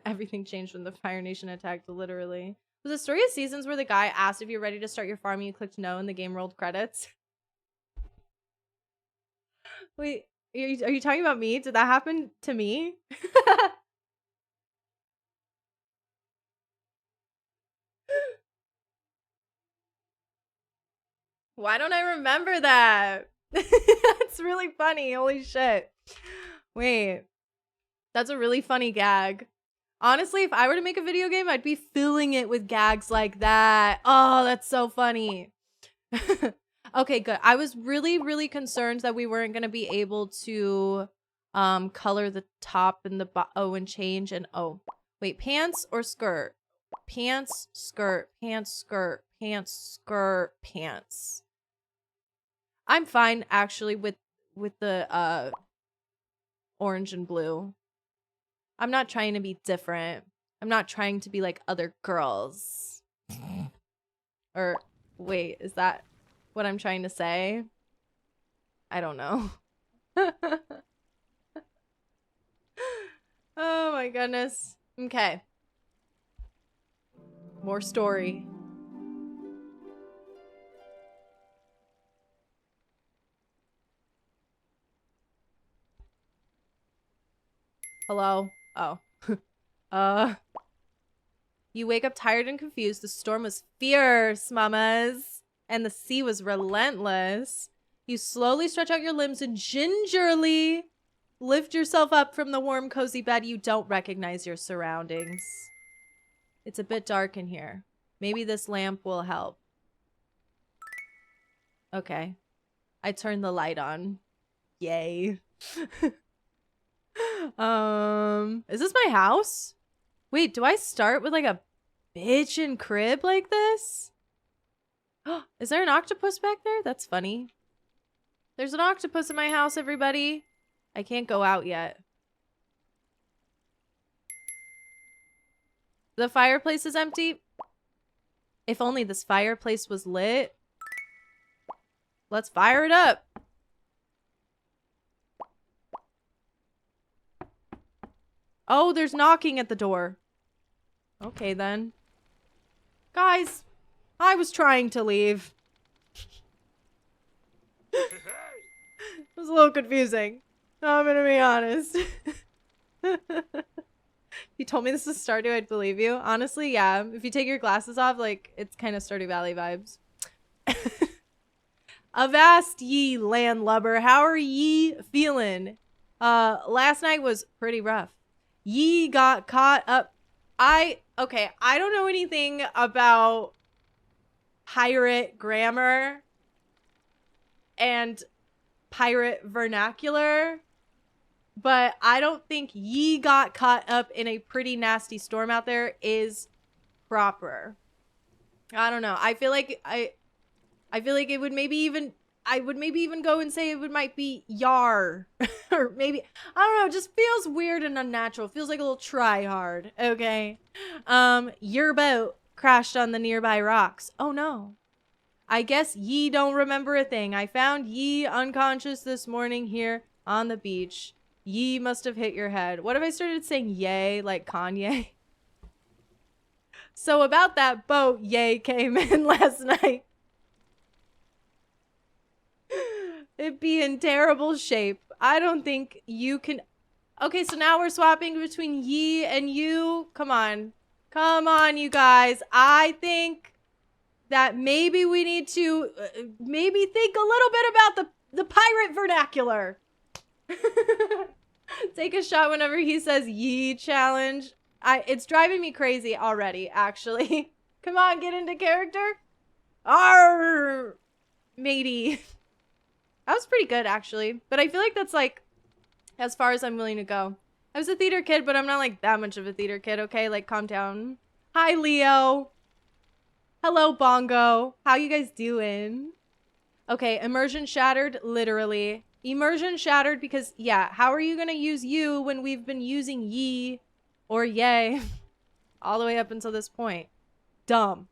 Everything changed when the Fire Nation attacked, literally. Was the Story of Seasons where the guy asked if you're ready to start your farm and you clicked no and the game rolled credits? Wait, are you talking about me? Did that happen to me? Why don't I remember that? That's really funny. Holy shit. Wait. That's a really funny gag. Honestly, if I were to make a video game, I'd be filling it with gags like that. Oh, that's so funny. Okay, good. I was really concerned that we weren't going to be able to color the top and the and change and wait, pants or skirt? Pants, skirt, pants, skirt, pants, skirt, pants. I'm fine actually with the orange and blue. I'm not trying to be different. I'm not trying to be like other girls. Or wait, is that what I'm trying to say? I don't know. Oh my goodness. Okay. More story. Hello? Oh. You wake up tired and confused. The storm was fierce, mamas. And the sea was relentless. You slowly stretch out your limbs and gingerly lift yourself up from the warm, cozy bed. You don't recognize your surroundings. It's a bit dark in here. Maybe this lamp will help. Okay. I turned the light on. Yay. Is this my house? Wait, do I start with like a bitchin' crib like this? Is there an octopus back there? That's funny. There's an octopus in my house, everybody. I can't go out yet. The fireplace is empty. If only this fireplace was lit. Let's fire it up. Oh, there's knocking at the door. Okay, then. Guys, I was trying to leave. It was a little confusing. I'm gonna be honest. You told me this is Stardew, I'd believe you. Honestly, yeah. If you take your glasses off, like, it's kind of Stardew Valley vibes. Avast ye, landlubber. How are ye feeling? Last night was pretty rough. Ye got caught up. Okay, I don't know anything about pirate grammar and pirate vernacular, but I don't think ye got caught up in a pretty nasty storm out there is proper. I don't know. I feel like it would maybe even, I would maybe even go and say might be yar. Or maybe, I don't know, it just feels weird and unnatural. It feels like a little try hard. Okay. Your boat crashed on the nearby rocks. Oh no. I guess ye don't remember a thing. I found ye unconscious this morning here on the beach. Ye must have hit your head. What if I started saying yay like Kanye? So about that boat, Ye came in last night. It'd be in terrible shape. I don't think you can... Okay, so now we're swapping between ye and you. Come on. Come on, you guys. I think that maybe we need to maybe think a little bit about the pirate vernacular. Take a shot whenever he says ye challenge. It's driving me crazy already, actually. Come on, get into character. ARRRR, matey. That was pretty good, actually. But I feel like that's, like, as far as I'm willing to go. I was a theater kid, but I'm not, like, that much of a theater kid, okay? Like, calm down. Hi, Leo. Hello, Bongo. How you guys doing? Okay, immersion shattered, literally. Immersion shattered because, yeah, how are you gonna use you when we've been using ye or yay all the way up until this point? Dumb.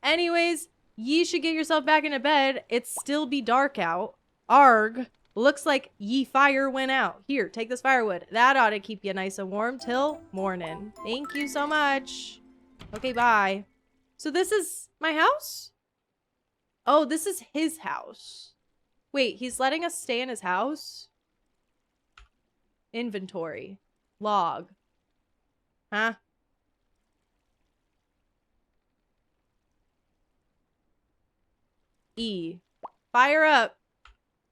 Anyways, ye should get yourself back into bed. It's still be dark out. Arg. Looks like ye fire went out. Here, take this firewood. That ought to keep you nice and warm till morning. Thank you so much. Okay, bye. So this is my house? Oh, this is his house. Wait, he's letting us stay in his house? Inventory. Log. Huh? E. Fire up.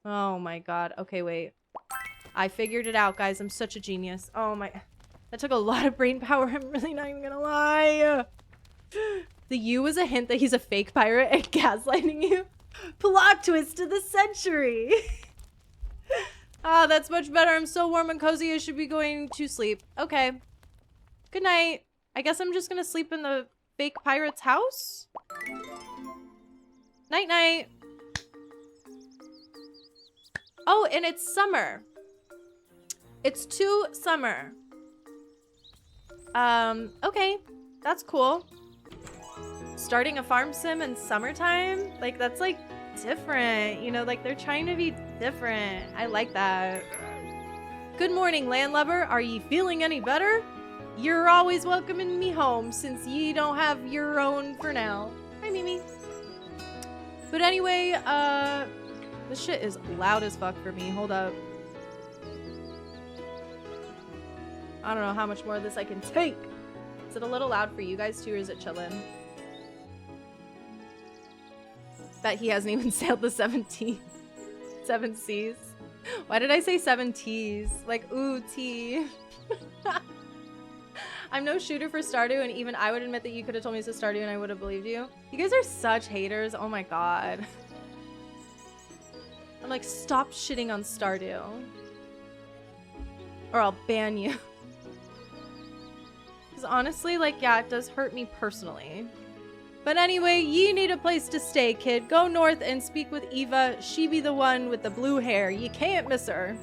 Oh my god. Okay, wait. I figured it out, guys. I'm such a genius. Oh my... That took a lot of brain power. I'm really not even gonna lie. The U is a hint that he's a fake pirate and gaslighting you. Plot twist of the century. Ah, that's much better. I'm so warm and cozy. I should be going to sleep. Okay. Good night. I guess I'm just gonna sleep in the fake pirate's house. Night night. Oh, and it's summer. It's too summer. Okay. That's cool. Starting a farm sim in summertime? Like, that's, like, different. You know, like, they're trying to be different. I like that. Good morning, landlubber. Are ye feeling any better? You're always welcoming me home since ye don't have your own for now. Hi, Mimi. But anyway, this shit is loud as fuck for me. Hold up. I don't know how much more of this I can take. Is it a little loud for you guys too, or is it chillin'? Bet he hasn't even sailed the 7 seas. Why did I say 7 T's? Like, ooh, tea. I'm no shooter for Stardew, and even I would admit that you could have told me it's a Stardew and I would have believed you. You guys are such haters. Oh my god. I'm like, stop shitting on Stardew. Or I'll ban you. Because honestly, like, yeah, it does hurt me personally. But anyway, ye need a place to stay, kid. Go north and speak with Eva. She be the one with the blue hair. You can't miss her.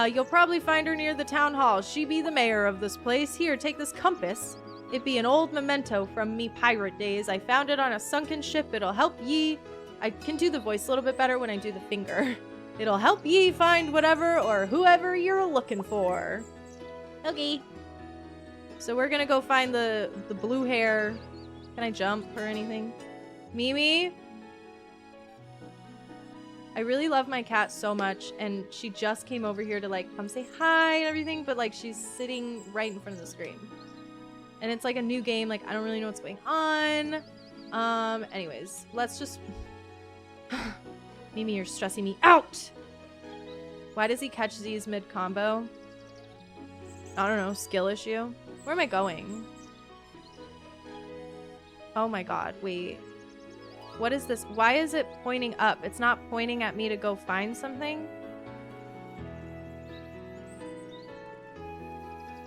You'll probably find her near the town hall. She be the mayor of this place. Here, take this compass. It be an old memento from me pirate days. I found it on a sunken ship. It'll help ye... I can do the voice a little bit better when I do the finger. It'll help ye find whatever or whoever you're looking for. Okay. So we're gonna go find the blue hair... Can I jump or anything? Mimi? I really love my cat so much, and she just came over here to, like, come say hi and everything, but, like, she's sitting right in front of the screen. And it's, like, a new game. Like, I don't really know what's going on. Anyways, let's just... Mimi, you're stressing me out! Why does he catch these mid-combo? I don't know, skill issue? Where am I going? Oh my god, wait. What is this? Why is it pointing up? It's not pointing at me to go find something?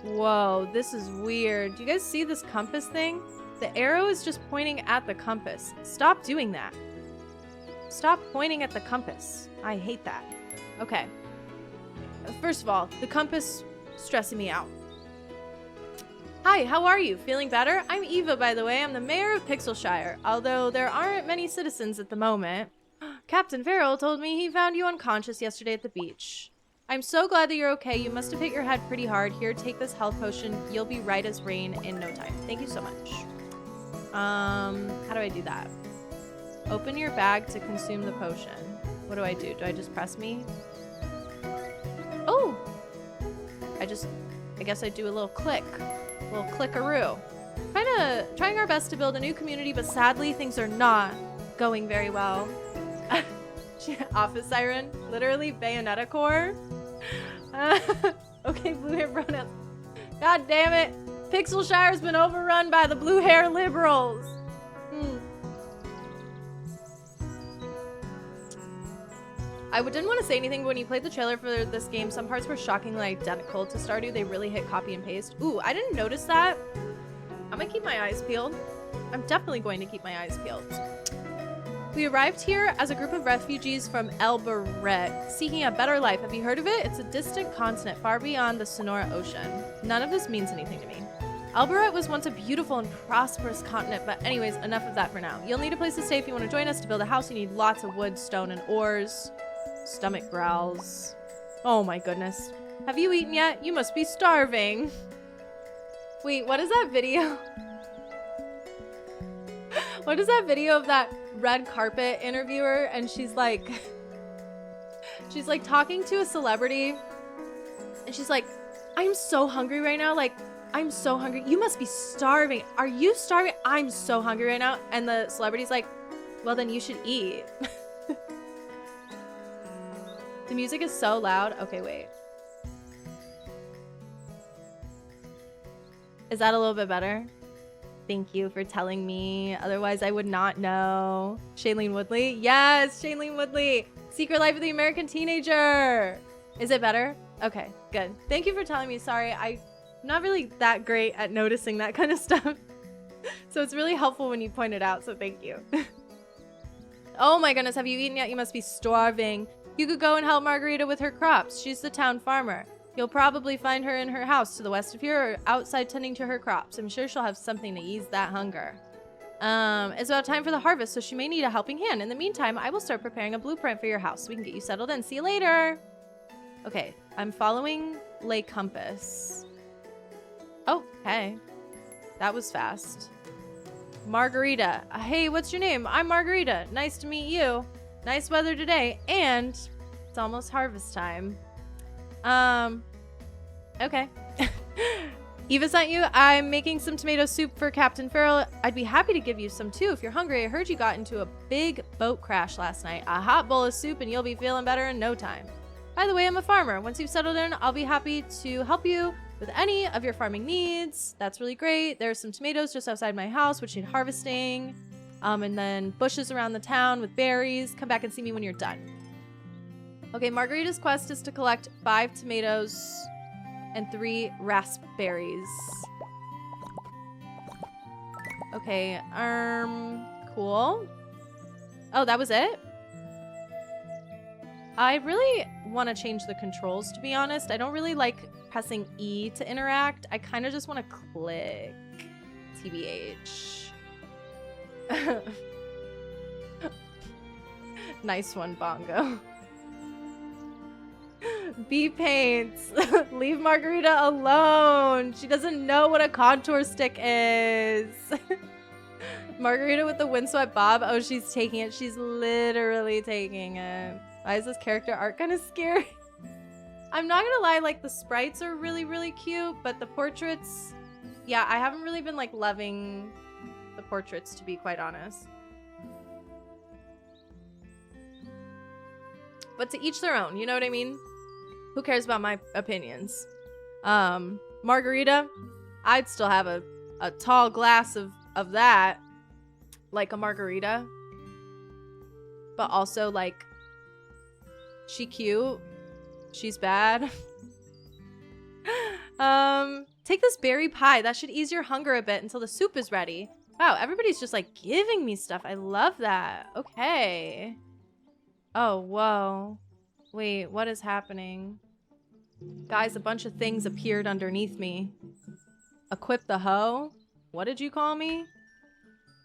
Whoa, this is weird. Do you guys see this compass thing? The arrow is just pointing at the compass. Stop doing that. Stop pointing at the compass. I hate that. Okay. First of all, the compass stressing me out. Hi, how are you? Feeling better? I'm Eva, by the way. I'm the mayor of Pixelshire, although there aren't many citizens at the moment. Captain Farrell told me he found you unconscious yesterday at the beach. I'm so glad that you're okay. You must have hit your head pretty hard. Here, take this health potion. You'll be right as rain in no time. Thank you so much. How do I do that? Open your bag to consume the potion. What do I do? Do I just press me? Oh! I guess I do a little click. A little clickaroo. Trying our best to build a new community, but sadly things are not going very well. Office siren, literally Bayonetta core. Okay, blue hair brown. God damn it! Pixelshire's been overrun by the blue hair liberals. I didn't want to say anything, but when you played the trailer for this game, some parts were shockingly identical to Stardew. They really hit copy and paste. Ooh, I didn't notice that. I'm gonna keep my eyes peeled. I'm definitely going to keep my eyes peeled. We arrived here as a group of refugees from ARRRR, seeking a better life. Have you heard of it? It's a distant continent far beyond the Sonora Ocean. None of this means anything to me. ARRRR was once a beautiful and prosperous continent, but anyways, enough of that for now. You'll need a place to stay if you want to join us. To build a house, you need lots of wood, stone, and ores. Stomach growls. Oh my goodness. Have you eaten yet? You must be starving. Wait, what is that video? What is that video of that red carpet interviewer? And she's like talking to a celebrity. And she's like, I'm so hungry right now. Like, I'm so hungry. You must be starving. Are you starving? I'm so hungry right now. And the celebrity's like, well, then you should eat. The music is so loud. Okay, wait. Is that a little bit better? Thank you for telling me. Otherwise, I would not know. Shailene Woodley? Yes, Shailene Woodley. Secret Life of the American Teenager. Is it better? Okay, good. Thank you for telling me. Sorry, I'm not really that great at noticing that kind of stuff. So it's really helpful when you point it out, so thank you. Oh my goodness, have you eaten yet? You must be starving. You could go and help Margarita with her crops. She's the town farmer. You'll probably find her in her house to the west of here or outside tending to her crops. I'm sure she'll have something to ease that hunger. It's about time for the harvest, so she may need a helping hand. In the meantime, I will start preparing a blueprint for your house so we can get you settled in. See you later. Okay, I'm following Lake Compass. Oh, hey. That was fast. Margarita. Hey, what's your name? I'm Margarita. Nice to meet you. Nice weather today, and it's almost harvest time. Okay. Eva sent you. I'm making some tomato soup for Captain Farrell. I'd be happy to give you some too if you're hungry. I heard you got into a big boat crash last night. A hot bowl of soup and you'll be feeling better in no time. By the way, I'm a farmer. Once you've settled in, I'll be happy to help you with any of your farming needs. That's really great. There's some tomatoes just outside my house, which need harvesting. And then bushes around the town with berries. Come back and see me when you're done. Okay, Margarita's quest is to collect 5 tomatoes and 3 raspberries. Okay, cool. Oh, that was it? I really want to change the controls, to be honest. I don't really like pressing E to interact. I kind of just want to click. TBH. Nice one, Bongo. B paints. Leave Margarita alone. She doesn't know what a contour stick is. Margarita with the windswept bob. Oh, she's taking it. She's literally taking it. Why is this character art kind of scary? I'm not gonna lie, like the sprites are really, really cute, but the portraits, yeah, I haven't really been like loving the portraits, to be quite honest. But to each their own, you know what I mean? Who cares about my opinions? Margarita, I'd still have a tall glass of that, like a margarita. But also, like, she cute. She's bad. Take this berry pie. That should ease your hunger a bit until the soup is ready. Wow, everybody's just like giving me stuff. I love that. Okay. Oh, whoa. Wait, what is happening? Guys, a bunch of things appeared underneath me. Equip the hoe? What did you call me?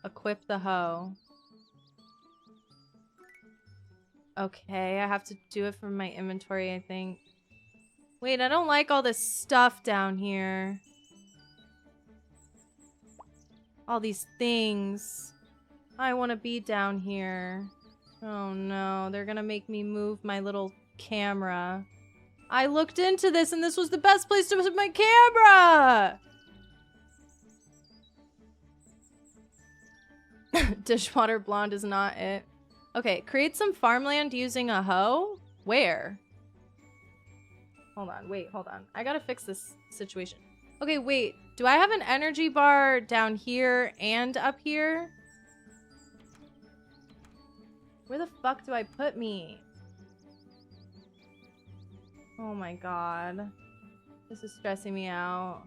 Equip the hoe. Okay, I have to do it from my inventory, I think. Wait, I don't like all this stuff down here. All these things. I want to be down here. Oh no, they're gonna make me move my little camera. I looked into this and this was the best place to put my camera! Dishwater blonde is not it. Okay, create some farmland using a hoe? Where? Hold on, wait, hold on. I gotta fix this situation. Okay, wait. Do I have an energy bar down here and up here? Where the fuck do I put me? Oh my god. This is stressing me out.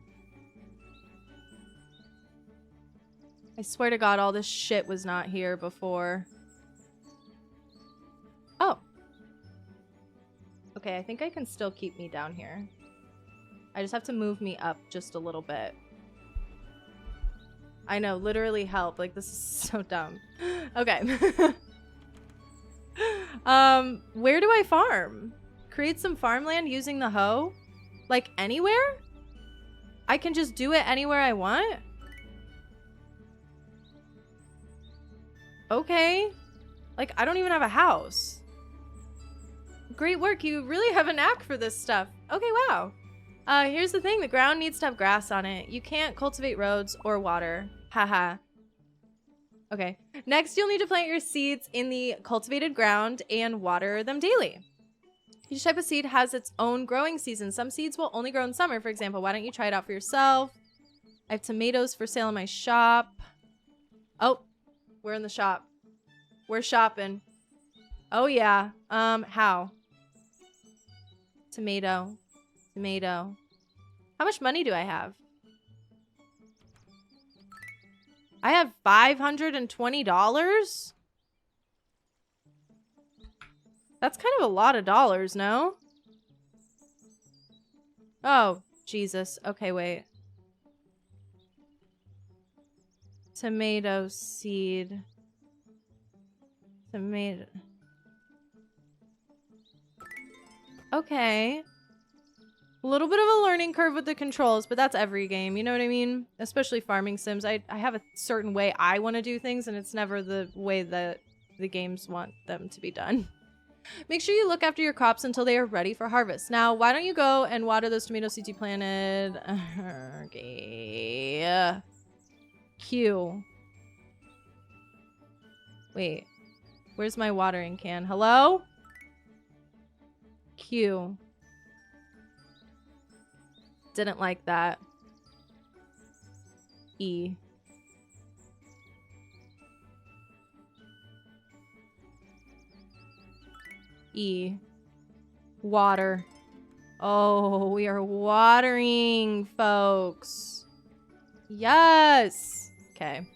I swear to god all this shit was not here before. Oh. Okay, I think I can still keep me down here. I just have to move me up just a little bit. I know, literally help. Like, this is so dumb. Okay. Where do I farm? Create some farmland using the hoe? Like, anywhere? I can just do it anywhere I want? Okay. Like, I don't even have a house. Great work. You really have a knack for this stuff. Okay, wow. Here's the thing. The ground needs to have grass on it. You can't cultivate roads or water. Haha. Okay. Next, you'll need to plant your seeds in the cultivated ground and water them daily. Each type of seed has its own growing season. Some seeds will only grow in summer, for example. Why don't you try it out for yourself? I have tomatoes for sale in my shop. Oh, we're in the shop. We're shopping. Oh, yeah. How? Tomato. Tomato. How much money do I have? I have $520? That's kind of a lot of dollars, no? Oh, Jesus. Okay, wait. Tomato seed. Tomato. Okay. A little bit of a learning curve with the controls, but that's every game, you know what I mean? Especially farming sims. I have a certain way I want to do things, and it's never the way that the games want them to be done. Make sure you look after your crops until they are ready for harvest. Now, why don't you go and water those tomato seeds you planted? Okay. Q. Wait. Where's my watering can? Hello? Q. Didn't like that. E. E. Water. Oh, we are watering, folks. Yes. Okay.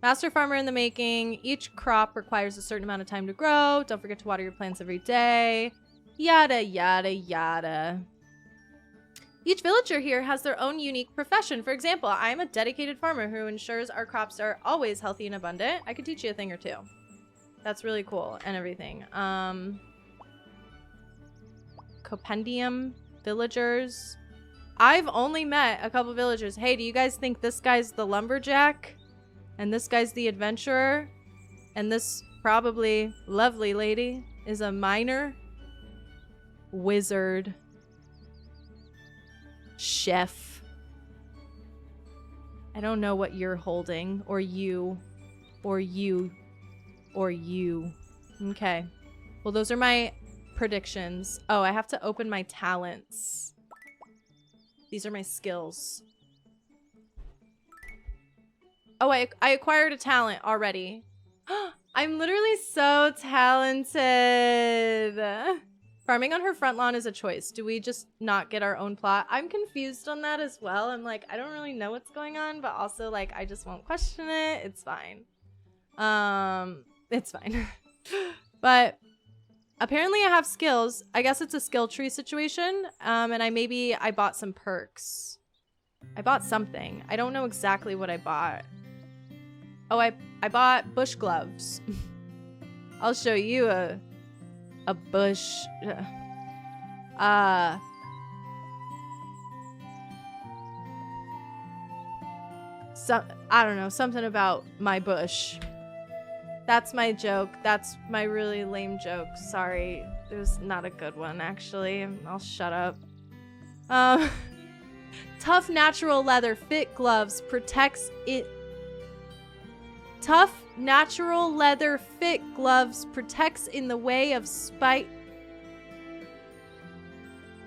Master farmer in the making. Each crop requires a certain amount of time to grow. Don't forget to water your plants every day. Yada, yada, yada. Each villager here has their own unique profession. For example, I am a dedicated farmer who ensures our crops are always healthy and abundant. I could teach you a thing or two. That's really cool and everything. Compendium villagers. I've only met a couple villagers. Hey, do you guys think this guy's the lumberjack? And this guy's the adventurer? And this probably lovely lady is a miner? Wizard. Chef. I don't know what you're holding. Or you. Or you. Or you. Okay. Well, those are my predictions. Oh, I have to open my talents. These are my skills. Oh, I acquired a talent already. I'm literally so talented. Farming on her front lawn is a choice. Do we just not get our own plot? I'm confused on that as well. I'm like, I don't really know what's going on, but also like, I just won't question it. It's fine. It's fine. But apparently I have skills. I guess it's a skill tree situation. And I bought some perks. I bought something. I don't know exactly what I bought. Oh, I bought bush gloves. I'll show you a bush. I don't know, something about my bush. That's my joke. That's my really lame joke. Sorry. It was not a good one, actually. I'll shut up. Tough natural leather fit gloves protects it. Tough natural leather fit gloves protects in the way of spike.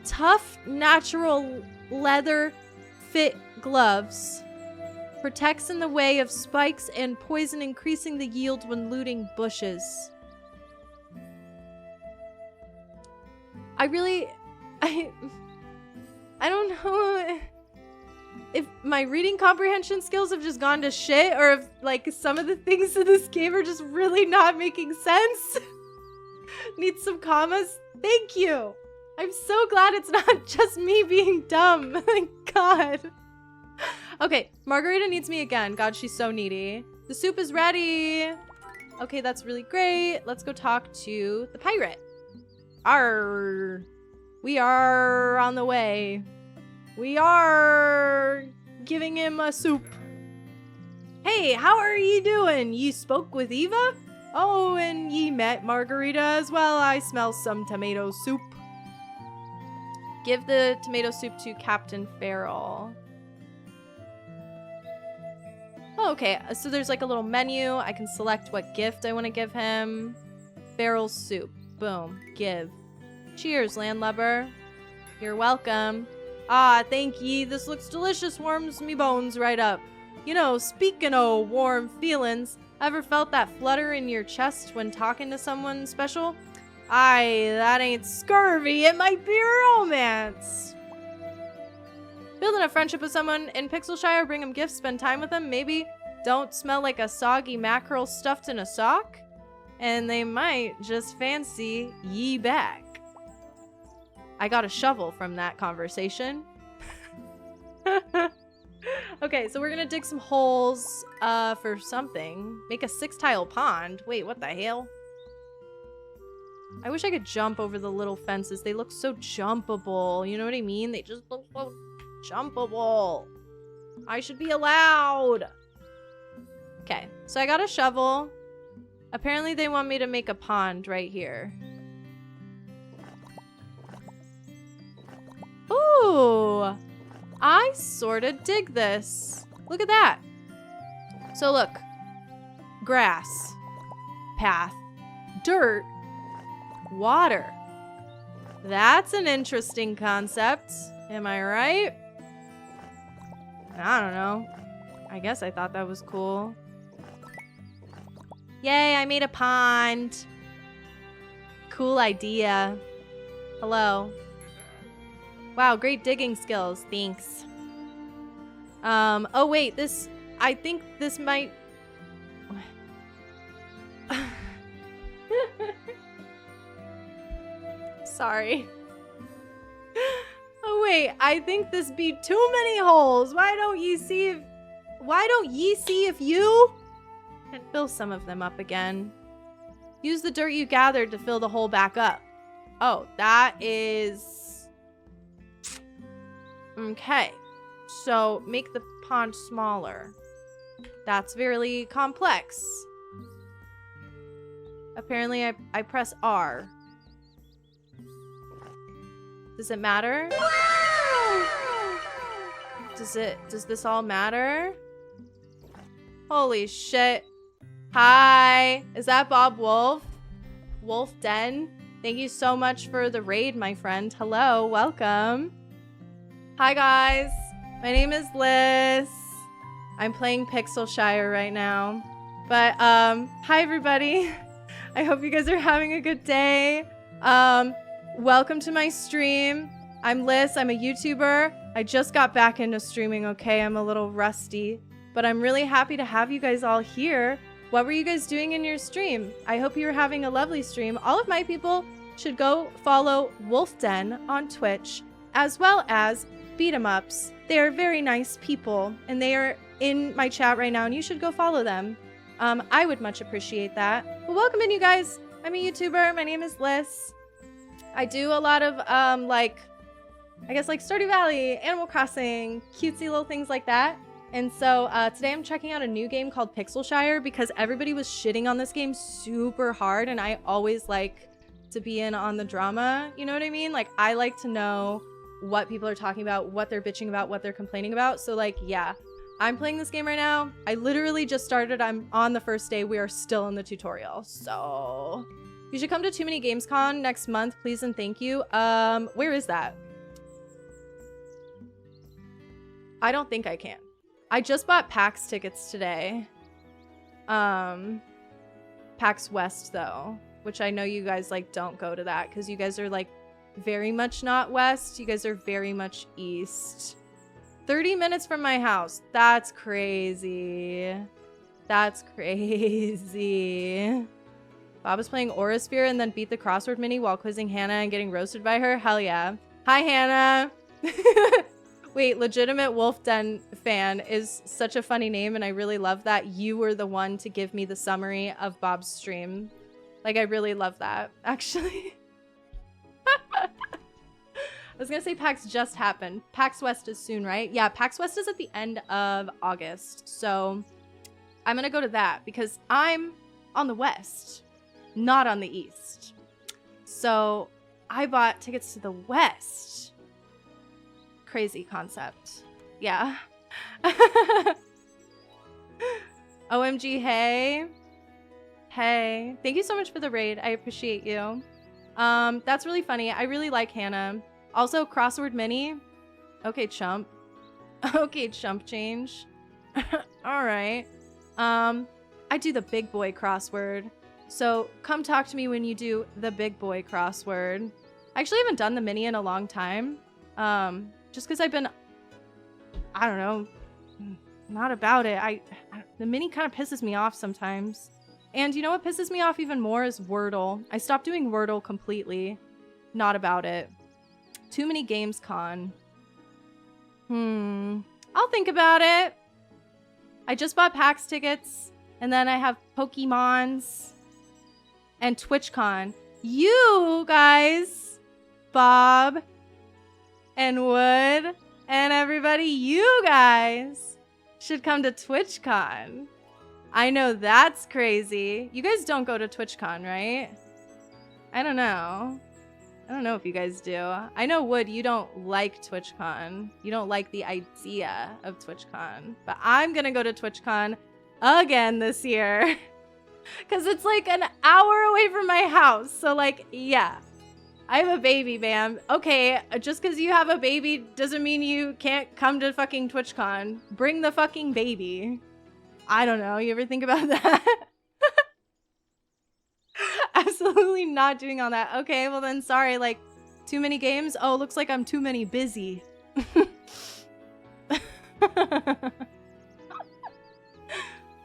Tough natural leather fit gloves protects in the way of spikes and poison, increasing the yield when looting bushes. I don't know if my reading comprehension skills have just gone to shit, or if like some of the things in this game are just really not making sense. Need some commas? Thank you. I'm so glad it's not just me being dumb. Thank God. Okay, Margarita needs me again. God, she's so needy. The soup is ready. Okay, that's really great. Let's go talk to the pirate. ARRRR. We are on the way. We are giving him a soup. Hey, how are ye doing? Ye spoke with Eva? Oh, and ye met Margarita as well. I smell some tomato soup. Give the tomato soup to Captain Farrell. Oh, okay, so there's like a little menu. I can select what gift I want to give him. Farrell's soup. Boom. Give. Cheers, landlubber. You're welcome. Ah, thank ye. This looks delicious. Warms me bones right up. You know, speaking of warm feelings, ever felt that flutter in your chest when talking to someone special? Aye, that ain't scurvy. It might be romance. Building a friendship with someone in Pixelshire, bring them gifts, spend time with them, maybe don't smell like a soggy mackerel stuffed in a sock, and they might just fancy ye back. I got a shovel from that conversation. Okay, so we're gonna dig some holes for something. Make a 6-tile pond. Wait, what the hell? I wish I could jump over the little fences. They look so jumpable. You know what I mean? They just look so jumpable. I should be allowed. Okay, so I got a shovel. Apparently they want me to make a pond right here. Ooh, I sort of dig this. Look at that. So look, grass, path, dirt, water. That's an interesting concept. Am I right? I don't know. I guess I thought that was cool. Yay, I made a pond. Cool idea. Hello. Wow, great digging skills. Thanks. Oh wait, I think this might... Sorry. Oh wait, I think this be too many holes. Why don't ye see if you can fill some of them up again? Use the dirt you gathered to fill the hole back up. Oh, that is... Okay. So, make the pond smaller. That's very complex. Apparently, I press R. Does it matter? Does this all matter? Holy shit. Hi. Is that Bob Wolf? Wolf Den? Thank you so much for the raid, my friend. Hello, welcome. Hi, guys. My name is Liss. I'm playing Pixelshire right now. But, hi, everybody. I hope you guys are having a good day. Welcome to my stream. I'm Liss. I'm a YouTuber. I just got back into streaming, okay? I'm a little rusty. But I'm really happy to have you guys all here. What were you guys doing in your stream? I hope you were having a lovely stream. All of my people should go follow Wolf Den on Twitch, as well as Beat 'em Ups. They are very nice people, and they are in my chat right now, and you should go follow them. I would much appreciate that. But welcome in, you guys. I'm a YouTuber. My name is Liss. I do a lot of, like, I guess, like Stardew Valley, Animal Crossing, cutesy little things like that. And so today I'm checking out a new game called Pixelshire because everybody was shitting on this game super hard, and I always like to be in on the drama, you know what I mean? Like, I like to know what people are talking about, what they're bitching about, what they're complaining about. So like, yeah, I'm playing this game right now. I literally just started. I'm on the first day. We are still in the tutorial. So you should come to Too Many Games Con next month, please and thank you. Where is that? I don't think I can. I just bought PAX tickets today. PAX West though, which I know you guys like don't go to that because you guys are like very much not West. You guys are very much East. 30 minutes from my house. That's crazy. That's crazy. Bob was playing Aurasphere and then beat the crossword mini while quizzing Hannah and getting roasted by her. Hell yeah. Hi, Hannah. Wait, legitimate Wolf Den fan is such a funny name, and I really love that you were the one to give me the summary of Bob's stream. Like, I really love that, actually. I was gonna say PAX just happened. PAX West is soon, right? Yeah, PAX West is at the end of August. So I'm gonna go to that because I'm on the West, not on the East. So I bought tickets to the West. Crazy concept. Yeah. OMG, hey. Hey. Thank you so much for the raid. I appreciate you. That's really funny. I really like Hannah. Also, crossword mini. Okay, chump. Okay, chump change. All right. I do the big boy crossword. So come talk to me when you do the big boy crossword. I actually haven't done the mini in a long time. Just because I've been, I don't know, not about it. The mini kind of pisses me off sometimes. And you know what pisses me off even more is Wordle. I stopped doing Wordle completely. Not about it. Too Many Games Con. I'll think about it. I just bought PAX tickets. And then I have Pokemons. And TwitchCon. You guys, Bob and Wood and everybody, you guys should come to TwitchCon. I know that's crazy. You guys don't go to TwitchCon, right? I don't know. I don't know if you guys do. I know, Wood, you don't like TwitchCon. You don't like the idea of TwitchCon. But I'm gonna go to TwitchCon again this year. Because it's like an hour away from my house. So like, yeah. I have a baby, ma'am. Okay, just because you have a baby doesn't mean you can't come to fucking TwitchCon. Bring the fucking baby. I don't know. You ever think about that? Absolutely not doing all that. Okay, well then, sorry. Like, too many games? Oh, looks like I'm too many busy.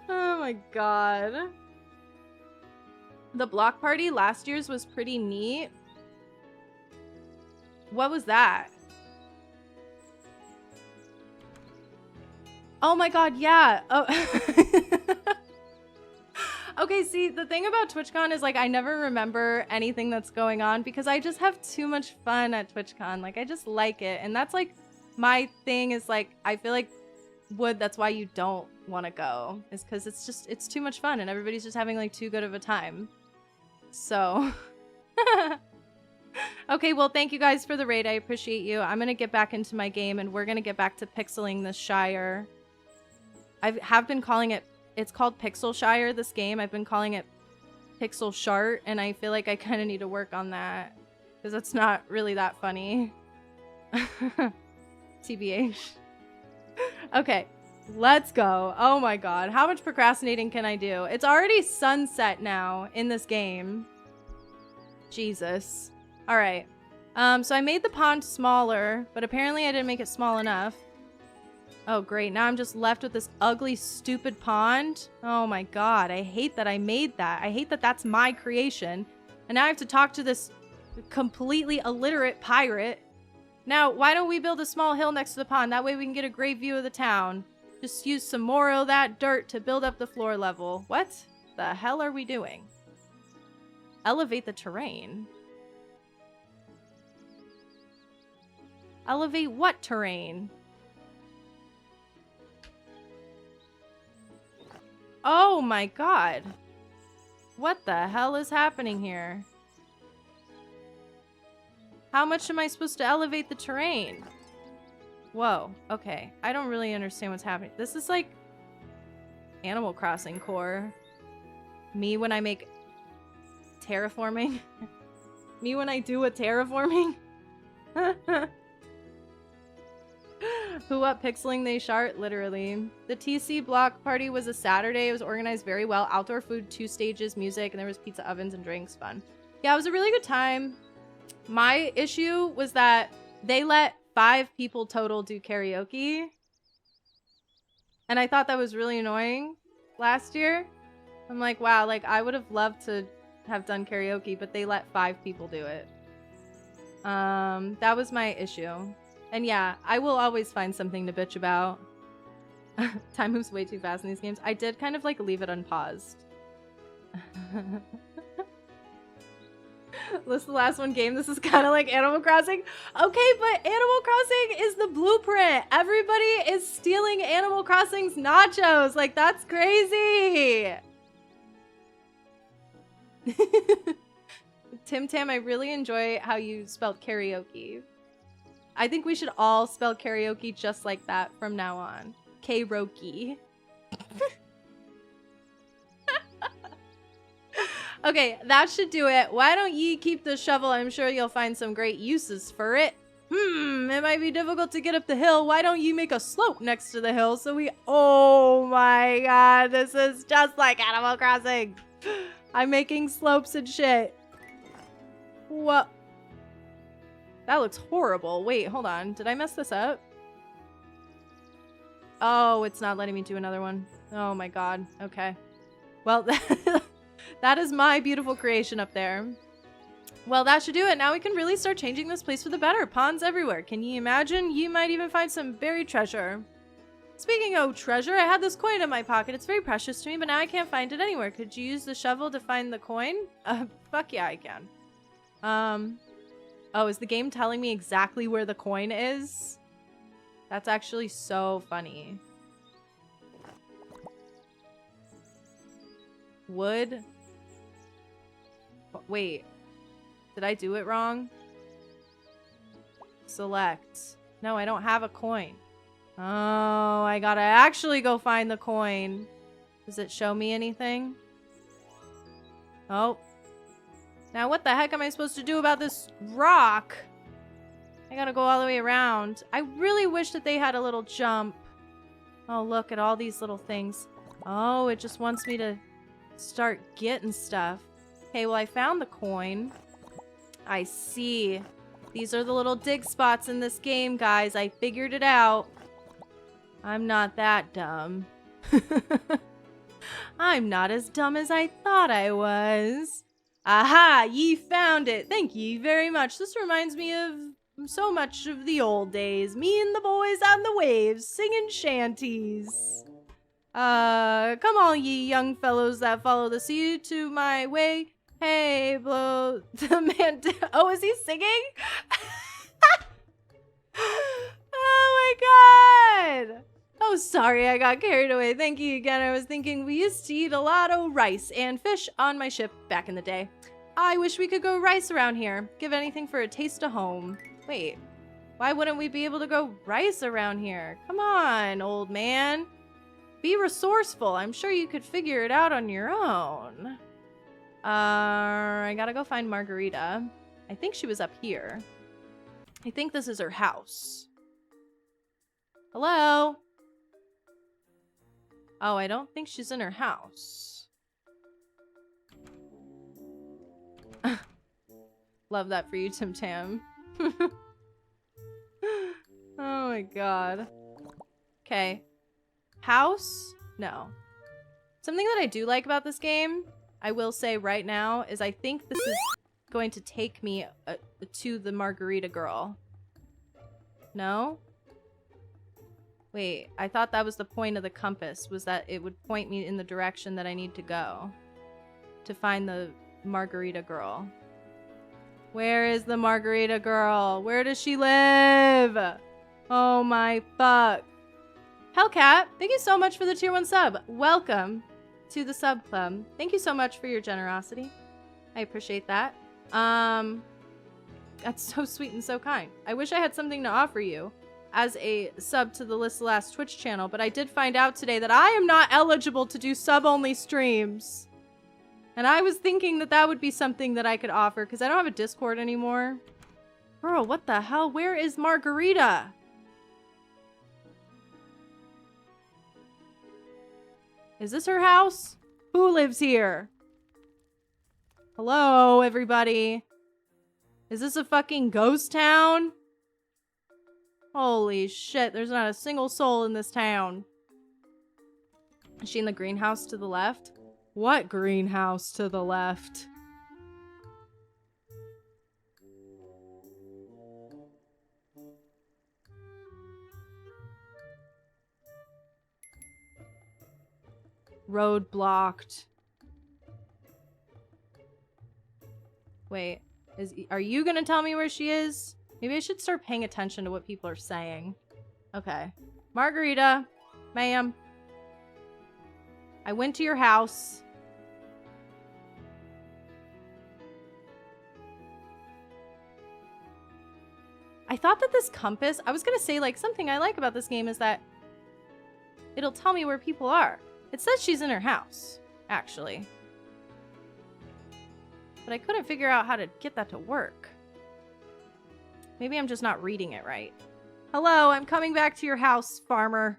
Oh my god. The block party last year's was pretty neat. What was that? Oh my god, yeah. Oh. Okay, see, the thing about TwitchCon is, like, I never remember anything that's going on because I just have too much fun at TwitchCon. Like, I just like it. And that's, like, my thing is, like, I feel like, Wood, that's why you don't want to go. Is because it's too much fun and everybody's just having, like, too good of a time. So... Okay, well, thank you guys for the raid. I appreciate you. I'm going to get back into my game, and we're going to get back to pixeling this Shire. I have been calling it... It's called Pixelshire, this game. I've been calling it Pixelshire, and I feel like I kind of need to work on that because it's not really that funny. TBH. Okay, let's go. Oh my god, how much procrastinating can I do? It's already sunset now in this game. Jesus. All right. So I made the pond smaller, but apparently I didn't make it small enough. Oh, great. Now I'm just left with this ugly, stupid pond. Oh my god, I hate that I made that. I hate that that's my creation. And now I have to talk to this completely illiterate pirate. Now, why don't we build a small hill next to the pond? That way we can get a great view of the town. Just use some more of that dirt to build up the floor level. What the hell are we doing? Elevate the terrain. Elevate what terrain? Oh my god. What the hell is happening here? How much am I supposed to elevate the terrain? Whoa, okay. I don't really understand what's happening. This is like Animal Crossing core. Me when I make terraforming. Me when I do a terraforming. Who up pixeling they shart? Literally. The TC block party was a Saturday. It was organized very well. Outdoor food, 2 stages, music, and there was pizza ovens and drinks. Fun. Yeah, it was a really good time. My issue was that they let 5 people total do karaoke. And I thought that was really annoying last year. I'm like, wow, like I would have loved to have done karaoke, but they let 5 people do it. That was my issue. And yeah, I will always find something to bitch about. Time moves way too fast in these games. I did kind of like leave it unpaused. This is the last one game. This is kind of like Animal Crossing. Okay, but Animal Crossing is the blueprint. Everybody is stealing Animal Crossing's nachos. Like, that's crazy. Tim Tam, I really enjoy how you spelled karaoke. I think we should all spell karaoke just like that from now on. K-roki. Okay, that should do it. Why don't ye keep the shovel? I'm sure you'll find some great uses for it. It might be difficult to get up the hill. Why don't you make a slope next to the hill so we... Oh my god, this is just like Animal Crossing. I'm making slopes and shit. What? That looks horrible. Wait, hold on. Did I mess this up? Oh, it's not letting me do another one. Oh my god. Okay. Well, that is my beautiful creation up there. Well, that should do it. Now we can really start changing this place for the better. Ponds everywhere. Can you imagine? You might even find some buried treasure. Speaking of treasure, I had this coin in my pocket. It's very precious to me, but now I can't find it anywhere. Could you use the shovel to find the coin? Fuck yeah, I can. Oh, is the game telling me exactly where the coin is? That's actually so funny. Wood. Wait. Did I do it wrong? Select. No, I don't have a coin. Oh, I gotta actually go find the coin. Does it show me anything? Oh. Now what the heck am I supposed to do about this rock? I gotta go all the way around. I really wish that they had a little jump. Oh, look at all these little things. Oh, it just wants me to start getting stuff. Okay, well I found the coin. I see. These are the little dig spots in this game, guys. I figured it out. I'm not that dumb. I'm not as dumb as I thought I was. Aha! Ye found it! Thank ye very much. This reminds me of so much of the old days. Me and the boys on the waves singing shanties. Come on, ye young fellows that follow the sea to my way. Hey, blow the man down. Oh, is he singing? Oh my god! Oh, sorry, I got carried away. Thank you again. I was thinking we used to eat a lot of rice and fish on my ship back in the day. I wish we could go rice around here. Give anything for a taste of home. Wait, why wouldn't we be able to go rice around here? Come on, old man. Be resourceful. I'm sure you could figure it out on your own. I gotta go find Margarita. I think she was up here. I think this is her house. Hello? Oh, I don't think she's in her house. Love that for you, Tim Tam. Oh my god. Okay. House? No. Something that I do like about this game, I will say right now, is I think this is going to take me to the Margarita girl. No? Wait, I thought that was the point of the compass, was that it would point me in the direction that I need to go to find the Margarita girl. Where is the Margarita girl? Where does she live? Oh my fuck. Hellcat, thank you so much for the tier 1 sub. Welcome to the sub club. Thank you so much for your generosity. I appreciate that. That's so sweet and so kind. I wish I had something to offer you as a sub to the Liss Last Twitch channel, but I did find out today that I am not eligible to do sub-only streams. And I was thinking that that would be something that I could offer, because I don't have a Discord anymore. Bro, what the hell? Where is Margarita? Is this her house? Who lives here? Hello, everybody. Is this a fucking ghost town? Holy shit, there's not a single soul in this town. Is she in the greenhouse to the left? What greenhouse to the left? Road blocked. Wait, are you gonna tell me where she is? Maybe I should start paying attention to what people are saying. Okay. Margarita, ma'am. I went to your house. I thought that this compass, I was gonna say, like, something I like about this game is that it'll tell me where people are. It says she's in her house, actually. But I couldn't figure out how to get that to work. Maybe I'm just not reading it right. Hello, I'm coming back to your house, farmer.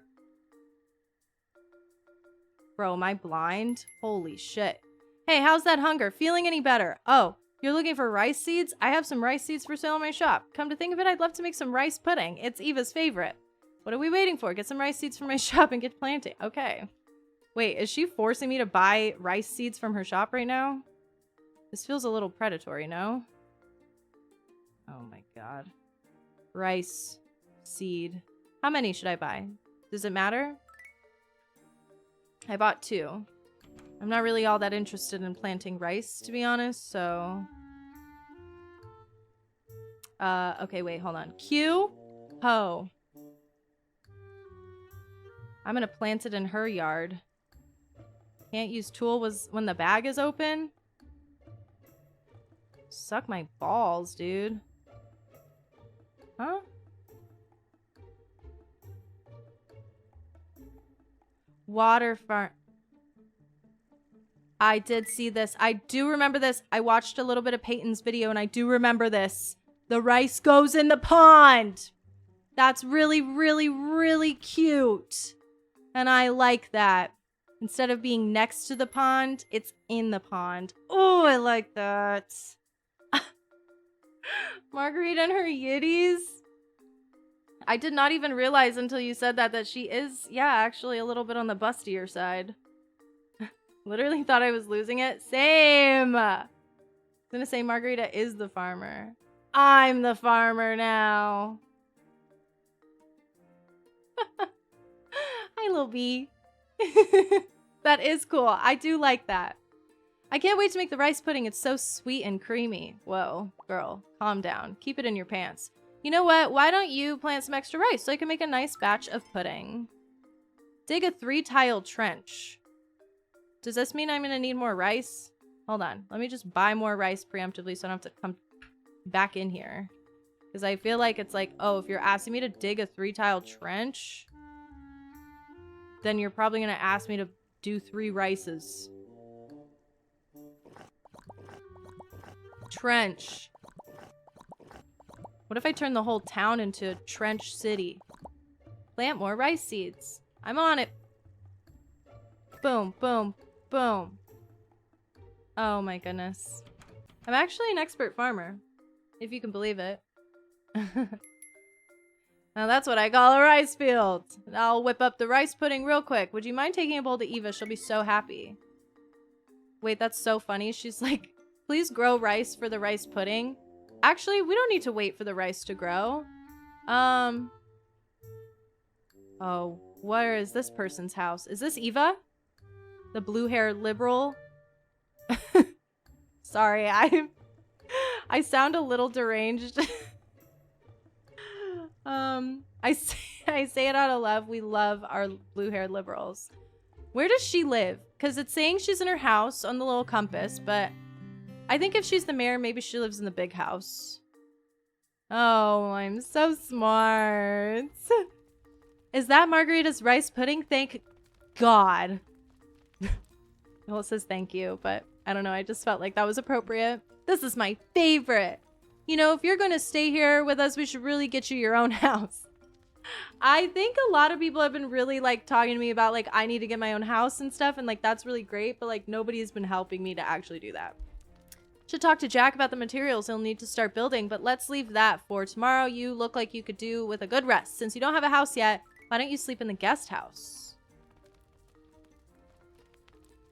Bro, am I blind? Holy shit. Hey, how's that hunger? Feeling any better? Oh, you're looking for rice seeds? I have some rice seeds for sale in my shop. Come to think of it, I'd love to make some rice pudding. It's Eva's favorite. What are we waiting for? Get some rice seeds from my shop and get planting. Okay. Wait, is she forcing me to buy rice seeds from her shop right now? This feels a little predatory, no? Oh my god. Rice seed. How many should I buy? Does it matter? I bought 2. I'm not really all that interested in planting rice, to be honest, so... okay, wait, hold on. Q? Ho. I'm gonna plant it in her yard. Can't use tool was when the bag is open? Suck my balls, dude. Huh? Water farm. I did see this. I do remember this. I watched a little bit of Peyton's video and I do remember this. The rice goes in the pond. That's really, really, really cute. And I like that. Instead of being next to the pond, it's in the pond. Oh, I like that. Margarita and her yitties. I did not even realize until you said that she is, yeah, actually a little bit on the bustier side. Literally thought I was losing it. Same. I was gonna say Margarita is the farmer. I'm the farmer now. Hi, little bee. That is cool. I do like that. I can't wait to make the rice pudding. It's so sweet and creamy. Whoa, girl, calm down. Keep it in your pants. You know what? Why don't you plant some extra rice so I can make a nice batch of pudding? Dig a 3-tile trench. Does this mean I'm going to need more rice? Hold on. Let me just buy more rice preemptively so I don't have to come back in here. Because I feel like it's like, oh, if you're asking me to dig a 3-tile trench, then you're probably going to ask me to do 3 rices. Trench. What if I turn the whole town into a trench city? Plant more rice seeds. I'm on it. Boom, boom, boom. Oh my goodness. I'm actually an expert farmer, if you can believe it. Now that's what I call a rice field. I'll whip up the rice pudding real quick. Would you mind taking a bowl to Eva? She'll be so happy. Wait, that's so funny. She's like, please grow rice for the rice pudding. Actually, we don't need to wait for the rice to grow. Oh, where is this person's house? Is this Eva? The blue-haired liberal? Sorry, I sound a little deranged. I say it out of love. We love our blue-haired liberals. Where does she live? Because it's saying she's in her house on the little compass, but I think if she's the mayor, maybe she lives in the big house. Oh, I'm so smart. Is that Margarita's rice pudding? Thank God. Well, it says thank you, but I don't know. I just felt like that was appropriate. This is my favorite. You know, if you're going to stay here with us, we should really get you your own house. I think a lot of people have been really like talking to me about like I need to get my own house and stuff, and like that's really great, but like nobody's been helping me to actually do that. Should talk to Jack about the materials he'll need to start building, but let's leave that for tomorrow. You look like you could do with a good rest. Since you don't have a house yet, why don't you sleep in the guest house?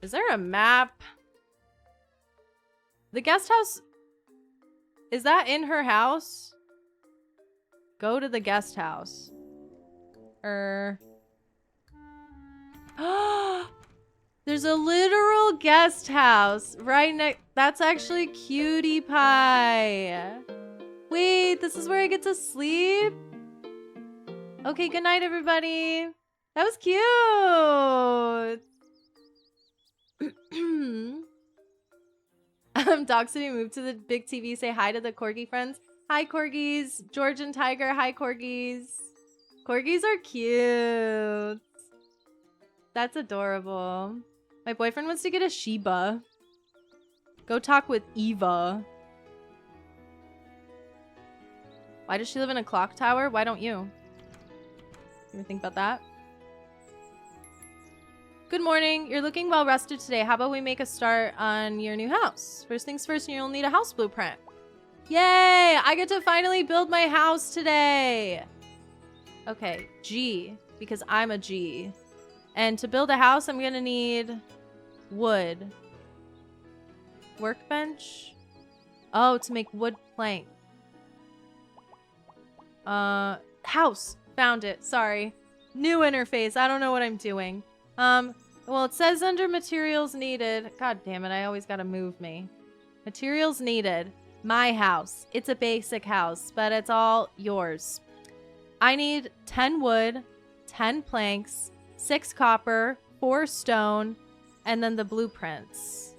Is there a map? The guest house, is that in her house? Go to the guest house. There's a literal guest house right next. That's actually Cutie Pie. Wait, this is where I get to sleep? Okay, good night, everybody. That was cute. Dog City moved to the big TV. Say hi to the corgi friends. Hi, corgis. George and Tiger. Hi, corgis. Corgis are cute. That's adorable. My boyfriend wants to get a Shiba. Go talk with Eva. Why does she live in a clock tower? Why don't you? You ever think about that? Good morning. You're looking well rested today. How about we make a start on your new house? First things first, you'll need a house blueprint. Yay! I get to finally build my house today. Okay, G, because I'm a G. And to build a house, I'm gonna need wood. Workbench? Oh, to make wood plank. House. Found it. Sorry. New interface. I don't know what I'm doing. Well, it says under materials needed. God damn it, I always gotta move me. Materials needed. My house. It's a basic house, but it's all yours. I need 10 wood, 10 planks, 6 copper, 4 stone, and then the blueprints.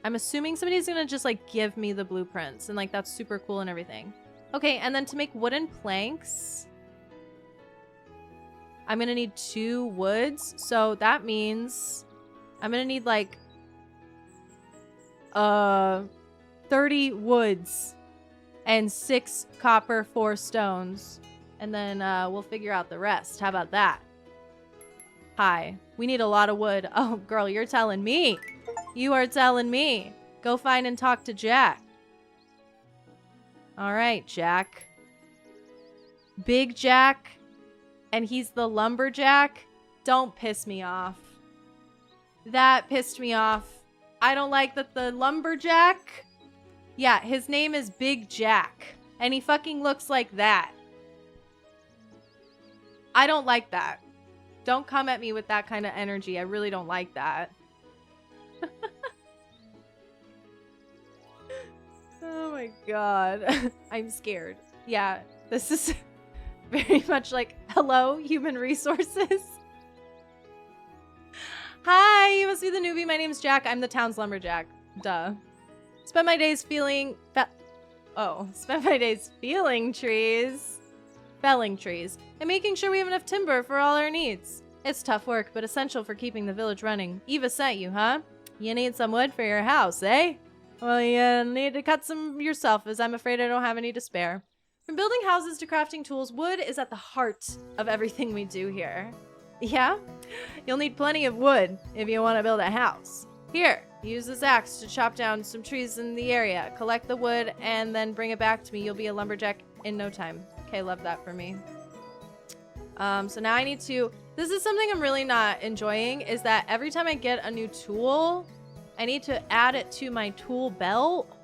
I'm assuming somebody's gonna just like give me the blueprints, and like that's super cool and everything. Okay, and then to make wooden planks, I'm gonna need 2 woods, so that means I'm gonna need like 30 woods and 6 copper, 4 stones, and then we'll figure out the rest. How about that? Hi, we need a lot of wood. Oh, girl, you're telling me. You are telling me. Go find and talk to Jack. All right, Jack. Big Jack. And he's the lumberjack. Don't piss me off. That pissed me off. I don't like that the lumberjack. Yeah, his name is Big Jack. And he fucking looks like that. I don't like that. Don't come at me with that kind of energy. I really don't like that. Oh my god. I'm scared. Yeah, this is very much like, hello, human resources. Hi, you must be the newbie. My name's Jack. I'm the town's lumberjack. Duh. Spend my days feeling... Spend my days feeling trees. Felling trees. And making sure we have enough timber for all our needs. It's tough work, but essential for keeping the village running. Eva sent you, huh? You need some wood for your house, eh? Well, you need to cut some yourself, as I'm afraid I don't have any to spare. From building houses to crafting tools, wood is at the heart of everything we do here. Yeah? You'll need plenty of wood if you want to build a house. Here, use this axe to chop down some trees in the area. Collect the wood and then bring it back to me. You'll be a lumberjack in no time. Okay, love that for me. So now I need to... This is something I'm really not enjoying, is that every time I get a new tool, I need to add it to my tool belt.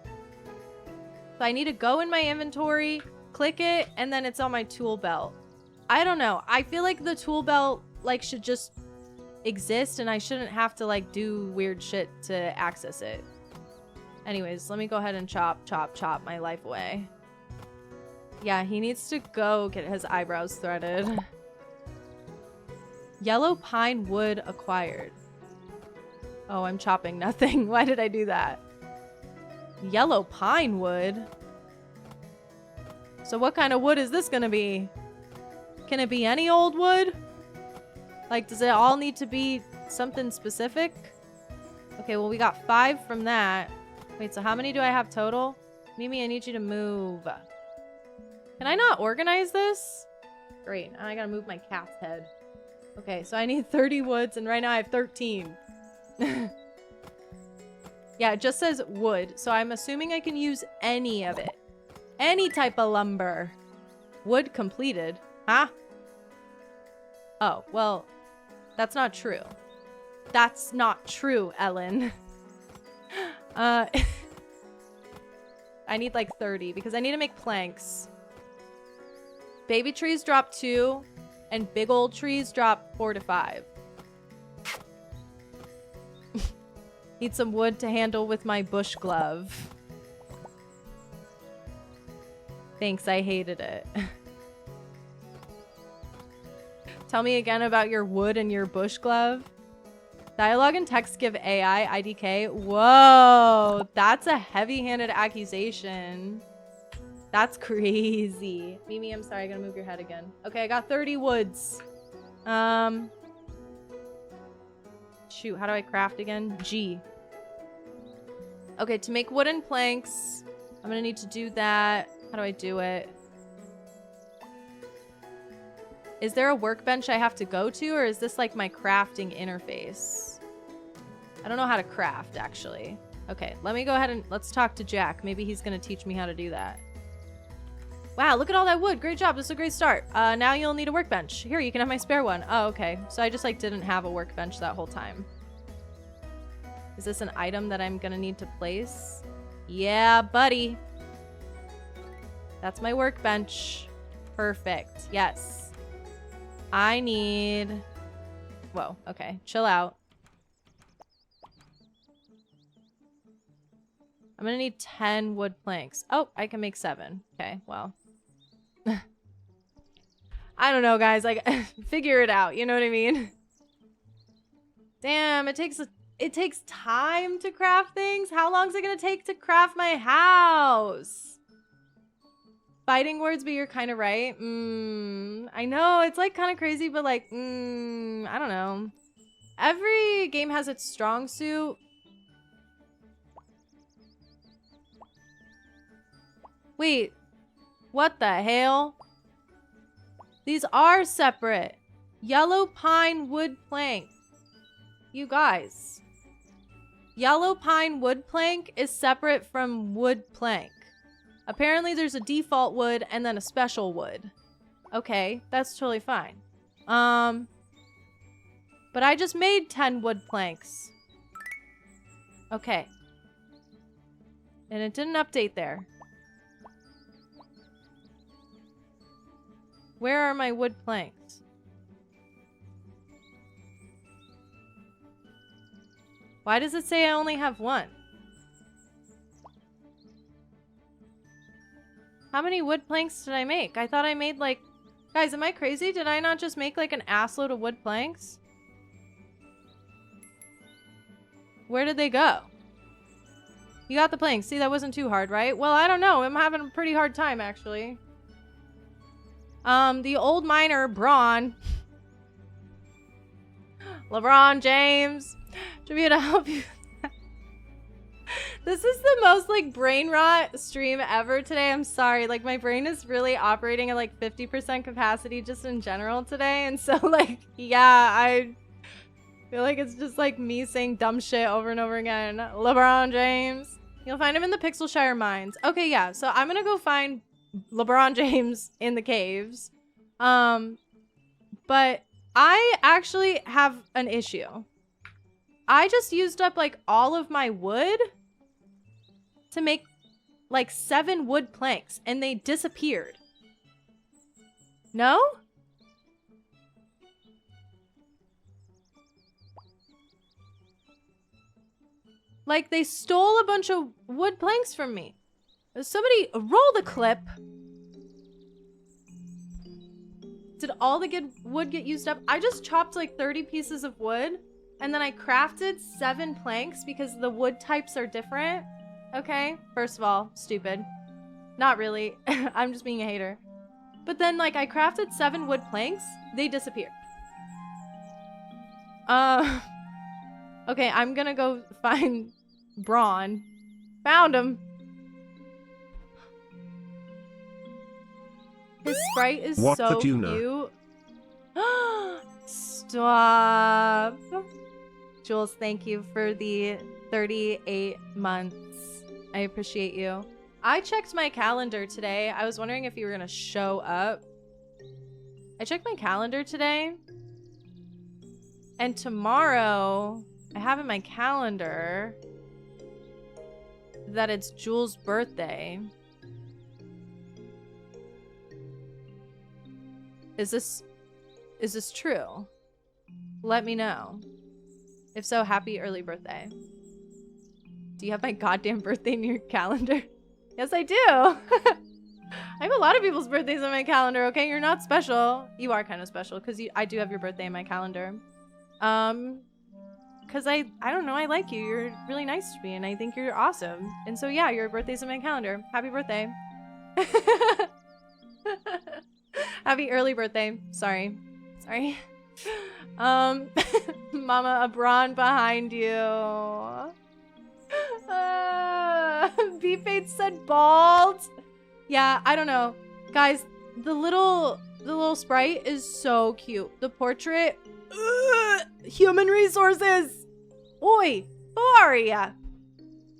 So I need to go in my inventory, click it, and then it's on my tool belt. I don't know. I feel like the tool belt like should just exist and I shouldn't have to like do weird shit to access it. Anyways, let me go ahead and chop my life away. Yeah, he needs to go get his eyebrows threaded. Yellow pine wood acquired. Oh, I'm chopping nothing. Why did I do that? Yellow pine wood? So what kind of wood is this gonna be? Can it be any old wood? Like, does it all need to be something specific? Okay, well, we got 5 from that. Wait, so how many do I have total? Mimi, I need you to move. Can I not organize this? Great, now I gotta move my cat's head. Okay, so I need 30 woods, and right now I have 13. Yeah, it just says wood, so I'm assuming I can use any of it. Any type of lumber. Wood completed. Huh? Oh, well, that's not true. That's not true, Ellen. I need like 30 because I need to make planks. Baby trees drop 2 and big old trees drop 4 to 5. Need some wood to handle with my bush glove. Thanks, I hated it. Tell me again about your wood and your bush glove. Dialogue and text give AI IDK. Whoa, that's a heavy-handed accusation. That's crazy. Mimi, I'm sorry, I gotta move your head again. Okay, I got 30 woods. Shoot, how do I craft again? G. Okay, to make wooden planks, I'm gonna need to do that. How do I do it? Is there a workbench I have to go to, or is this like my crafting interface? I don't know how to craft, actually. Okay, let me go ahead and let's talk to Jack. Maybe he's gonna teach me how to do that. Wow, look at all that wood. Great job. This is a great start. Now you'll need a workbench. Here, you can have my spare one. Oh, okay. So I just like didn't have a workbench that whole time. Is this an item that I'm gonna need to place? Yeah, buddy. That's my workbench. Perfect. Yes. I need... Whoa, okay. Chill out. I'm gonna need 10 wood planks. Oh, I can make 7. Okay, well. I don't know, guys. Like, figure it out. You know what I mean? Damn, it takes time to craft things. How long is it gonna take to craft my house? Fighting words, but you're kind of right. I know, it's like kind of crazy, but like, I don't know. Every game has its strong suit. Wait, what the hell? These are separate. Yellow pine wood plank. You guys. Yellow pine wood plank is separate from wood plank. Apparently there's a default wood and then a special wood. Okay, that's totally fine. But I just made 10 wood planks. Okay. And it didn't update there. Where are my wood planks? Why does it say I only have 1? How many wood planks did I make? I thought I made like... Guys, am I crazy? Did I not just make like an assload of wood planks? Where did they go? You got the planks. See, that wasn't too hard, right? Well, I don't know. I'm having a pretty hard time, actually. The old miner, Braun. LeBron James. Should be able to help you. This is the most like brain rot stream ever today. I'm sorry. Like my brain is really operating at like 50% capacity just in general today. And so like, yeah, I feel like it's just like me saying dumb shit over and over again. LeBron James. You'll find him in the Pixelshire mines. Okay, yeah. So I'm gonna go find LeBron James in the caves. But I actually have an issue. I just used up like all of my wood to make like 7 wood planks and they disappeared. No? Like they stole a bunch of wood planks from me. Somebody roll the clip. Did all the good wood get used up? I just chopped like 30 pieces of wood and then I crafted 7 planks because the wood types are different. Okay, first of all, stupid. Not really. I'm just being a hater. But then like I crafted 7 wood planks. They disappeared. Okay, I'm gonna go find Braun. Found him. His sprite is What so the tuna? cute. Stop. Jules, thank you for the 38 months. I appreciate you. I checked my calendar today. I was wondering if you were gonna show up. I checked my calendar today. And tomorrow, I have in my calendar that it's Jules' birthday. Is this true? Let me know. If so, happy early birthday. Do you have my goddamn birthday in your calendar? Yes, I do. I have a lot of people's birthdays on my calendar, okay? You're not special. You are kind of special because I do have your birthday in my calendar. Because I don't know, I like you. You're really nice to me and I think you're awesome. And so yeah, your birthday's in my calendar. Happy birthday. Happy early birthday. Sorry. Mama, a brawn behind you. B-Fate said bald. Yeah, I don't know. Guys, the little sprite is so cute. The portrait. Human resources. Oi, who are ya?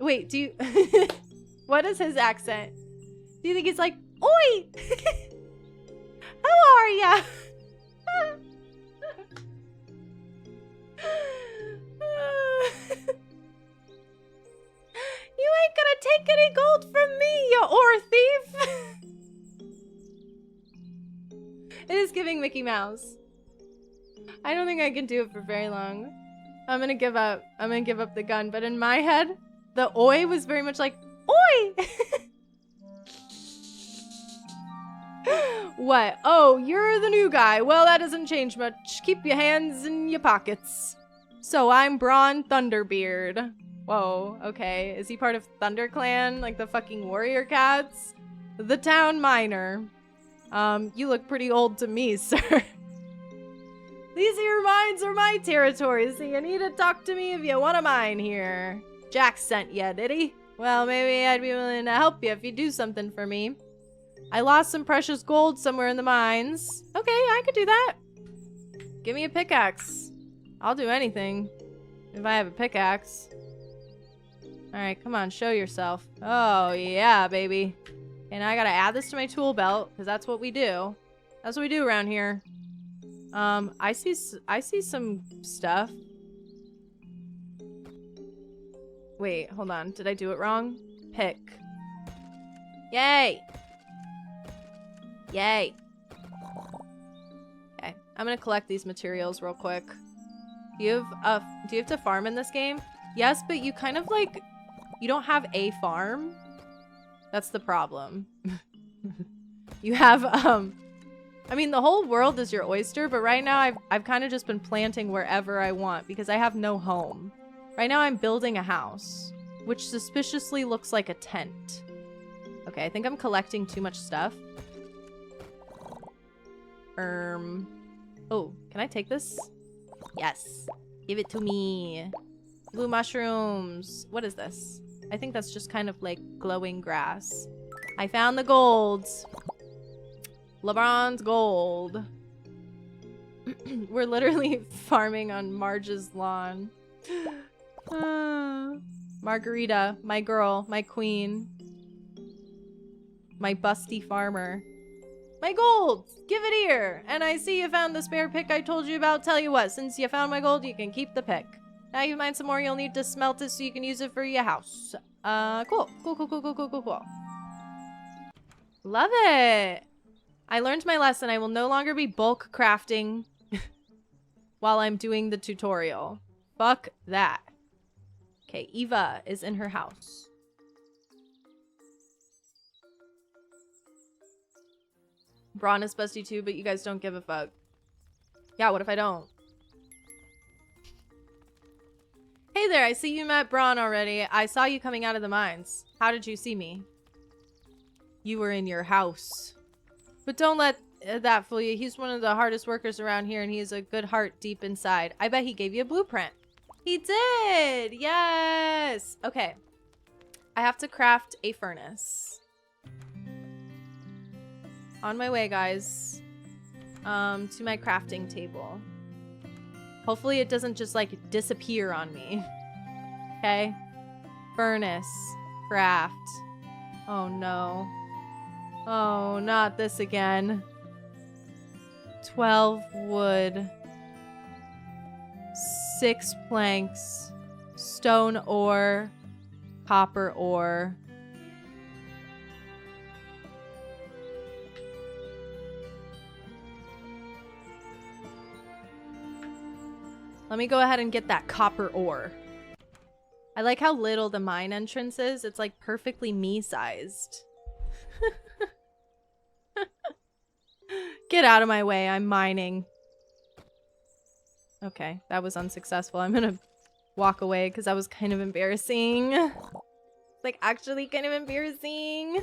Wait, do you... What is his accent? Do you think he's like, oi? How are ya? You ain't gonna take any gold from me, you ore thief. It is giving Mickey Mouse. I don't think I can do it for very long. I'm gonna give up. I'm gonna give up the gun. But in my head, the oi was very much like, oi! What? Oh, you're the new guy. Well, that doesn't change much. Keep your hands in your pockets. So I'm Braun Thunderbeard. Whoa, okay. Is he part of Thunder Clan? Like the fucking warrior cats? The town miner. You look pretty old to me, sir. These here mines are my territory, so you need to talk to me if you want a mine here. Jack sent ya, did he? Well, maybe I'd be willing to help you if you do something for me. I lost some precious gold somewhere in the mines. Okay, I could do that. Give me a pickaxe. I'll do anything if I have a pickaxe. Alright, come on, show yourself. Oh, yeah, baby. And I gotta add this to my tool belt, because that's what we do. That's what we do around here. I see some stuff. Wait, hold on. Did I do it wrong? Pick. Yay! Yay. Okay, I'm gonna collect these materials real quick. Do you have to farm in this game? Yes, but you kind of like, you don't have a farm. That's the problem. You have, I mean, the whole world is your oyster, but right now I've kind of just been planting wherever I want because I have no home. Right now I'm building a house, which suspiciously looks like a tent. Okay, I think I'm collecting too much stuff. Oh, can I take this? Yes. Give it to me. Blue mushrooms. What is this? I think that's just kind of like glowing grass. I found the gold. LeBron's gold. We're literally farming on Marge's lawn. Margarita, my girl, my queen. My busty farmer. My gold! Give it here! And I see you found the spare pick I told you about. Tell you what, since you found my gold, you can keep the pick. Now you find some more, you'll need to smelt it so you can use it for your house. Cool. Cool. Love it! I learned my lesson. I will no longer be bulk crafting while I'm doing the tutorial. Fuck that. Okay, Eva is in her house. Braun is busty too, but you guys don't give a fuck. Yeah, what if I don't? Hey there, I see you met Braun already. I saw you coming out of the mines. How did you see me? You were in your house. But don't let that fool you. He's one of the hardest workers around here, and he has a good heart deep inside. I bet he gave you a blueprint. He did! Yes! Okay. I have to craft a furnace. On my way, guys. To my crafting table. Hopefully it doesn't just, like, disappear on me. Okay? Furnace. Craft. Oh, no. Oh, not this again. 12 wood. 6 planks. Stone ore. Copper ore. Let me go ahead and get that copper ore. I like how little the mine entrance is. It's like perfectly me-sized. Get out of my way. I'm mining. Okay, that was unsuccessful. I'm gonna walk away because that was kind of embarrassing. Like, actually kind of embarrassing.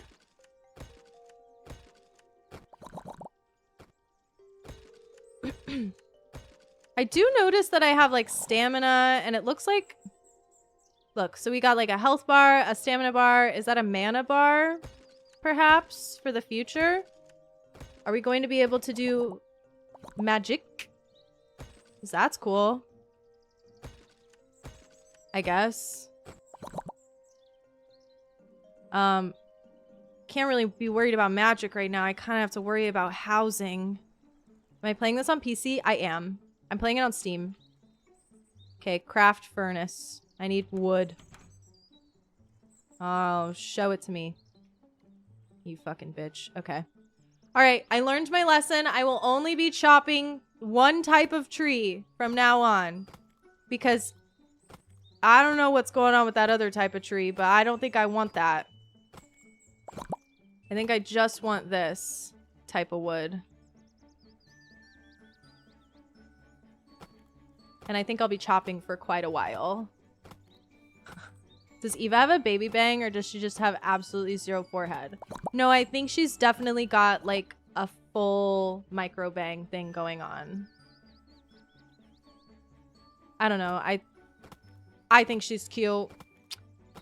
I do notice that I have, like, stamina, and it looks like... Look, so we got, like, a health bar, a stamina bar. Is that a mana bar, perhaps, for the future? Are we going to be able to do magic? 'Cause that's cool. I guess. Can't really be worried about magic right now. I kind of have to worry about housing. Am I playing this on PC? I am. I'm playing it on Steam. Okay, craft furnace. I need wood. Oh, show it to me. You fucking bitch. Okay. Alright, I learned my lesson. I will only be chopping one type of tree from now on. Because I don't know what's going on with that other type of tree, but I don't think I want that. I think I just want this type of wood. And I think I'll be chopping for quite a while. Does Eva have a baby bang, or does she just have absolutely zero forehead? No, I think she's definitely got, like, a full micro bang thing going on. I don't know. I think she's cute.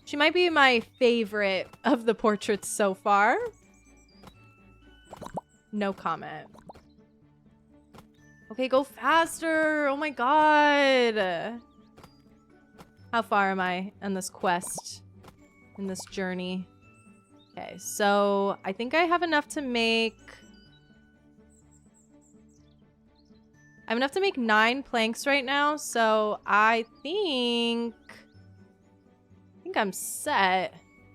She might be my favorite of the portraits so far. No comment. Okay, go faster. Oh my god. How far am I in this quest? In this journey? Okay, so I think I have enough to make... I have enough to make 9 planks right now, so I think I'm set.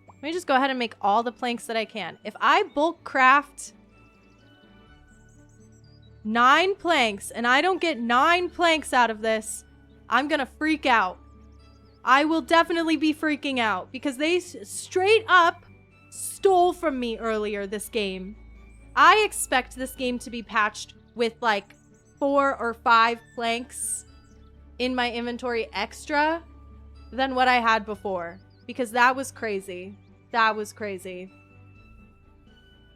Let me just go ahead and make all the planks that I can. If I bulk craft 9 planks and I don't get 9 planks out of this, I'm gonna freak out. I will definitely be freaking out because they straight up stole from me earlier this game. I expect this game to be patched with like 4 or 5 planks in my inventory extra than what I had before, because that was crazy. That was crazy.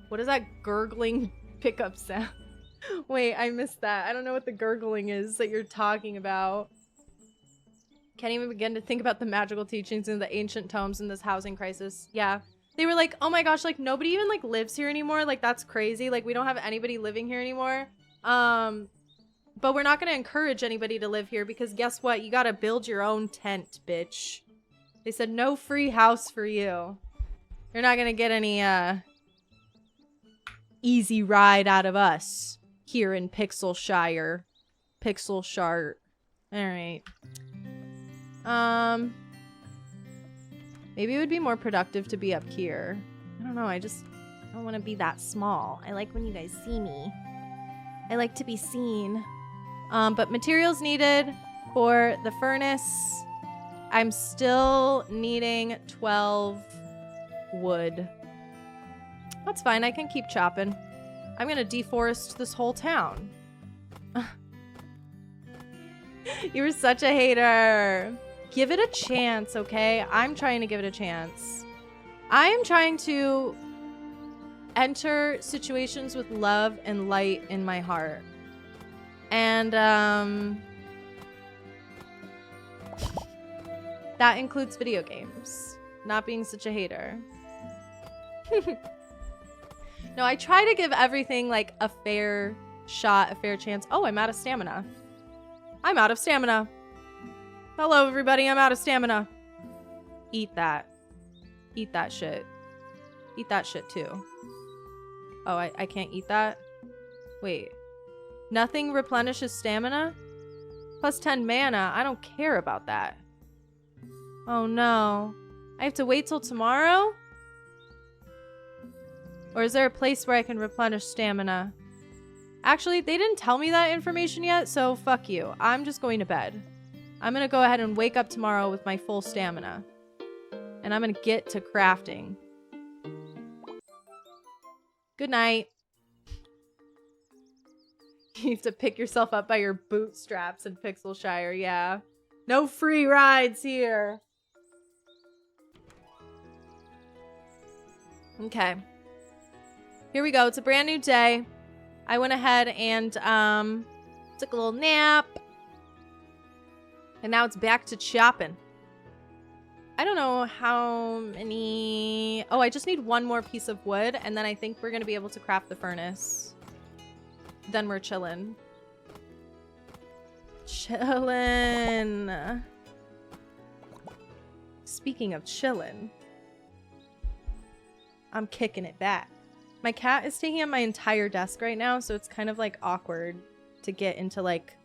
What is that gurgling pickup sound? Wait, I missed that. I don't know what the gurgling is that you're talking about. Can't even begin to think about the magical teachings in the ancient tomes in this housing crisis. Yeah. They were like, oh my gosh, like nobody even like lives here anymore. Like that's crazy. Like we don't have anybody living here anymore. But we're not going to encourage anybody to live here because guess what? You got to build your own tent, bitch. They said no free house for you. You're not going to get any easy ride out of us here in Pixelshire. Pixelshire. All right. Maybe it would be more productive to be up here. I don't know. I don't want to be that small. I like when you guys see me. I like to be seen. But materials needed for the furnace. I'm still needing 12 wood. That's fine. I can keep chopping. I'm going to deforest this whole town. You were such a hater. Give it a chance, okay? I'm trying to give it a chance. I am trying to enter situations with love and light in my heart. And, that includes video games. Not being such a hater. No, I try to give everything, like, a fair shot, a fair chance. Oh, I'm out of stamina. I'm out of stamina. Hello, everybody. I'm out of stamina. Eat that. Eat that shit. Eat that shit, too. Oh, I can't eat that? Wait. Nothing replenishes stamina? Plus 10 mana. I don't care about that. Oh, no. I have to wait till tomorrow? Or is there a place where I can replenish stamina? Actually, they didn't tell me that information yet, so fuck you. I'm just going to bed. I'm gonna go ahead and wake up tomorrow with my full stamina. And I'm gonna get to crafting. Good night. You have to pick yourself up by your bootstraps in Pixelshire, yeah. No free rides here. Okay. Here we go. It's a brand new day. I went ahead and took a little nap. And now it's back to chopping. I don't know how many... Oh, I just need one more piece of wood. And then I think we're going to be able to craft the furnace. Then we're chilling. Chillin'. Speaking of chillin'. I'm kicking it back. My cat is taking up my entire desk right now, so it's kind of like awkward to get into like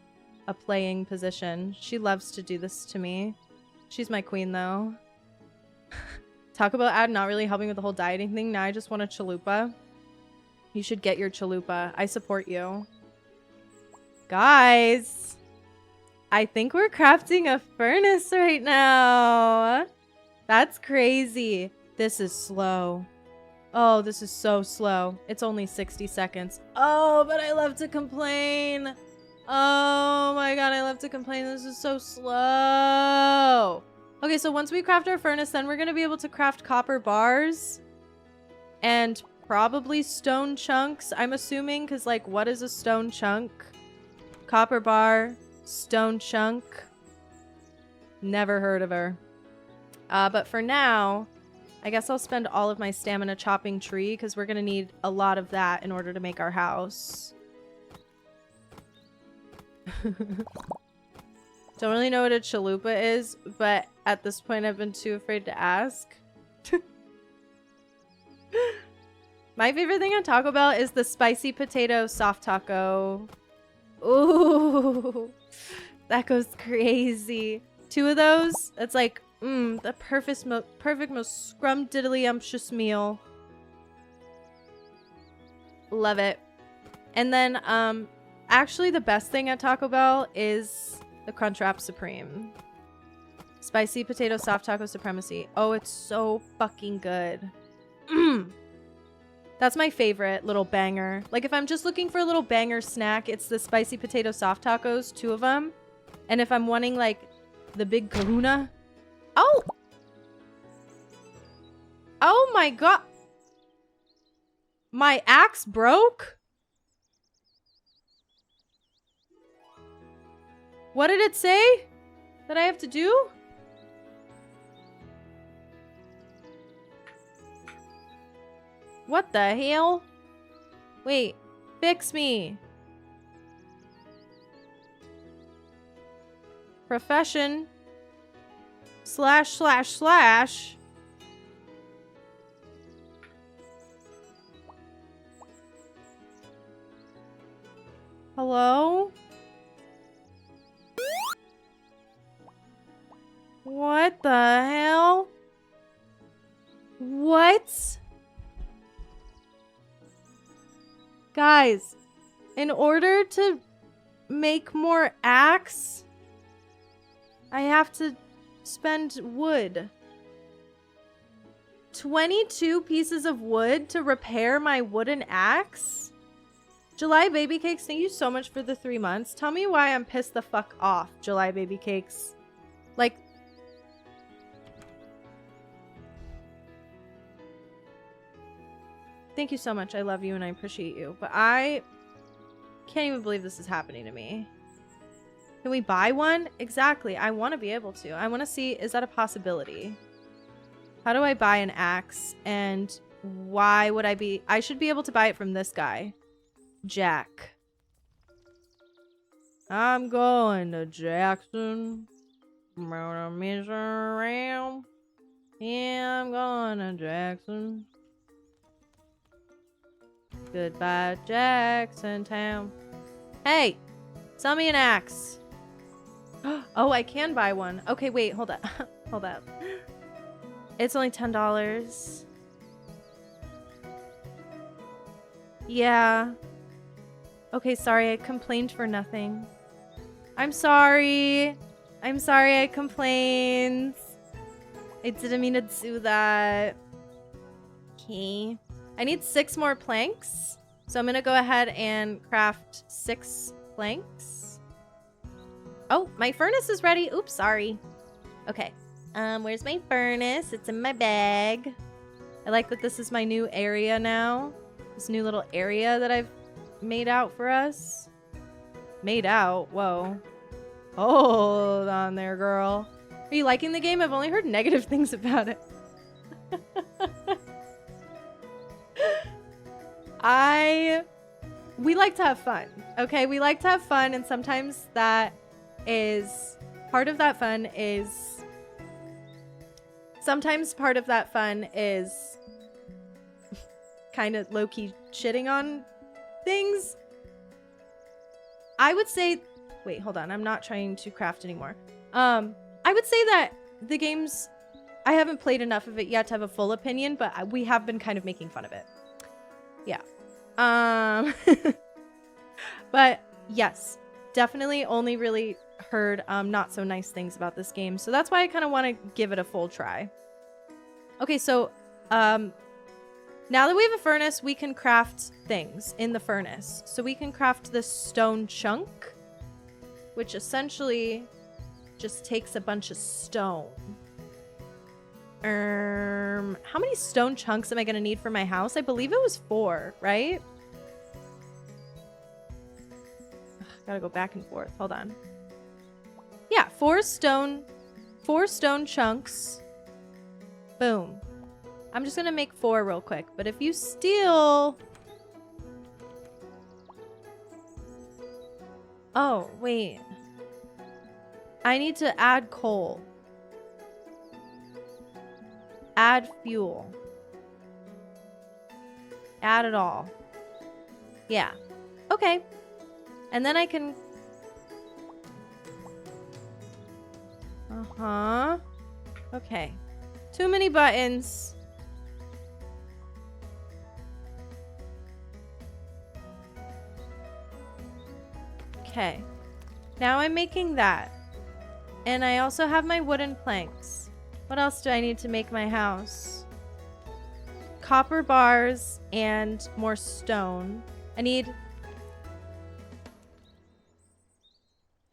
a playing position. She loves to do this to me. She's my queen though. Talk about ad not really helping with the whole dieting thing. Now I just want a chalupa. You should get your chalupa. I support you. Guys, I think we're crafting a furnace right now. That's crazy. This is slow. Oh, this is so slow. It's only 60 seconds. Oh, but I love to complain. Oh my god, I love to complain. This is so slow. Okay, so once we craft our furnace, then we're going to be able to craft copper bars. And probably stone chunks, I'm assuming. Because, like, what is a stone chunk? Copper bar, stone chunk. Never heard of her. But for now... I guess I'll spend all of my stamina chopping tree because we're going to need a lot of that in order to make our house. Don't really know what a chalupa is, but at this point I've been too afraid to ask. My favorite thing at Taco Bell is the spicy potato soft taco. Ooh, that goes crazy. 2 of those, that's like... the perfect, most scrumdiddlyumptious meal. Love it. And then, actually the best thing at Taco Bell is the Crunchwrap Supreme. Spicy potato soft taco supremacy. Oh, it's so fucking good. That's my favorite little banger. Like, if I'm just looking for a little banger snack, it's the spicy potato soft tacos, 2 of them. And if I'm wanting, like, the big kahuna... Oh! Oh my god! My axe broke? What did it say? that I have to do? What the hell? Wait, fix me. Profession. ///. Hello? What the hell? What? Guys, in order to make more axe, I have to spend wood. 22 pieces of wood to repair my wooden axe? July Baby Cakes, thank you so much for the 3 months. Tell me why I'm pissed the fuck off, July Baby Cakes. Like, thank you so much. I love you and I appreciate you. But I can't even believe this is happening to me. Can we buy one? Exactly. I want to be able to. I want to see, is that a possibility? How do I buy an axe? And why would I be... I should be able to buy it from this guy. Jack. I'm going to Jackson. Yeah, I'm going to Jackson. Goodbye, Jackson Town. Hey, sell me an axe. Oh, I can buy one. Okay, wait, hold up. Hold up. It's only $10. Yeah. Okay, sorry, I complained for nothing. I'm sorry. I'm sorry I complained. I didn't mean to do that. Okay. I need 6 more planks. So I'm going to go ahead and craft 6 planks. Oh, my furnace is ready. Oops, sorry. Okay. Where's my furnace? It's in my bag. I like that this is my new area now. This new little area that I've made out for us. Made out? Whoa. Hold on there, girl. Are you liking the game? I've only heard negative things about it. We like to have fun, okay? We like to have fun, and sometimes that is... Part of that fun is... Sometimes part of that fun is kind of low-key shitting on things. I would say... Wait, hold on. I'm not trying to craft anymore. I would say that the games... I haven't played enough of it yet to have a full opinion, but we have been kind of making fun of it. Yeah. But yes, definitely only really heard not so nice things about this game. So that's why I kind of want to give it a full try. Okay, so now that we have a furnace, we can craft things in the furnace. So we can craft this stone chunk, which essentially just takes a bunch of stone. How many stone chunks am I going to need for my house? I believe it was 4, right? Ugh, gotta go back and forth. Hold on. Yeah, 4 stone chunks. Boom. I'm just going to make 4 real quick. But if you steal... Oh, wait. I need to add coal. Add fuel. Add it all. Yeah. Okay. And then I can... Uh-huh. Okay. Too many buttons. Okay. Now I'm making that. And I also have my wooden planks. What else do I need to make my house? Copper bars and more stone. I need...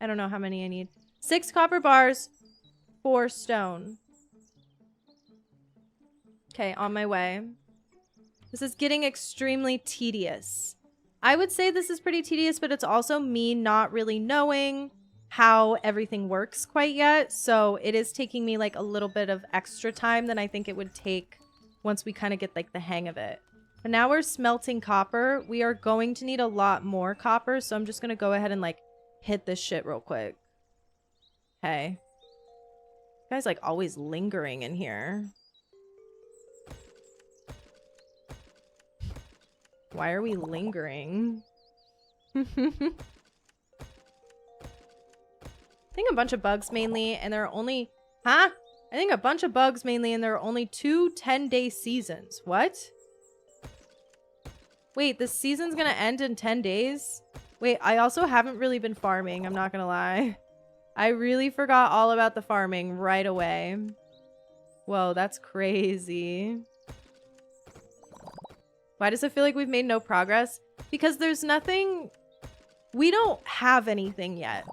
I don't know how many I need. 6 copper bars, 4 stone. Okay, on my way. This is getting extremely tedious. I would say this is pretty tedious, but it's also me not really knowing how everything works quite yet. So it is taking me like a little bit of extra time than I think it would take once we kind of get like the hang of it. But now we're smelting copper. We are going to need a lot more copper. So I'm just going to go ahead and like hit this shit real quick. Okay. You guys like always lingering in here. Why are we lingering? I think a bunch of bugs mainly, and there are only... Huh? I think a bunch of bugs mainly, and there are only 2 10-day seasons. What? Wait, this season's gonna end in 10 days? Wait, I also haven't really been farming, I'm not gonna lie. I really forgot all about the farming right away. Whoa, that's crazy. Why does it feel like we've made no progress? Because there's nothing... We don't have anything yet.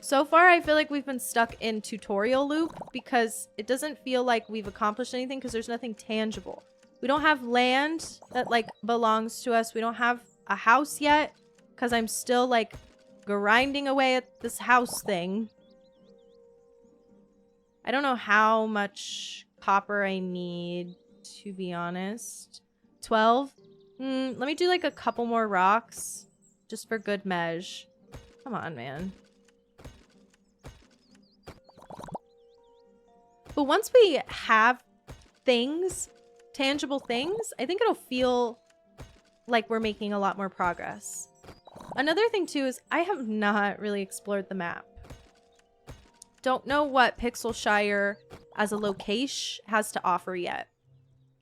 So far, I feel like we've been stuck in tutorial loop because it doesn't feel like we've accomplished anything because there's nothing tangible. We don't have land that like belongs to us. We don't have a house yet because I'm still like grinding away at this house thing. I don't know how much copper I need, to be honest. 12? Let me do like a couple more rocks just for good measure. Come on, man. But once we have things, tangible things, I think it'll feel like we're making a lot more progress. Another thing too is I have not really explored the map. Don't know what Pixelshire as a location has to offer yet.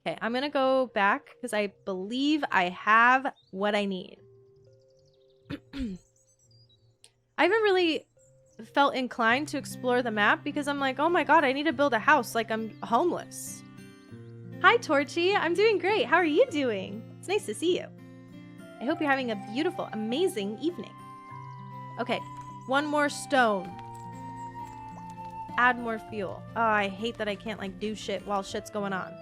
Okay, I'm gonna go back because I believe I have what I need. I haven't really felt inclined to explore the map because I'm like, oh my god, I need to build a house like I'm homeless. Hi, Torchy. I'm doing great. How are you doing? It's nice to see you. I hope you're having a beautiful, amazing evening. Okay, one more stone. Add more fuel. Oh, I hate that I can't like do shit while shit's going on.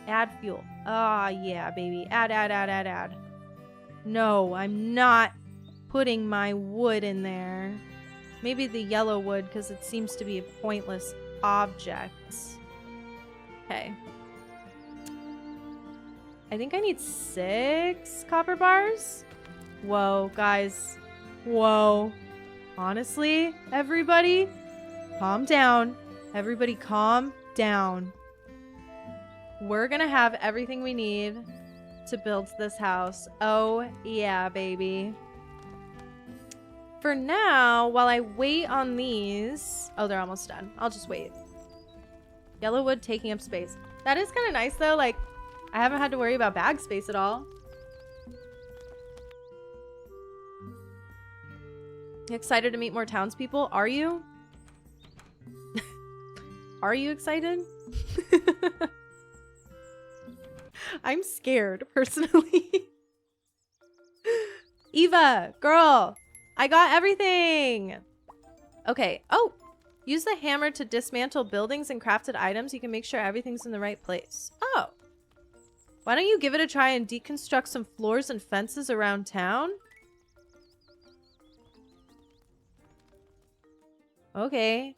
Add fuel. Oh, yeah, baby. Add. No, I'm not putting my wood in there. Maybe the yellow wood because it seems to be a pointless object. Okay. I think I need 6 copper bars. Whoa, guys. Whoa. Honestly, everybody, calm down. Everybody calm down. We're gonna have everything we need to build this house. Oh, yeah, baby. For now, while I wait on these... Oh, they're almost done. I'll just wait. Yellow wood taking up space. That is kind of nice, though. Like, I haven't had to worry about bag space at all. Excited to meet more townspeople? Are you? Are you excited? I'm scared, personally. Eva, girl, I got everything. Okay. Oh, use the hammer to dismantle buildings and crafted items. You can make sure everything's in the right place. Oh. Why don't you give it a try and deconstruct some floors and fences around town? Okay.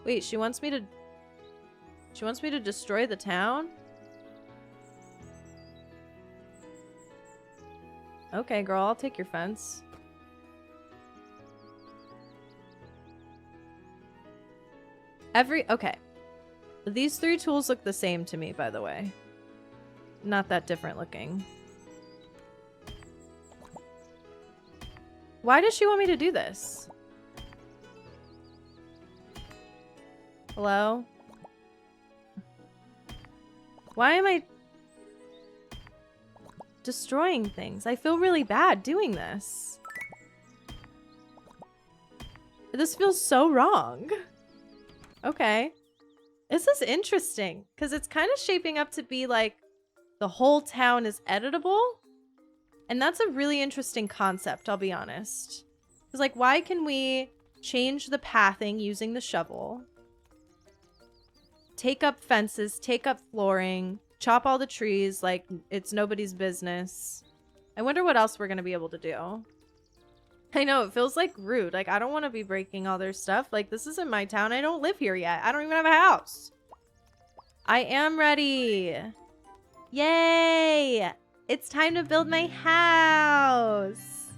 Wait, she wants me to destroy the town? Okay, girl, I'll take your fence. Okay. These 3 tools look the same to me, by the way. Not that different looking. Why does she want me to do this? Hello? Why am I destroying things? I feel really bad doing this. This feels so wrong. Okay. This is interesting because it's kind of shaping up to be like the whole town is editable. And that's a really interesting concept, I'll be honest. Because like, why can we change the pathing using the shovel? Take up fences, take up flooring, chop all the trees like it's nobody's business. I wonder what else we're going to be able to do. I know, it feels like rude. Like, I don't want to be breaking all their stuff. Like, this isn't my town. I don't live here yet. I don't even have a house. I am ready. Yay! It's time to build my house.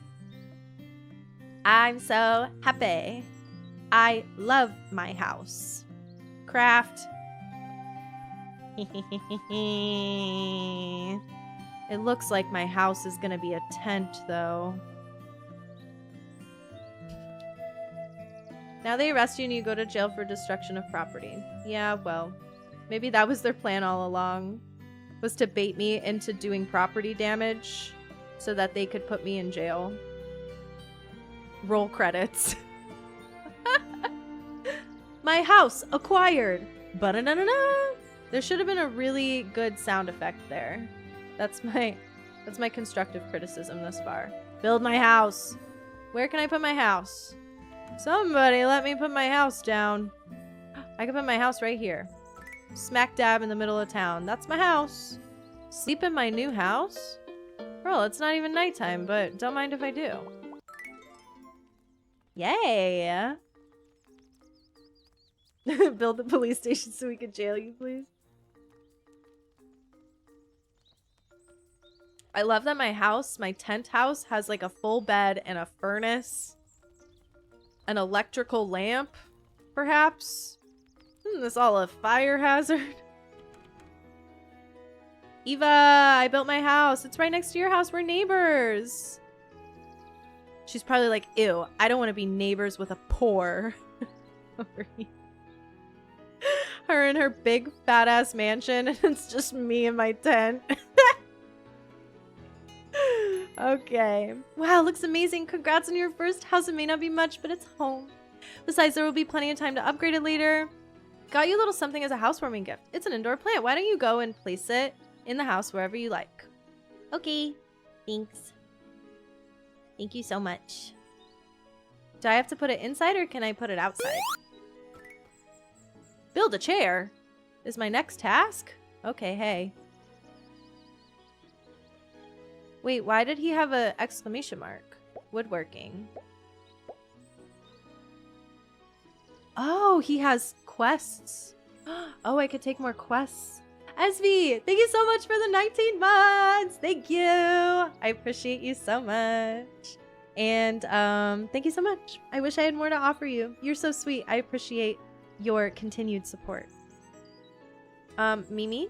I'm so happy. I love my house. Craft. It looks like my house is gonna be a tent, though. Now they arrest you and you go to jail for destruction of property. Yeah, well, maybe that was their plan all along. Was to bait me into doing property damage so that they could put me in jail. Roll credits. My house acquired. Ba-da-da-da-da. There should have been a really good sound effect there. That's my constructive criticism thus far. Build my house. Where can I put my house? Somebody let me put my house down. I can put my house right here. Smack dab in the middle of town. That's my house. Sleep in my new house? Girl, it's not even nighttime, but don't mind if I do. Yay! Build the police station so we can jail you, please. I love that my house, my tent house, has like a full bed and a furnace. An electrical lamp, perhaps? Isn't this all a fire hazard? Eva, I built my house. It's right next to your house. We're neighbors. She's probably like, ew, I don't want to be neighbors with a poor. Her in her big fat ass mansion, and it's just me in my tent. Okay. Wow, looks amazing. Congrats on your first house. It may not be much, but it's home. Besides, there will be plenty of time to upgrade it later. Got you a little something as a housewarming gift. It's an indoor plant. Why don't you go and place it in the house wherever you like? Okay. Thanks. Thank you so much. Do I have to put it inside or can I put it outside? Build a chair is my next task? Okay, hey. Wait, why did he have an exclamation mark? Woodworking. Oh, he has quests. Oh, I could take more quests. SV, thank you so much for the 19 months. Thank you. I appreciate you so much. And thank you so much. I wish I had more to offer you. You're so sweet. I appreciate your continued support. Mimi?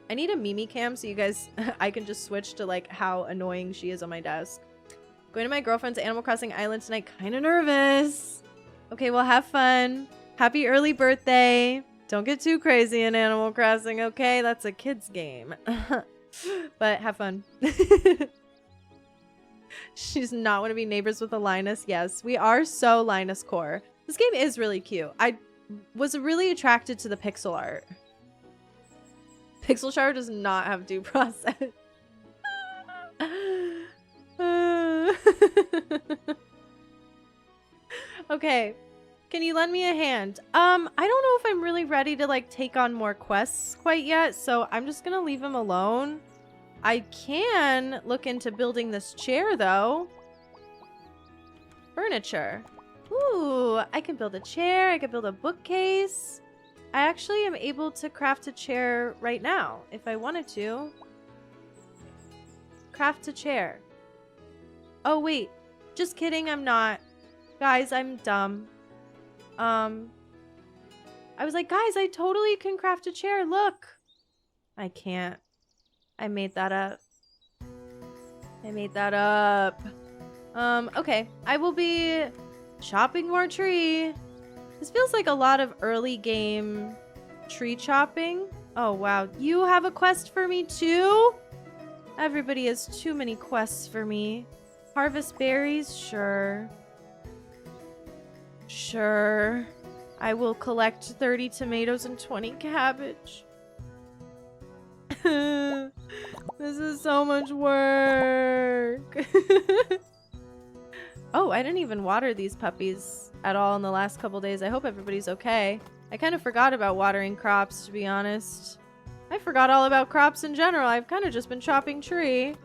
I need a Mimi cam so you guys, I can just switch to like how annoying she is on my desk. Going to my girlfriend's Animal Crossing island tonight. Kind of nervous. Okay, well, have fun. Happy early birthday. Don't get too crazy in Animal Crossing, okay? That's a kid's game. But have fun. She's not want to be neighbors with a Linus. Yes, we are so Linus core. This game is really cute. I was really attracted to the pixel art. Pixelshire does not have due process. Okay. Can you lend me a hand? I don't know if I'm really ready to like take on more quests quite yet, so I'm just gonna leave him alone. I can look into building this chair though. Furniture. Ooh, I can build a chair, I can build a bookcase. I actually am able to craft a chair right now if I wanted to. Craft a chair. Oh wait, just kidding, I'm not. Guys, I'm dumb. I was like, guys, I totally can craft a chair. Look. I can't. I made that up. I made that up. Okay. I will be chopping more tree. This feels like a lot of early game tree chopping. Oh, wow. You have a quest for me too? Everybody has too many quests for me. Harvest berries? Sure. Sure. I will collect 30 tomatoes and 20 cabbage. This is so much work. Oh, I didn't even water these puppies at all in the last couple days. I hope everybody's okay. I kind of forgot about watering crops, to be honest. I forgot all about crops in general. I've kind of just been chopping tree.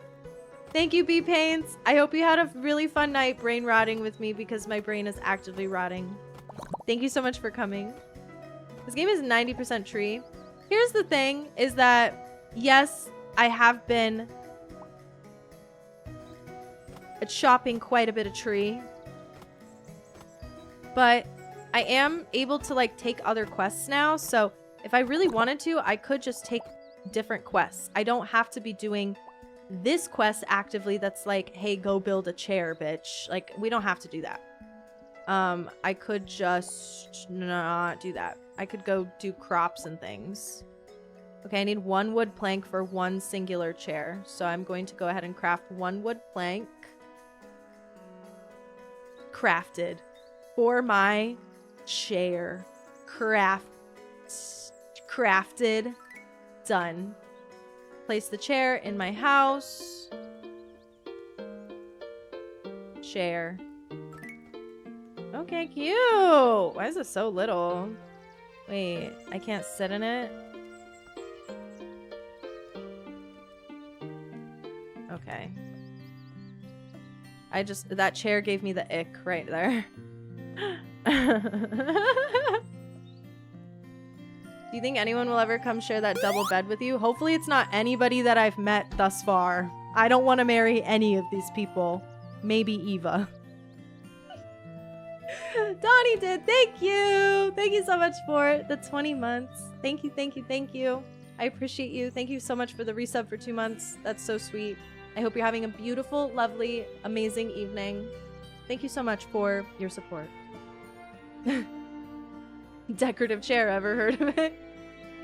Thank you, B Paints. I hope you had a really fun night brain rotting with me because my brain is actively rotting. Thank you so much for coming. This game is 90% tree. Here's the thing, is that, yes, I have been chopping quite a bit of tree. But I am able to, like, take other quests now. So if I really wanted to, I could just take different quests. I don't have to be doing this quest actively that's like, hey, go build a chair, bitch. Like, we don't have to do that. I could just not do that. I could go do crops and things. Okay, I need 1 wood plank for 1 singular chair. So I'm going to go ahead and craft 1 wood plank. Crafted. For my chair. Crafted. Done. Place the chair in my house. Chair. Okay, cute. Why is it so little? Wait, I can't sit in it? Okay. That chair gave me the ick right there. Do you think anyone will ever come share that double bed with you? Hopefully it's not anybody that I've met thus far. I don't want to marry any of these people. Maybe Eva. Donnie did. Thank you. Thank you so much for the 20 months. Thank you, thank you, thank you. I appreciate you. Thank you so much for the resub for 2 months. That's so sweet. I hope you're having a beautiful, lovely, amazing evening. Thank you so much for your support. Decorative chair, ever heard of it?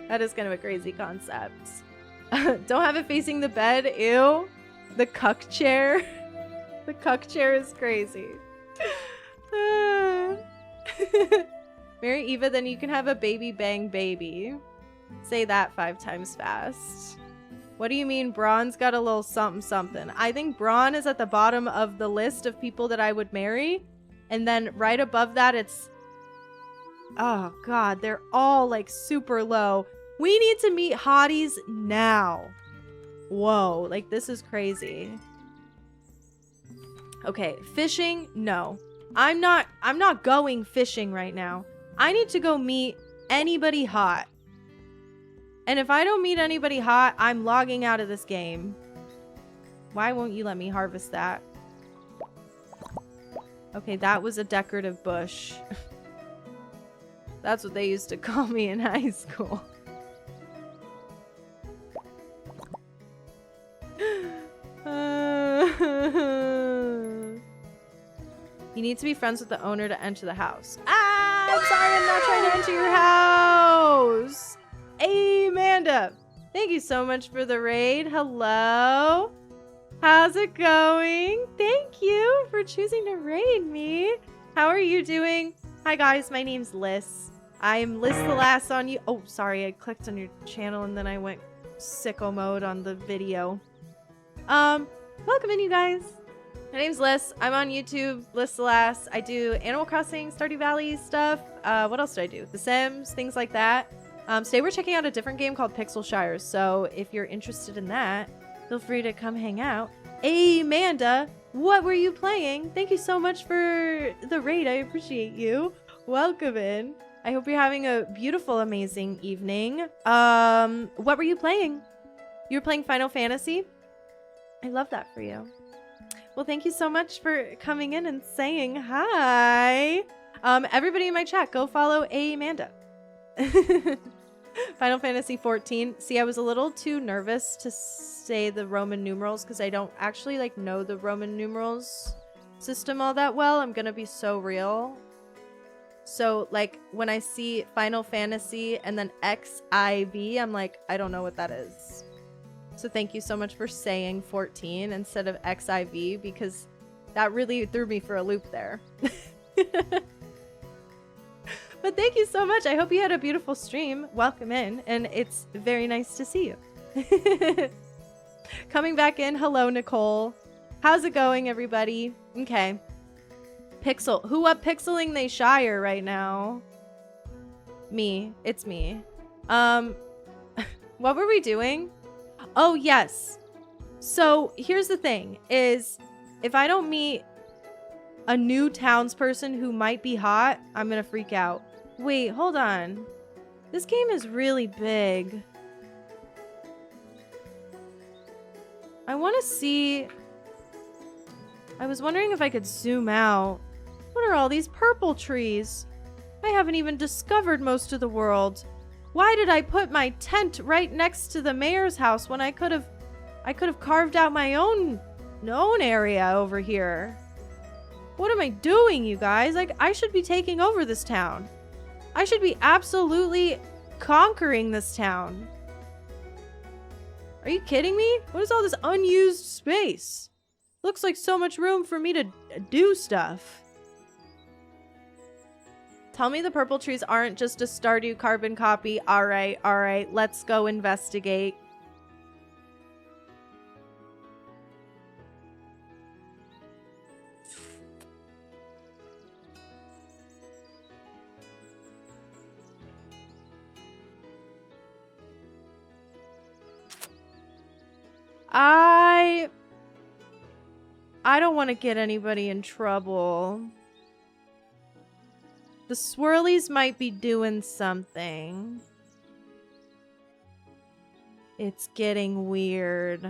That is kind of a crazy concept. Don't have it facing the bed. Ew. The cuck chair. The cuck chair is crazy. Marry Eva, then you can have a baby bang baby. Say that 5 times fast. What do you mean Braun's got a little something something? I think Braun is at the bottom of the list of people that I would marry. And then right above that, it's... Oh, God. They're all, like, super low. We need to meet hotties now. Whoa. Like, this is crazy. Okay. Fishing? No. I'm not going fishing right now. I need to go meet anybody hot. And if I don't meet anybody hot, I'm logging out of this game. Why won't you let me harvest that? Okay, that was a decorative bush. That's what they used to call me in high school. You need to be friends with the owner to enter the house. Ah, I'm sorry, I'm not trying to enter your house. Hey, Amanda. Thank you so much for the raid. Hello. How's it going? Thank you for choosing to raid me. How are you doing? Hi, guys. My name's Liss. I'm Liss the Last on you. Oh, sorry. I clicked on your channel and then I went sicko mode on the video. Welcome in, you guys. My name's Liss. I'm on YouTube, Liss the Last. I do Animal Crossing, Stardew Valley stuff. What else do I do? The Sims, things like that. Today we're checking out a different game called Pixelshire, so if you're interested in that, feel free to come hang out. Hey, Amanda, what were you playing? Thank you so much for the raid. I appreciate you. Welcome in. I hope you're having a beautiful, amazing evening. What were you playing? You were playing Final Fantasy? I love that for you. Well, thank you so much for coming in and saying hi. Everybody in my chat, go follow Amanda. Final Fantasy 14. See, I was a little too nervous to say the Roman numerals because I don't actually like know the Roman numerals system all that well. I'm gonna be so real. So like when I see Final Fantasy and then XIV, I'm like, I don't know what that is. So thank you so much for saying 14 instead of XIV because that really threw me for a loop there. But thank you so much. I hope you had a beautiful stream. Welcome in. And it's very nice to see you. Coming back in. Hello, Nicole. How's it going, everybody? Okay. Pixel. Who up pixeling they Shire right now? Me. It's me. What were we doing? Oh, yes. So here's the thing is if I don't meet a new townsperson who might be hot, I'm gonna freak out. Wait, hold on. This game is really big. I want to see... I was wondering if I could zoom out. What are all these purple trees? I haven't even discovered most of the world. Why did I put my tent right next to the mayor's house when I could have carved out my own area over here? What am I doing, you guys? Like, I should be taking over this town. I should be absolutely conquering this town. Are you kidding me? What is all this unused space? Looks like so much room for me to do stuff. Tell me the purple trees aren't just a Stardew carbon copy. All right, let's go investigate. I don't want to get anybody in trouble. The swirlies might be doing something. It's getting weird.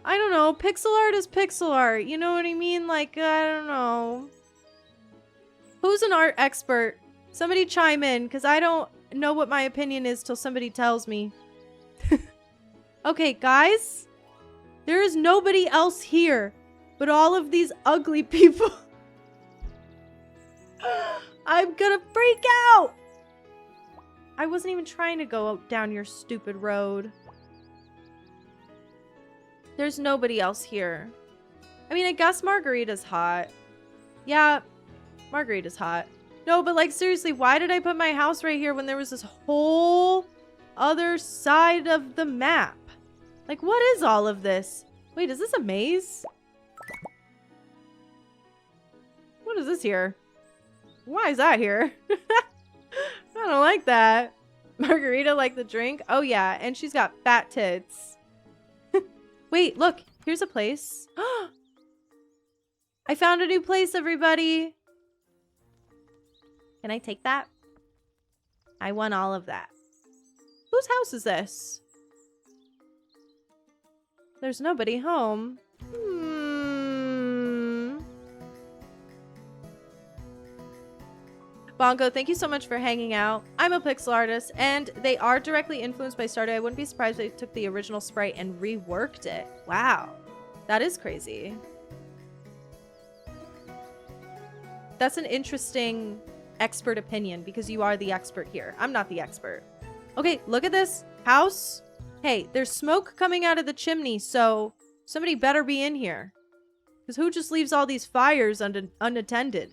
I don't know. Pixel art is pixel art. You know what I mean? Like, I don't know. Who's an art expert? Somebody chime in, because I don't know what my opinion is till somebody tells me. Okay, guys. There is nobody else here but all of these ugly people. I'm gonna freak out. I wasn't even trying to go down your stupid road. There's nobody else here. I mean, I guess Margarita's hot. Yeah, Margarita's hot. No, but like, seriously, why did I put my house right here when there was this whole other side of the map? Like, what is all of this? Wait, is this a maze? What is this here? Why is that here? I don't like that. Margarita like the drink? Oh yeah, and she's got fat tits. Wait, look, here's a place. I found a new place, everybody. Can I take that? I want all of that. Whose house is this? There's nobody home. Bongo, thank you so much for hanging out. I'm a pixel artist, and they are directly influenced by Stardew. I wouldn't be surprised if they took the original sprite and reworked it. Wow. That is crazy. That's an interesting expert opinion, because you are the expert here. I'm not the expert. Okay, look at this house. Hey, there's smoke coming out of the chimney, so somebody better be in here. Because who just leaves all these fires unattended?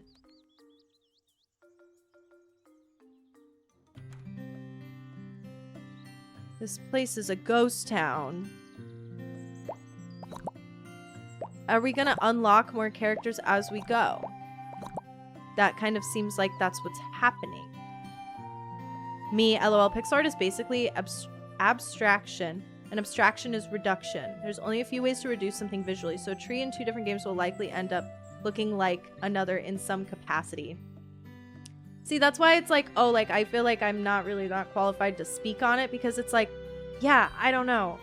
This place is a ghost town. Are we gonna unlock more characters as we go? That kind of seems like that's what's happening. Me, LOL, pixel art is basically abstraction. And abstraction is reduction. There's only a few ways to reduce something visually, so a tree in two different games will likely end up looking like another in some capacity. See, that's why it's like, oh, like, I feel like I'm not really that qualified to speak on it, because it's like, yeah, I don't know.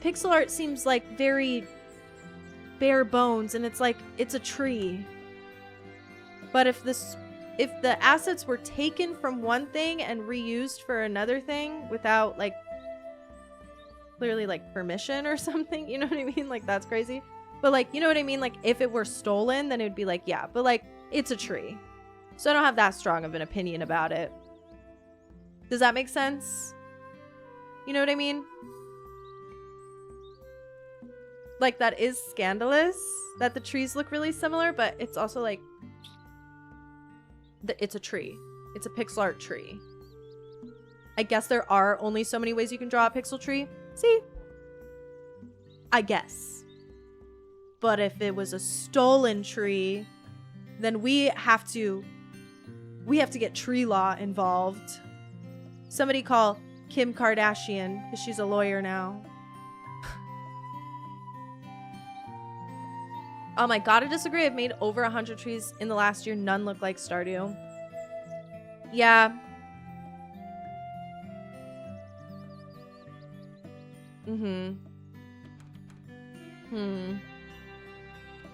Pixel art seems like very bare bones, and it's like, it's a tree. But if the assets were taken from one thing and reused for another thing without, like, clearly, like, permission or something, you know what I mean? Like, that's crazy. But, like, you know what I mean? Like, if it were stolen, then it would be like, yeah. But, like, it's a tree. So I don't have that strong of an opinion about it. Does that make sense? You know what I mean? Like, that is scandalous that the trees look really similar, but it's also, like, it's a tree. It's a pixel art tree. I guess there are only so many ways you can draw a pixel tree. See? I guess. But if it was a stolen tree, then we have to We have to get tree law involved. Somebody call Kim Kardashian, because she's a lawyer now. Oh my god, I disagree. I've made over 100 trees in the last year. None look like Stardew. Yeah.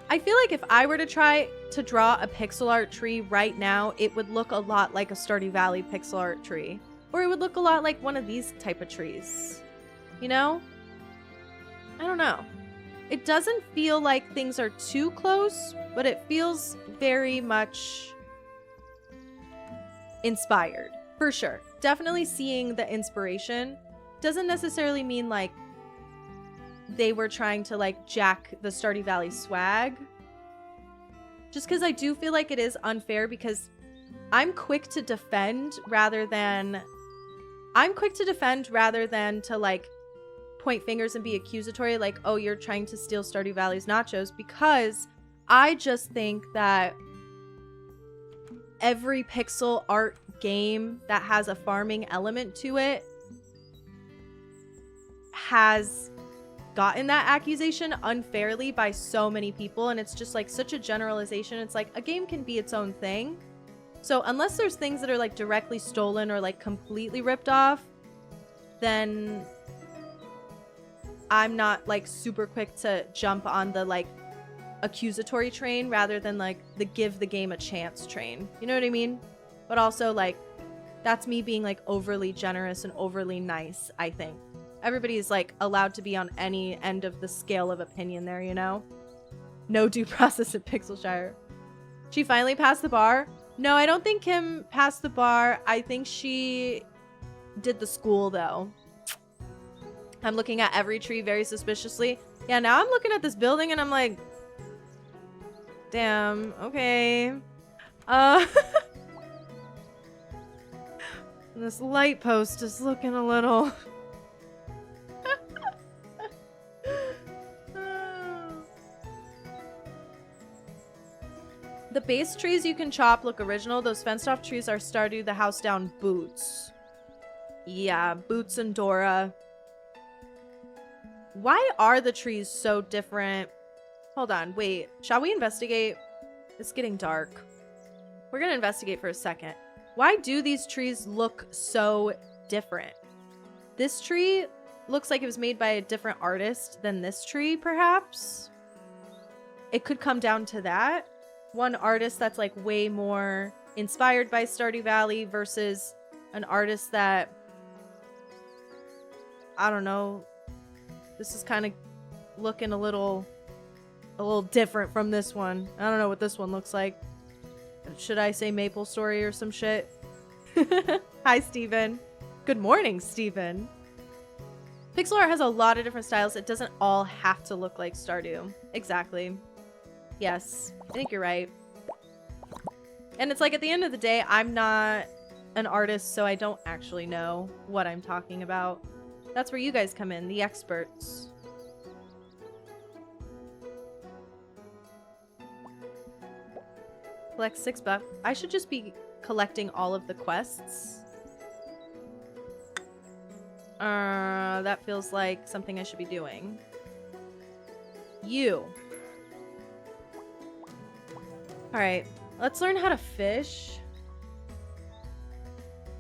I feel like if I were to try to draw a pixel art tree right now, it would look a lot like a Stardew Valley pixel art tree. Or it would look a lot like one of these type of trees. You know? I don't know. It doesn't feel like things are too close, but it feels very much inspired. For sure. Definitely seeing the inspiration. Doesn't necessarily mean like they were trying to like jack the Stardew Valley swag. Just because I do feel like it is unfair because I'm quick to defend rather than to like point fingers and be accusatory like, oh, you're trying to steal Stardew Valley's nachos, because I just think that every pixel art game that has a farming element to it has gotten that accusation unfairly by so many people, and it's just like such a generalization. It's like a game can be its own thing. So unless there's things that are like directly stolen or like completely ripped off, then I'm not like super quick to jump on the like accusatory train rather than like the give the game a chance train. You know what I mean? But also like that's me being like overly generous and overly nice, I think. Everybody's like allowed to be on any end of the scale of opinion there, you know? No due process at Pixelshire. She finally passed the bar? No, I don't think Kim passed the bar. I think she did the school though. I'm looking at every tree very suspiciously. Yeah, now I'm looking at this building and I'm like, damn, okay. This light post is looking a little... The base trees you can chop look original. Those fenced off trees are Stardew the House Down Boots. Yeah, Boots and Dora. Why are the trees so different? Hold on, wait. Shall we investigate? It's getting dark. We're gonna investigate for a second. Why do these trees look so different? This tree looks like it was made by a different artist than this tree, perhaps? It could come down to that. One artist that's like way more inspired by Stardew Valley versus an artist that, I don't know, this is kind of looking a little different from this one. I don't know what this one looks like. Should I say Maple Story or some shit? Hi, Steven. Good morning, Steven. Pixel art has a lot of different styles. It doesn't all have to look like Stardew. Exactly. Yes, I think you're right. And it's like at the end of the day, I'm not an artist, so I don't actually know what I'm talking about. That's where you guys come in, the experts. Collect $6. I should just be collecting all of the quests. That feels like something I should be doing. You. Alright, let's learn how to fish.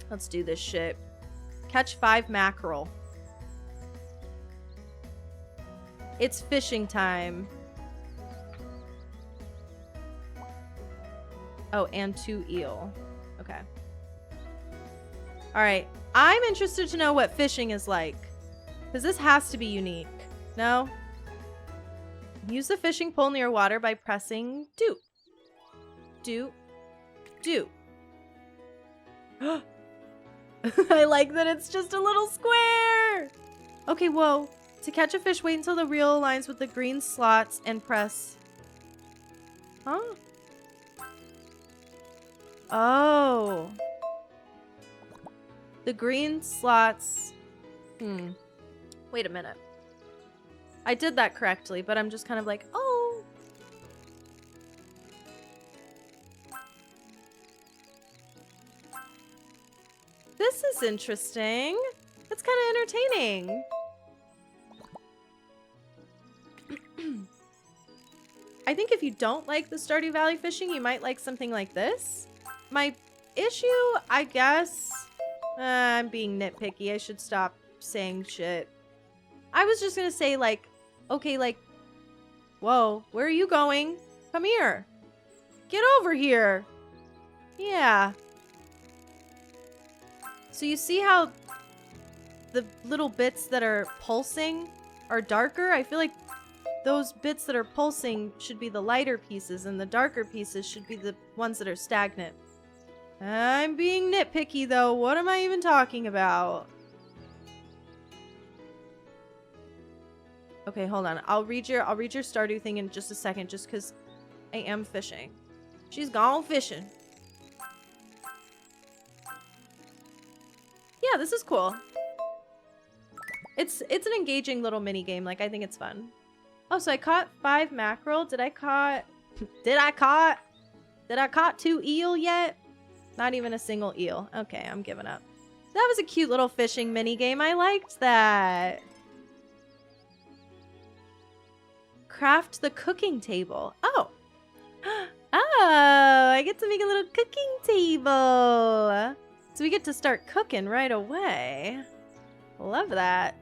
Let's do this shit. Catch 5 mackerel. It's fishing time. Oh, and 2 eel. Okay. Alright, I'm interested to know what fishing is like. Because this has to be unique. No? Use the fishing pole near water by pressing do. Do. I like that it's just a little square. Okay, whoa. To catch a fish, wait until the reel aligns with the green slots and press. Huh? Oh. The green slots. Wait a minute. I did that correctly, but I'm just kind of like, oh. this is interesting. It's kind of entertaining. I think if you don't like the Stardew Valley fishing, you might like something like this. My issue, I guess... I'm being nitpicky. I should stop saying shit. I was just gonna say, like, okay, like... Whoa, where are you going? Come here. Get over here. Yeah. So you see how the little bits that are pulsing are darker? I feel like those bits that are pulsing should be the lighter pieces, and the darker pieces should be the ones that are stagnant. I'm being nitpicky, though. What am I even talking about? Okay, hold on. I'll read your Stardew thing in just a second, just because I am fishing. She's gone fishing. Yeah, this is cool. It's an engaging little mini game. Like, I think it's fun. Oh, so I caught 5 mackerel. Did I caught 2 eel yet? Not even a single eel. Okay, I'm giving up. That was a cute little fishing mini game. I liked that. Craft the cooking table. Oh. Oh, I get to make a little cooking table. So we get to start cooking right away. Love that.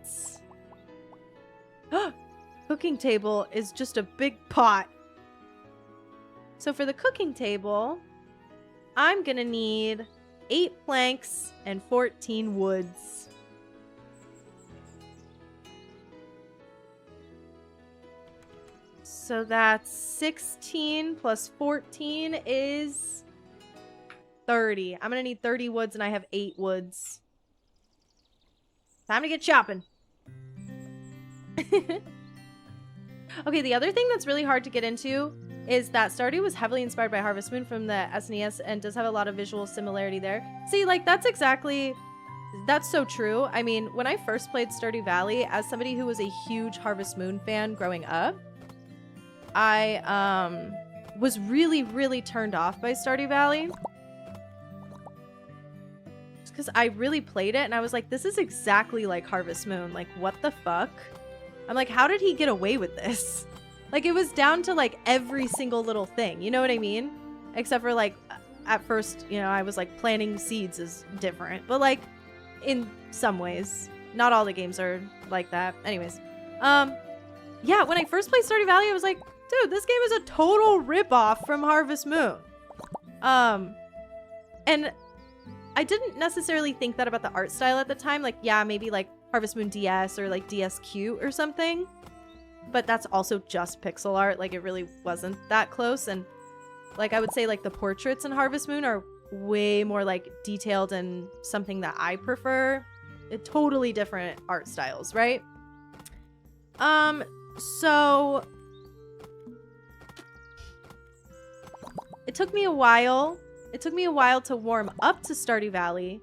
Cooking table is just a big pot. So for the cooking table, I'm gonna need 8 planks and 14 woods. So that's 16 plus 14 is 30. I'm gonna need 30 woods and I have 8 woods. Time to get chopping. Okay, the other thing that's really hard to get into is that Stardew was heavily inspired by Harvest Moon from the SNES and does have a lot of visual similarity there. See, like, that's so true. I mean, when I first played Stardew Valley, as somebody who was a huge Harvest Moon fan growing up, I was really, really turned off by Stardew Valley. Just because I really played it and I was like, this is exactly like Harvest Moon. Like, what the fuck? I'm like, how did he get away with this? Like, it was down to, like, every single little thing. You know what I mean? Except for, like, at first, you know, I was like, planting seeds is different. But, like, in some ways. Not all the games are like that. Anyways. Yeah, when I first played Stardew Valley, I was like, dude, this game is a total ripoff from Harvest Moon. And I didn't necessarily think that about the art style at the time. Like, yeah, maybe, like, Harvest Moon DS or, like, DSQ or something. But that's also just pixel art. Like, it really wasn't that close. And, like, I would say, like, the portraits in Harvest Moon are way more, like, detailed and something that I prefer. Totally different art styles, right? So it took me a while. It took me a while to warm up to Stardew Valley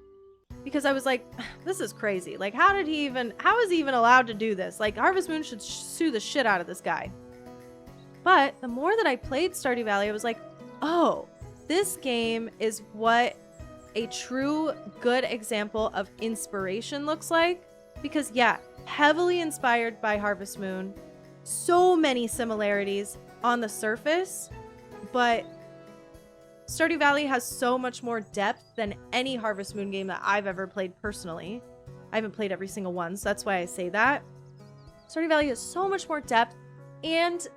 because I was like, this is crazy. Like, how is he even allowed to do this? Like, Harvest Moon should sue the shit out of this guy. But the more that I played Stardew Valley, I was like, oh, this game is what a true good example of inspiration looks like. Because, yeah, heavily inspired by Harvest Moon. So many similarities on the surface, but Stardew Valley has so much more depth than any Harvest Moon game that I've ever played personally. I haven't played every single one, so that's why I say that. Stardew Valley has so much more depth, and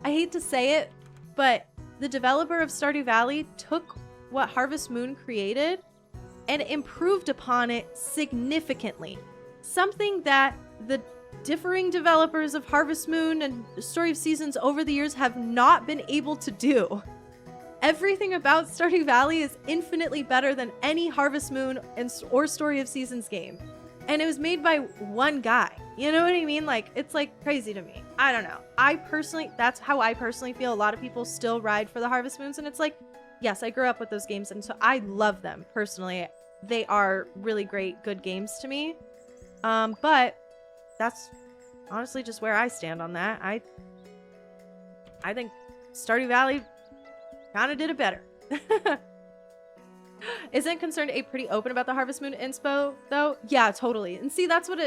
I hate to say it, but the developer of Stardew Valley took what Harvest Moon created and improved upon it significantly. Something that the differing developers of Harvest Moon and Story of Seasons over the years have not been able to do. Everything about Stardew Valley is infinitely better than any Harvest Moon or Story of Seasons game. And it was made by one guy. You know what I mean? Like, it's like crazy to me. I don't know. That's how I personally feel. A lot of people still ride for the Harvest Moons. And it's like, yes, I grew up with those games. And so I love them personally. They are really great, good games to me. But that's honestly just where I stand on that. I think Stardew Valley kind of did it better. Isn't Concerned Ape pretty open about the Harvest Moon inspo though? Yeah, totally. And see, that's what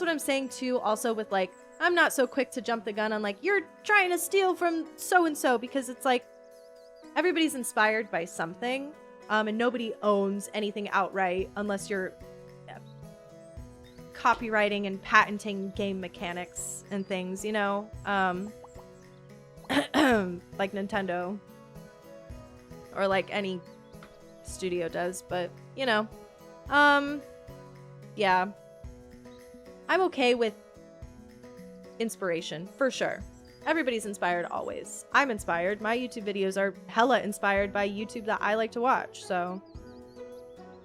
I'm saying too, also with like, I'm not so quick to jump the gun on like, you're trying to steal from so-and-so, because it's like, everybody's inspired by something, and nobody owns anything outright unless you're copywriting and patenting game mechanics and things, you know? Like Nintendo. Or like any studio does, but, you know. Yeah. I'm okay with inspiration, for sure. Everybody's inspired always. I'm inspired. My YouTube videos are hella inspired by YouTube that I like to watch, so,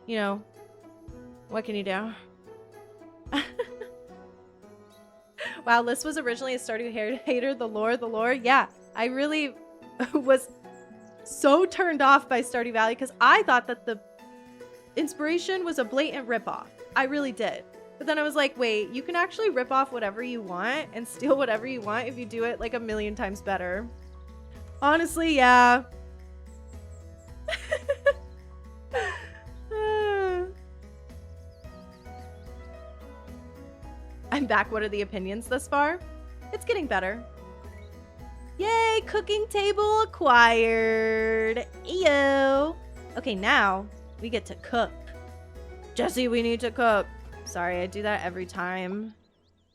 you know, what can you do? Wow, Liss was originally a Stardew hater. The lore. Yeah, I really was so turned off by Stardew Valley because I thought that the inspiration was a blatant ripoff. I really did. But then I was like, wait, you can actually rip off whatever you want and steal whatever you want if you do it like a million times better. Honestly, yeah. I'm back. What are the opinions thus far? It's getting better. Yay, cooking table acquired. Eyo. Okay, now we get to cook. Jesse, we need to cook. Sorry, I do that every time.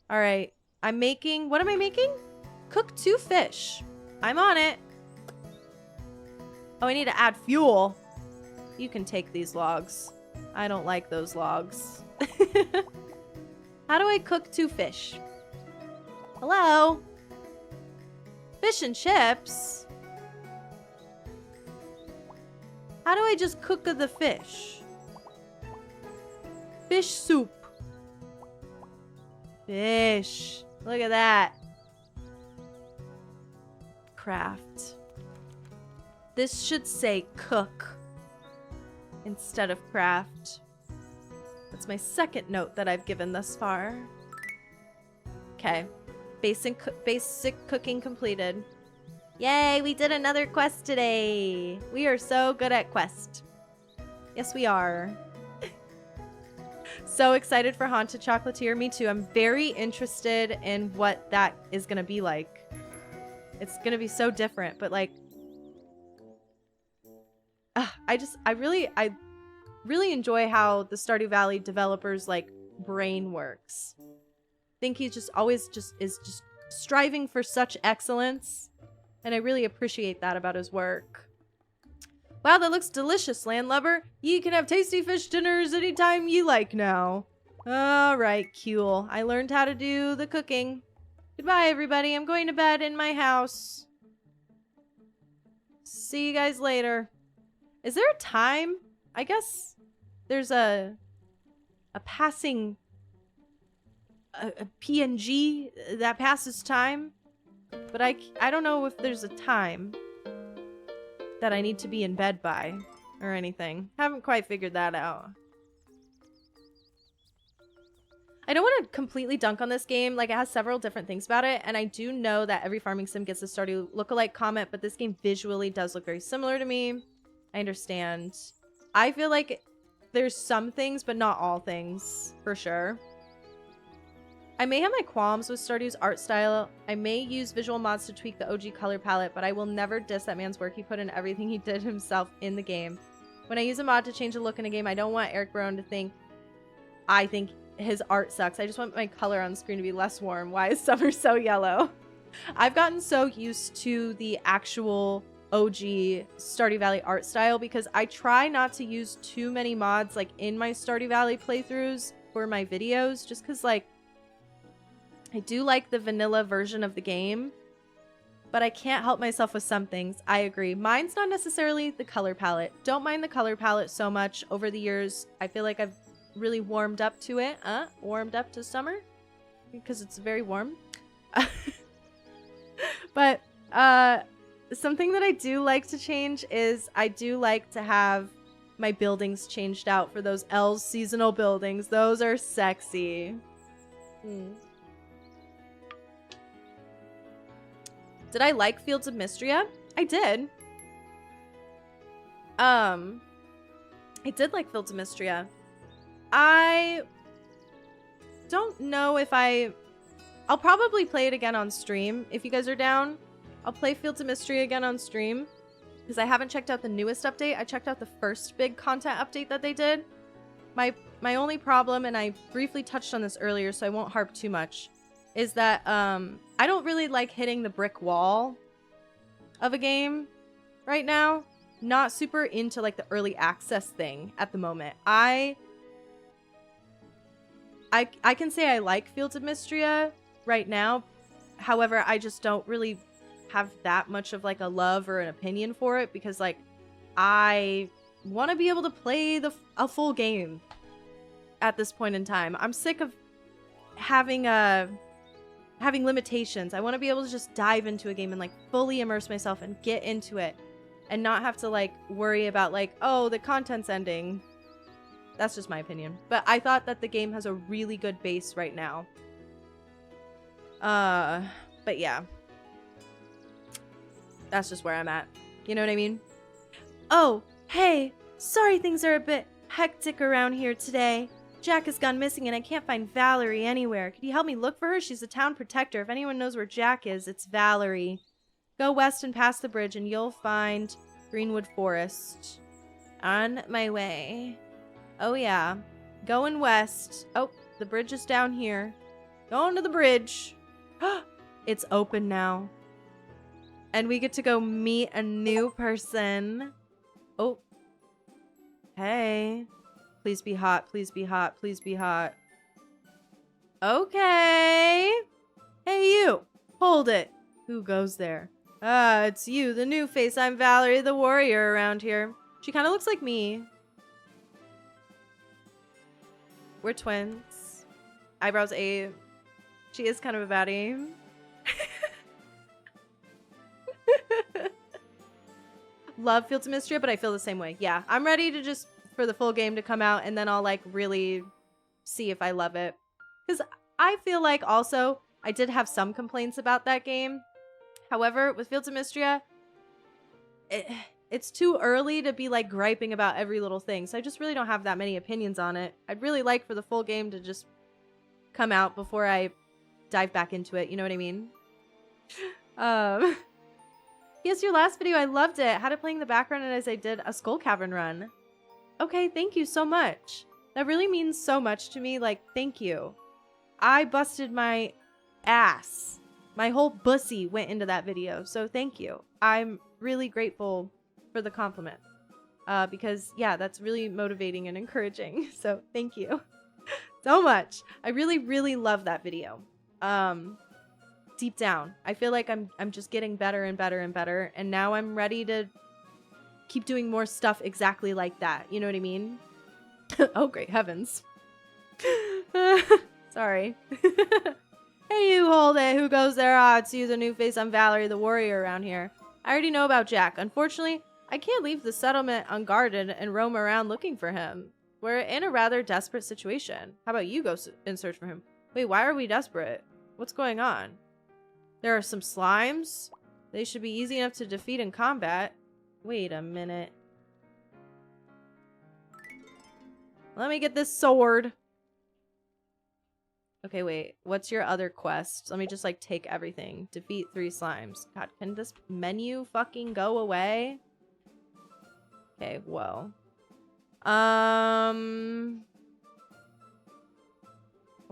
All right, I'm making, what am I making? Cook 2 fish. I'm on it. Oh, I need to add fuel. You can take these logs. I don't like those logs. How do I cook 2 fish? Hello? Fish and chips? How do I just cook the fish? Fish soup. Fish. Look at that. Craft. This should say cook instead of craft. That's my second note that I've given thus far. Okay. Basic cooking completed. Yay, we did another quest today. We are so good at quest. Yes, we are. So excited for Haunted Chocolatier. Me too. I'm very interested in what that is going to be like. It's going to be so different, but like... I really enjoy how the Stardew Valley developers like brain works. I think he just always is striving for such excellence, and I really appreciate that about his work. Wow, that looks delicious, landlubber. You can have tasty fish dinners anytime you like now. All right, cool. I learned how to do the cooking. Goodbye, everybody. I'm going to bed in my house. See you guys later. Is there a time? I guess there's a passing a PNG that passes time, but I don't know if there's a time that I need to be in bed by or anything. Haven't quite figured that out. I don't want to completely dunk on this game. Like, it has several different things about it, and I do know that every farming sim gets a Stardew lookalike comment, but this game visually does look very similar to me. I understand. I feel like there's some things, but not all things, for sure. I may have my qualms with Stardew's art style. I may use visual mods to tweak the OG color palette, but I will never diss that man's work. He put in everything he did himself in the game. When I use a mod to change the look in a game, I don't want Eric Barone to think I think his art sucks. I just want my color on the screen to be less warm. Why is summer so yellow? I've gotten so used to the actual OG Stardew Valley art style because I try not to use too many mods like in my Stardew Valley playthroughs for my videos, just because like I do like the vanilla version of the game, but I can't help myself with some things. I agree. Mine's not necessarily the color palette. Don't mind the color palette so much. Over the years, I feel like I've really warmed up to it. Warmed up to summer because it's very warm. But something that I do like to change is I do like to have my buildings changed out for those L's seasonal buildings. Those are sexy. Did I like Fields of Mystria? I did. I did like Fields of Mystria. I don't know if I'll probably play it again on stream. If you guys are down, I'll play Fields of Mystria again on stream. Because I haven't checked out the newest update. I checked out the first big content update that they did. My only problem, and I briefly touched on this earlier, so I won't harp too much, is that I don't really like hitting the brick wall of a game right now. Not super into like the early access thing at the moment. I can say I like Fields of Mystria right now. However, I just don't really have that much of like a love or an opinion for it, because like I want to be able to play a full game at this point in time. I'm sick of having limitations. I want to be able to just dive into a game and like fully immerse myself and get into it and not have to like worry about like, oh, the content's ending. That's just my opinion. But I thought that the game has a really good base right now. But yeah. That's just where I'm at. You know what I mean? Oh, hey, sorry things are a bit hectic around here today. Jack has gone missing and I can't find Valerie anywhere. Could you help me look for her? She's the town protector. If anyone knows where Jack is, it's Valerie. Go west and past the bridge and you'll find Greenwood Forest. On my way. Oh yeah. Going west. Oh, the bridge is down here. Going to the bridge. It's open now. And we get to go meet a new person. Oh. Hey. Please be hot. Please be hot. Please be hot. Okay. Hey, you. Hold it. Who goes there? Ah, it's you, the new face. I'm Valerie, the warrior around here. She kind of looks like me. We're twins. Eyebrows 8. She is kind of a baddie. Love Fields of Mystria, but I feel the same way. Yeah, I'm ready to just for the full game to come out, and then I'll like really see if I love it. Because I feel like also I did have some complaints about that game. However, with Fields of Mystria, it's too early to be like griping about every little thing. So I just really don't have that many opinions on it. I'd really like for the full game to just come out before I dive back into it. You know what I mean? Yes, your last video, I loved it. Had it playing in the background as I did a Skull Cavern run. Okay, thank you so much. That really means so much to me. Like, thank you. I busted my ass. My whole bussy went into that video. So thank you. I'm really grateful for the compliment. Because, yeah, that's really motivating and encouraging. So thank you so much. I really, really love that video. Deep down, I feel like I'm just getting better and better and better. And now I'm ready to keep doing more stuff exactly like that. You know what I mean? Oh, great heavens. Sorry. Hey, you hold it. Who goes there? Ah, it's you, the new face. I'm Valerie, the warrior around here. I already know about Jack. Unfortunately, I can't leave the settlement unguarded and roam around looking for him. We're in a rather desperate situation. How about you go in search for him? Wait, why are we desperate? What's going on? There are some slimes. They should be easy enough to defeat in combat. Wait a minute. Let me get this sword. Okay, wait. What's your other quest? Let me just, like, take everything. Defeat 3 slimes. God, can this menu fucking go away? Okay, whoa. What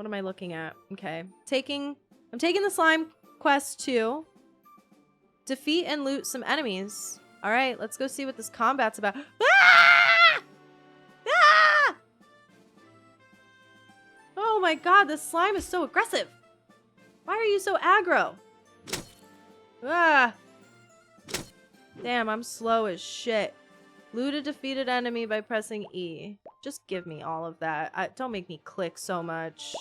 am I looking at? Okay. I'm taking the slime quest 2. Defeat and loot some enemies. Alright, let's go see what this combat's about. Ah! Ah! Oh my god, this slime is so aggressive. Why are you so aggro? Ah! Damn, I'm slow as shit. Loot a defeated enemy by pressing E. Just give me all of that. Don't make me click so much.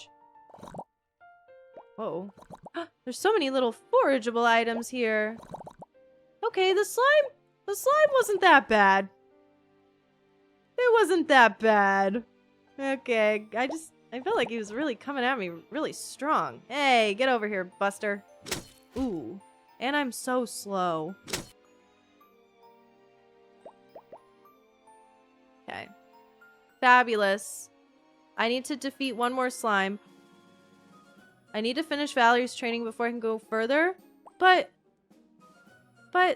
Whoa. There's so many little forageable items here. Okay, the slime wasn't that bad. It wasn't that bad. Okay, I felt like he was really coming at me really strong. Hey, get over here, Buster. Ooh, and I'm so slow. Okay. Fabulous. I need to defeat one more slime. I need to finish Valerie's training before I can go further. But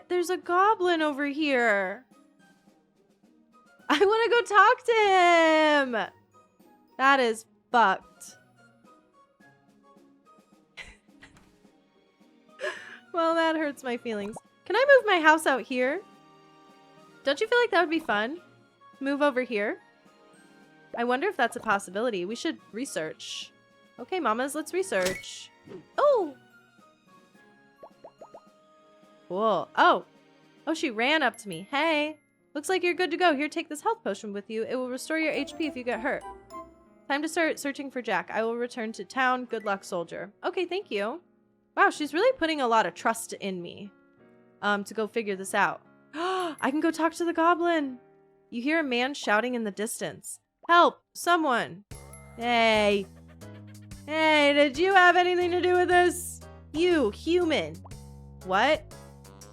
there's a goblin over here. I want to go talk to him. That is fucked. Well, that hurts my feelings. Can I move my house out here? Don't you feel like that would be fun? Move over here? I wonder if that's a possibility. We should research. Okay, mamas, let's research. Oh! Cool. Oh, she ran up to me. Hey, looks like you're good to go. Here, take this health potion with you. It will restore your HP if you get hurt. Time to start searching for Jack. I will return to town. Good luck, soldier. Okay, thank you. Wow, she's really putting a lot of trust in me to go figure this out. I can go talk to the goblin. You hear a man shouting in the distance. Help, someone. Hey, did you have anything to do with this? You, human. What?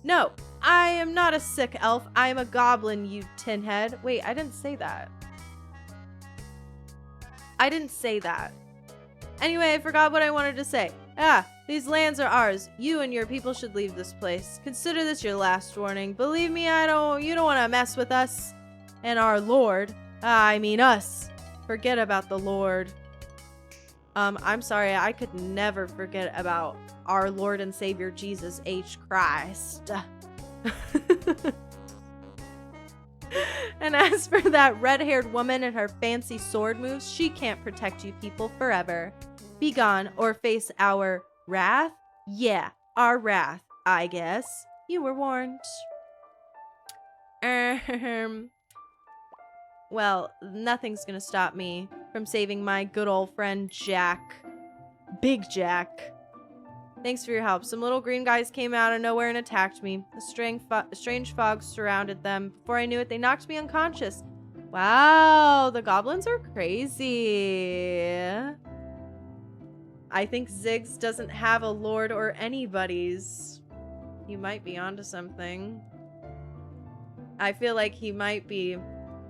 No, I am not a sick elf. I am a goblin, you tinhead. Wait, I didn't say that. I didn't say that. Anyway, I forgot what I wanted to say. These lands are ours. You and your people should leave this place. Consider this your last warning. Believe me, you don't want to mess with us and our Lord. I mean us. Forget about the Lord. I'm sorry, I could never forget about our Lord and Savior Jesus H. Christ. And as for that red-haired woman and her fancy sword moves, she can't protect you people forever. Be gone or face our wrath? Yeah, our wrath, I guess. You were warned. Well, nothing's gonna stop me from saving my good old friend Jack. Big Jack. Thanks for your help. Some little green guys came out of nowhere and attacked me. A strange fog surrounded them. Before I knew it, they knocked me unconscious. Wow, the goblins are crazy. I think Ziggs doesn't have a lord or anybody's. He might be onto something. I feel like he might be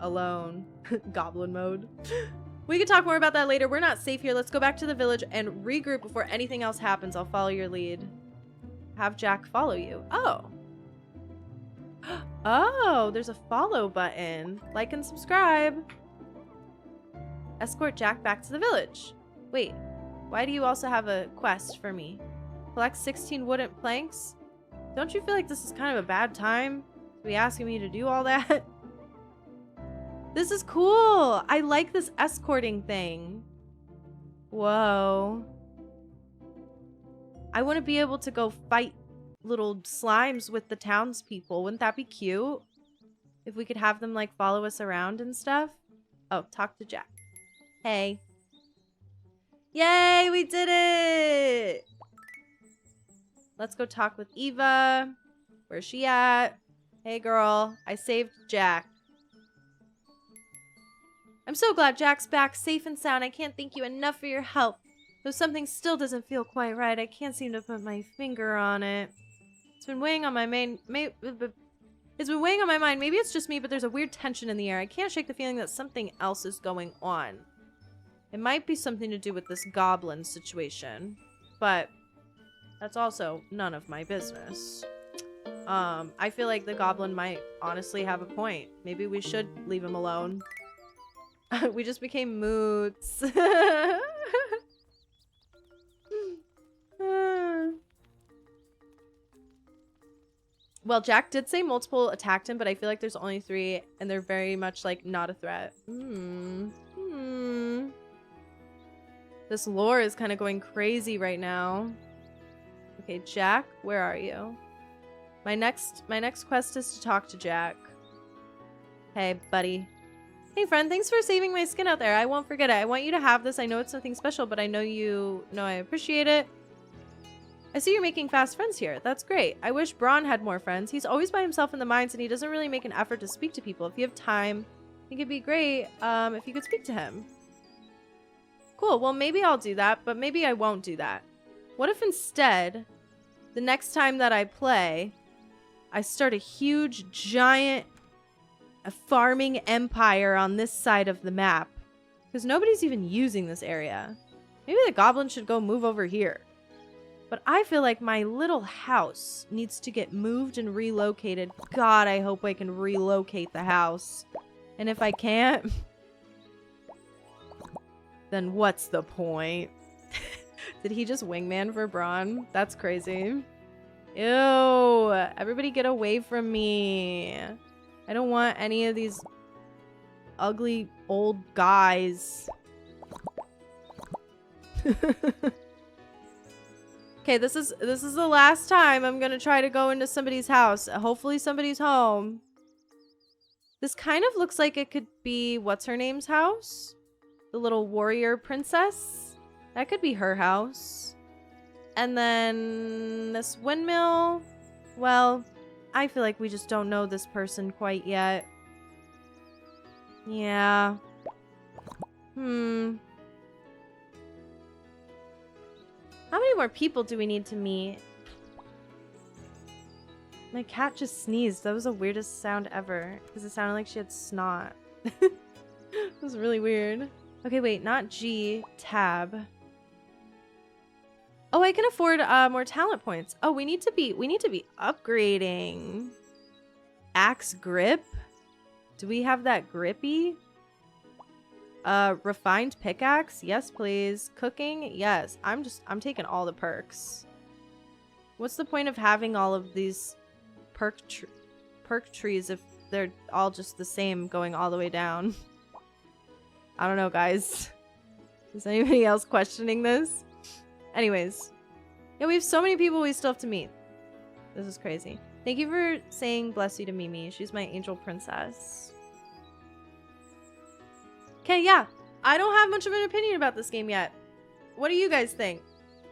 alone. Goblin mode. We can talk more about that later. We're not safe here. Let's go back to the village and regroup before anything else happens. I'll follow your lead. Have Jack follow you. Oh. Oh, there's a follow button. Like and subscribe. Escort Jack back to the village. Wait, why do you also have a quest for me? Collect 16 wooden planks? Don't you feel like this is kind of a bad time to be asking me to do all that? This is cool. I like this escorting thing. Whoa. I want to be able to go fight little slimes with the townspeople. Wouldn't that be cute? If we could have them like follow us around and stuff. Oh, talk to Jack. Hey. Yay, we did it. Let's go talk with Eva. Where's she at? Hey girl, I saved Jack. I'm so glad Jack's back safe and sound. I can't thank you enough for your help. Though something still doesn't feel quite right, I can't seem to put my finger on it. It's been weighing on my mind. Maybe it's just me, but there's a weird tension in the air. I can't shake the feeling that something else is going on. It might be something to do with this goblin situation, but that's also none of my business. I feel like the goblin might honestly have a point. Maybe we should leave him alone. We just became moots. Well, Jack did say multiple attacked him, but I feel like there's only 3, and they're very much like not a threat. This lore is kind of going crazy right now. Okay, Jack, where are you? My next quest is to talk to Jack. Hey, buddy. Hey, friend, thanks for saving my skin out there. I won't forget it. I want you to have this. I know it's something special, but I know you know I appreciate it. I see you're making fast friends here. That's great. I wish Braun had more friends. He's always by himself in the mines, and he doesn't really make an effort to speak to people. If you have time, I think it'd be great if you could speak to him. Cool. Well, maybe I'll do that, but maybe I won't do that. What if instead, the next time that I play, I start a huge, giant a farming empire on this side of the map. Because nobody's even using this area. Maybe the goblin should go move over here. But I feel like my little house needs to get moved and relocated. God, I hope I can relocate the house. And if I can't, then what's the point? Did he just wingman for Braun? That's crazy. Ew. Everybody get away from me. I don't want any of these ugly old guys. Okay, this is the last time I'm gonna try to go into somebody's house. Hopefully somebody's home. This kind of looks like it could be what's her name's house? The little warrior princess? That could be her house. And then this windmill. Well, I feel like we just don't know this person quite yet. Yeah. How many more people do we need to meet? My cat just sneezed. That was the weirdest sound ever. Because it sounded like she had snot. It was really weird. Okay, wait. Not G. Tab. Oh, I can afford more talent points. Oh, we need to be upgrading. Axe grip? Do we have that grippy? Refined pickaxe? Yes, please. Cooking? Yes. I'm taking all the perks. What's the point of having all of these perk trees if they're all just the same going all the way down? I don't know, guys. Is anybody else questioning this? Anyways. Yeah, we have so many people we still have to meet. This is crazy. Thank you for saying bless you to Mimi. She's my angel princess. Okay, yeah. I don't have much of an opinion about this game yet. What do you guys think?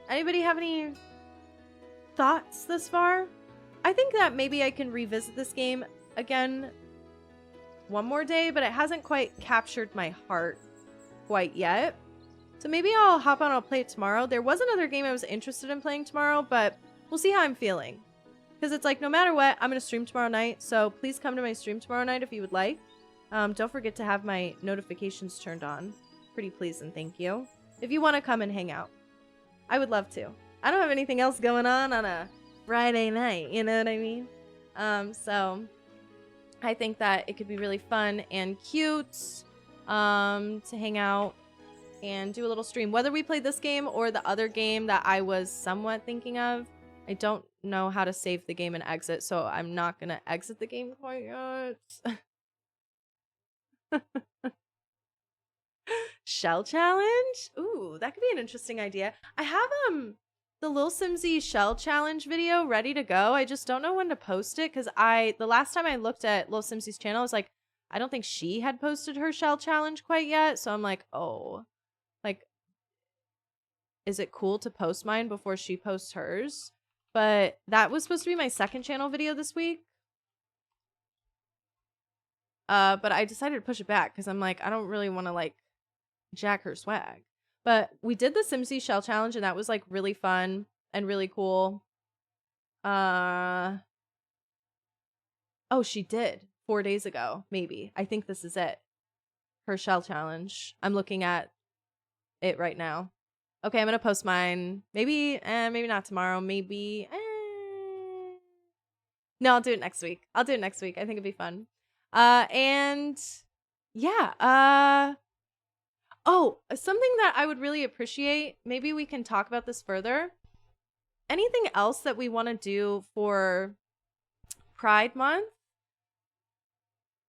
Anybody have any thoughts thus far? I think that maybe I can revisit this game again one more day, but it hasn't quite captured my heart quite yet. So maybe I'll hop on, I'll play it tomorrow. There was another game I was interested in playing tomorrow, but we'll see how I'm feeling. Because it's like, no matter what, I'm going to stream tomorrow night. So please come to my stream tomorrow night if you would like. Don't forget to have my notifications turned on. Pretty please and thank you. If you want to come and hang out. I would love to. I don't have anything else going on a Friday night, you know what I mean? So I think that it could be really fun and cute to hang out and do a little stream. Whether we play this game or the other game that I was somewhat thinking of, I don't know how to save the game and exit, so I'm not going to exit the game quite yet. Shell challenge? Ooh, that could be an interesting idea. I have the Lil Simsy shell challenge video ready to go. I just don't know when to post it because the last time I looked at Lil Simsy's channel, I was like, I don't think she had posted her shell challenge quite yet. So I'm like, oh, like, is it cool to post mine before she posts hers? But that was supposed to be my second channel video this week. But I decided to push it back because I'm like, I don't really want to like jack her swag. But we did the Simsy shell challenge and that was like really fun and really cool. Oh, she did 4 days ago, maybe. I think this is it. Her shell challenge. I'm looking at it right now. Okay, I'm gonna post mine. Maybe not tomorrow. Maybe. No, I'll do it next week. I think it'd be fun. And yeah, oh, something that I would really appreciate, maybe we can talk about this further. Anything else that we want to do for Pride Month?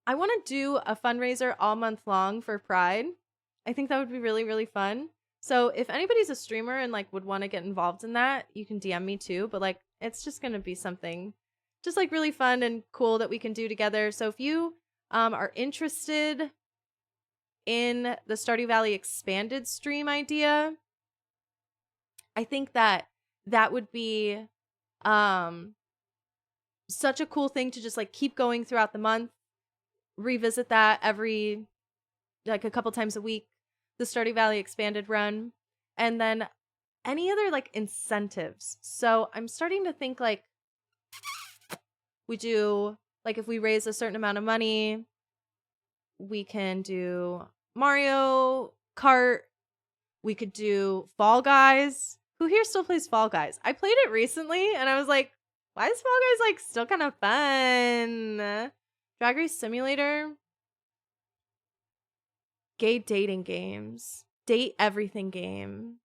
I want to do a fundraiser all month long for Pride. I think that would be really, really fun. So if anybody's a streamer and like would want to get involved in that, you can DM me too. But like, it's just going to be something just like really fun and cool that we can do together. So if you are interested in the Stardew Valley expanded stream idea, I think that would be such a cool thing to just like keep going throughout the month, revisit that every like a couple times a week, the Stardew Valley expanded run, and then any other like incentives. So I'm starting to think like we do like if we raise a certain amount of money, we can do Mario Kart. We could do Fall Guys. Who here still plays Fall Guys? I played it recently and I was like, why is Fall Guys like still kind of fun? Drag Race Simulator. Gay dating games. Date everything game.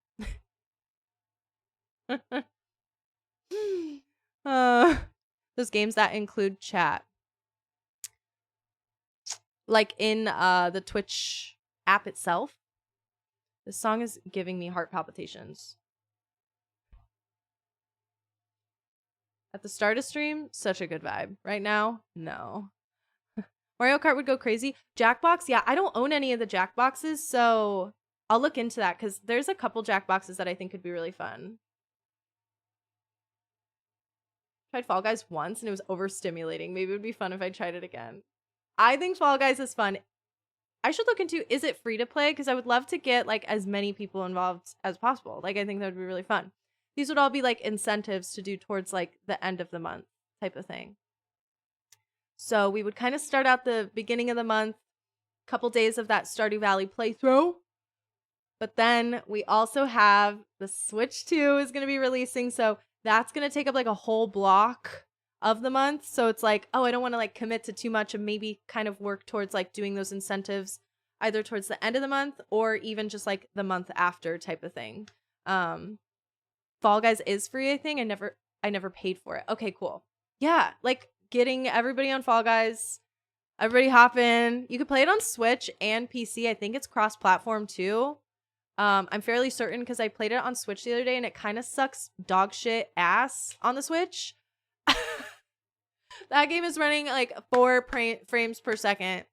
Those games that include chat. Like in the Twitch app itself. This song is giving me heart palpitations. At the start of stream, such a good vibe. Right now, no. Mario Kart would go crazy. Jackbox, yeah, I don't own any of the Jackboxes, so I'll look into that because there's a couple Jackboxes that I think could be really fun. Tried Fall Guys once and it was overstimulating. Maybe it would be fun if I tried it again. I think Fall Guys is fun. I should look into, is it free to play? Because I would love to get like as many people involved as possible. Like I think that would be really fun. These would all be like incentives to do towards like the end of the month type of thing. So we would kind of start out the beginning of the month, couple days of that Stardew Valley playthrough. But then we also have the Switch 2 is going to be releasing. So that's going to take up like a whole block of the month. So it's like, oh, I don't want to like commit to too much and maybe kind of work towards like doing those incentives either towards the end of the month or even just like the month after type of thing. Fall Guys is free, I think. I never paid for it. Okay, cool. Yeah, like getting everybody on Fall Guys, everybody hop in. You could play it on Switch and PC. I think it's cross-platform too. I'm fairly certain because I played it on Switch the other day and it kind of sucks dog shit ass on the Switch. That game is running like 4 frames per second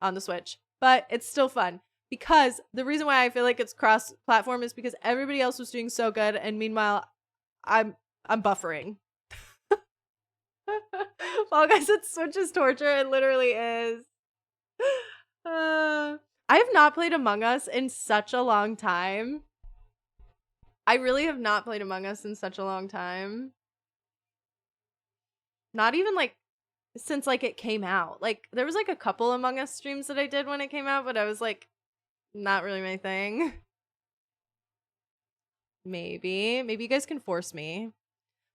on the Switch, but it's still fun because the reason why I feel like it's cross-platform is because everybody else was doing so good, and meanwhile, I'm buffering. Fall Guys, it Switch's torture. It literally is. I have not played Among Us in such a long time. I really have not played Among Us in such a long time. Not even like since like it came out. Like there was like a couple Among Us streams that I did when it came out, but I was like not really my thing. Maybe you guys can force me.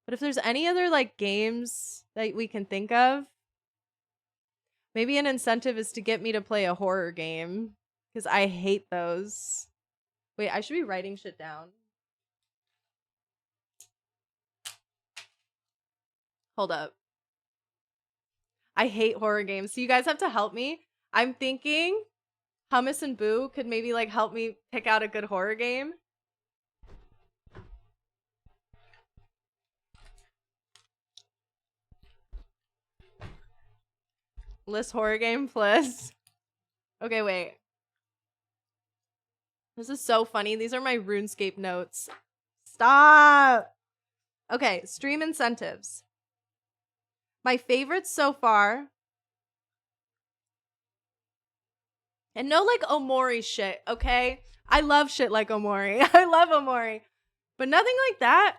But if there's any other like games that we can think of, maybe an incentive is to get me to play a horror game because I hate those. Wait, I should be writing shit down. Hold up. I hate horror games, so you guys have to help me. I'm thinking Hummus and Boo could maybe like help me pick out a good horror game. Liss horror game, please. Okay, wait. This is so funny. These are my RuneScape notes. Stop! Okay, stream incentives. My favorites so far. And no like Omori shit, okay? I love shit like Omori. I love Omori. But nothing like that.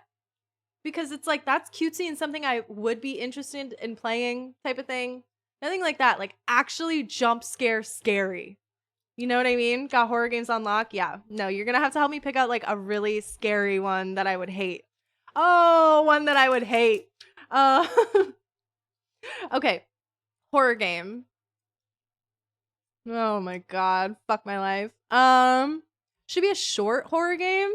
Because it's like, that's cutesy and something I would be interested in playing type of thing. Nothing like that. Like, actually jump scare scary. You know what I mean? Got horror games on lock? Yeah. No, you're gonna have to help me pick out like a really scary one that I would hate. Oh, one that I would hate. Okay. Horror game. Oh my god. Fuck my life. Should be a short horror game.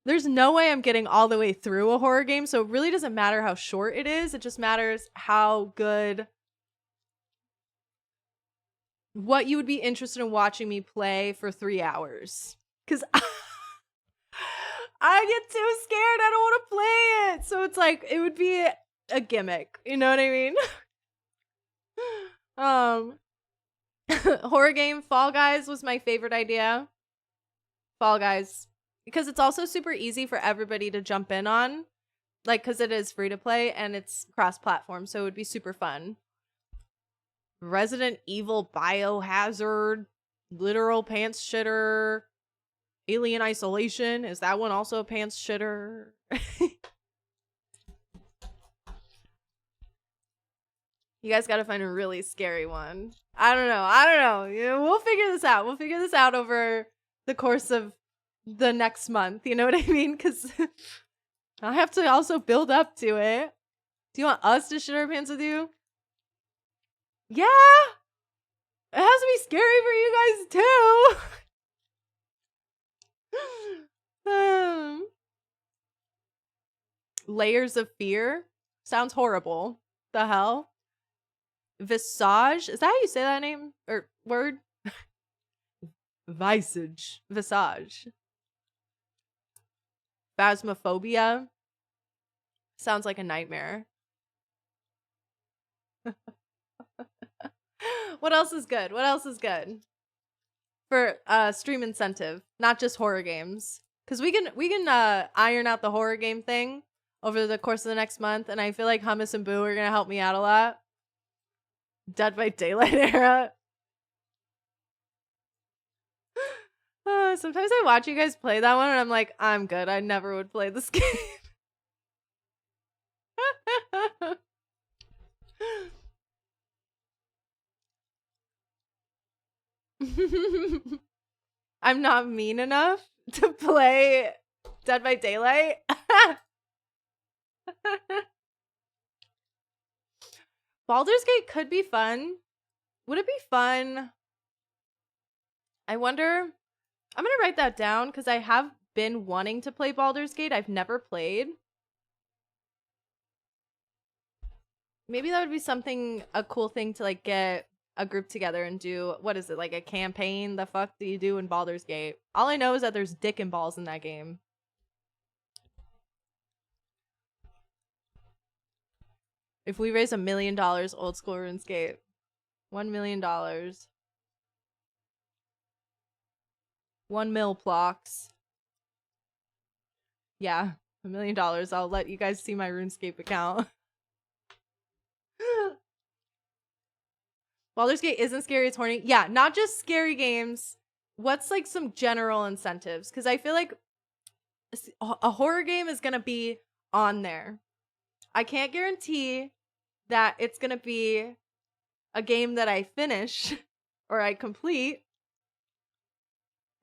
There's no way I'm getting all the way through a horror game, so it really doesn't matter how short it is. It just matters how good, what you would be interested in watching me play for 3 hours. Because I get too scared. I don't want to play it. So it's like, it would be a gimmick. You know what I mean? Horror game, Fall Guys was my favorite idea. Fall Guys. Because it's also super easy for everybody to jump in on. Like, because it is free to play and it's cross-platform, so it would be super fun. Resident Evil Biohazard, Literal Pants Shitter, Alien Isolation. Is that one also a pants shitter? You guys got to find a really scary one. I don't know. Yeah, we'll figure this out. We'll figure this out over the course of the next month. You know what I mean? Because I have to also build up to it. Do you want us to shit our pants with you? Yeah. It has to be scary for you guys too. Layers of fear. Sounds horrible. The hell? Visage? Is that how you say that name? Or word? Visage. Visage. Phasmophobia. Sounds like a nightmare. What else is good? What else is good? For stream incentive, not just horror games. Because we can iron out the horror game thing over the course of the next month, and I feel like Hummus and Boo are gonna help me out a lot. Dead by Daylight era. Sometimes I watch you guys play that one and I'm like, I'm good. I never would play this game. I'm not mean enough to play Dead by Daylight. Baldur's Gate could be fun. Would it be fun? I wonder. I'm gonna write that down because I have been wanting to play Baldur's Gate. I've never played. Maybe that would be something, a cool thing to like get a group together and do. What is it, like a campaign? The fuck do you do in Baldur's Gate? All I know is that there's dick and balls in that game. If we raise $1 million, old school RuneScape. $1 million. 1 mil blocks. Yeah, $1 million. I'll let you guys see my RuneScape account. Baldur's Gate isn't scary, it's horny. Yeah, not just scary games. What's like some general incentives? Because I feel like a horror game is going to be on there. I can't guarantee that it's going to be a game that I finish or I complete.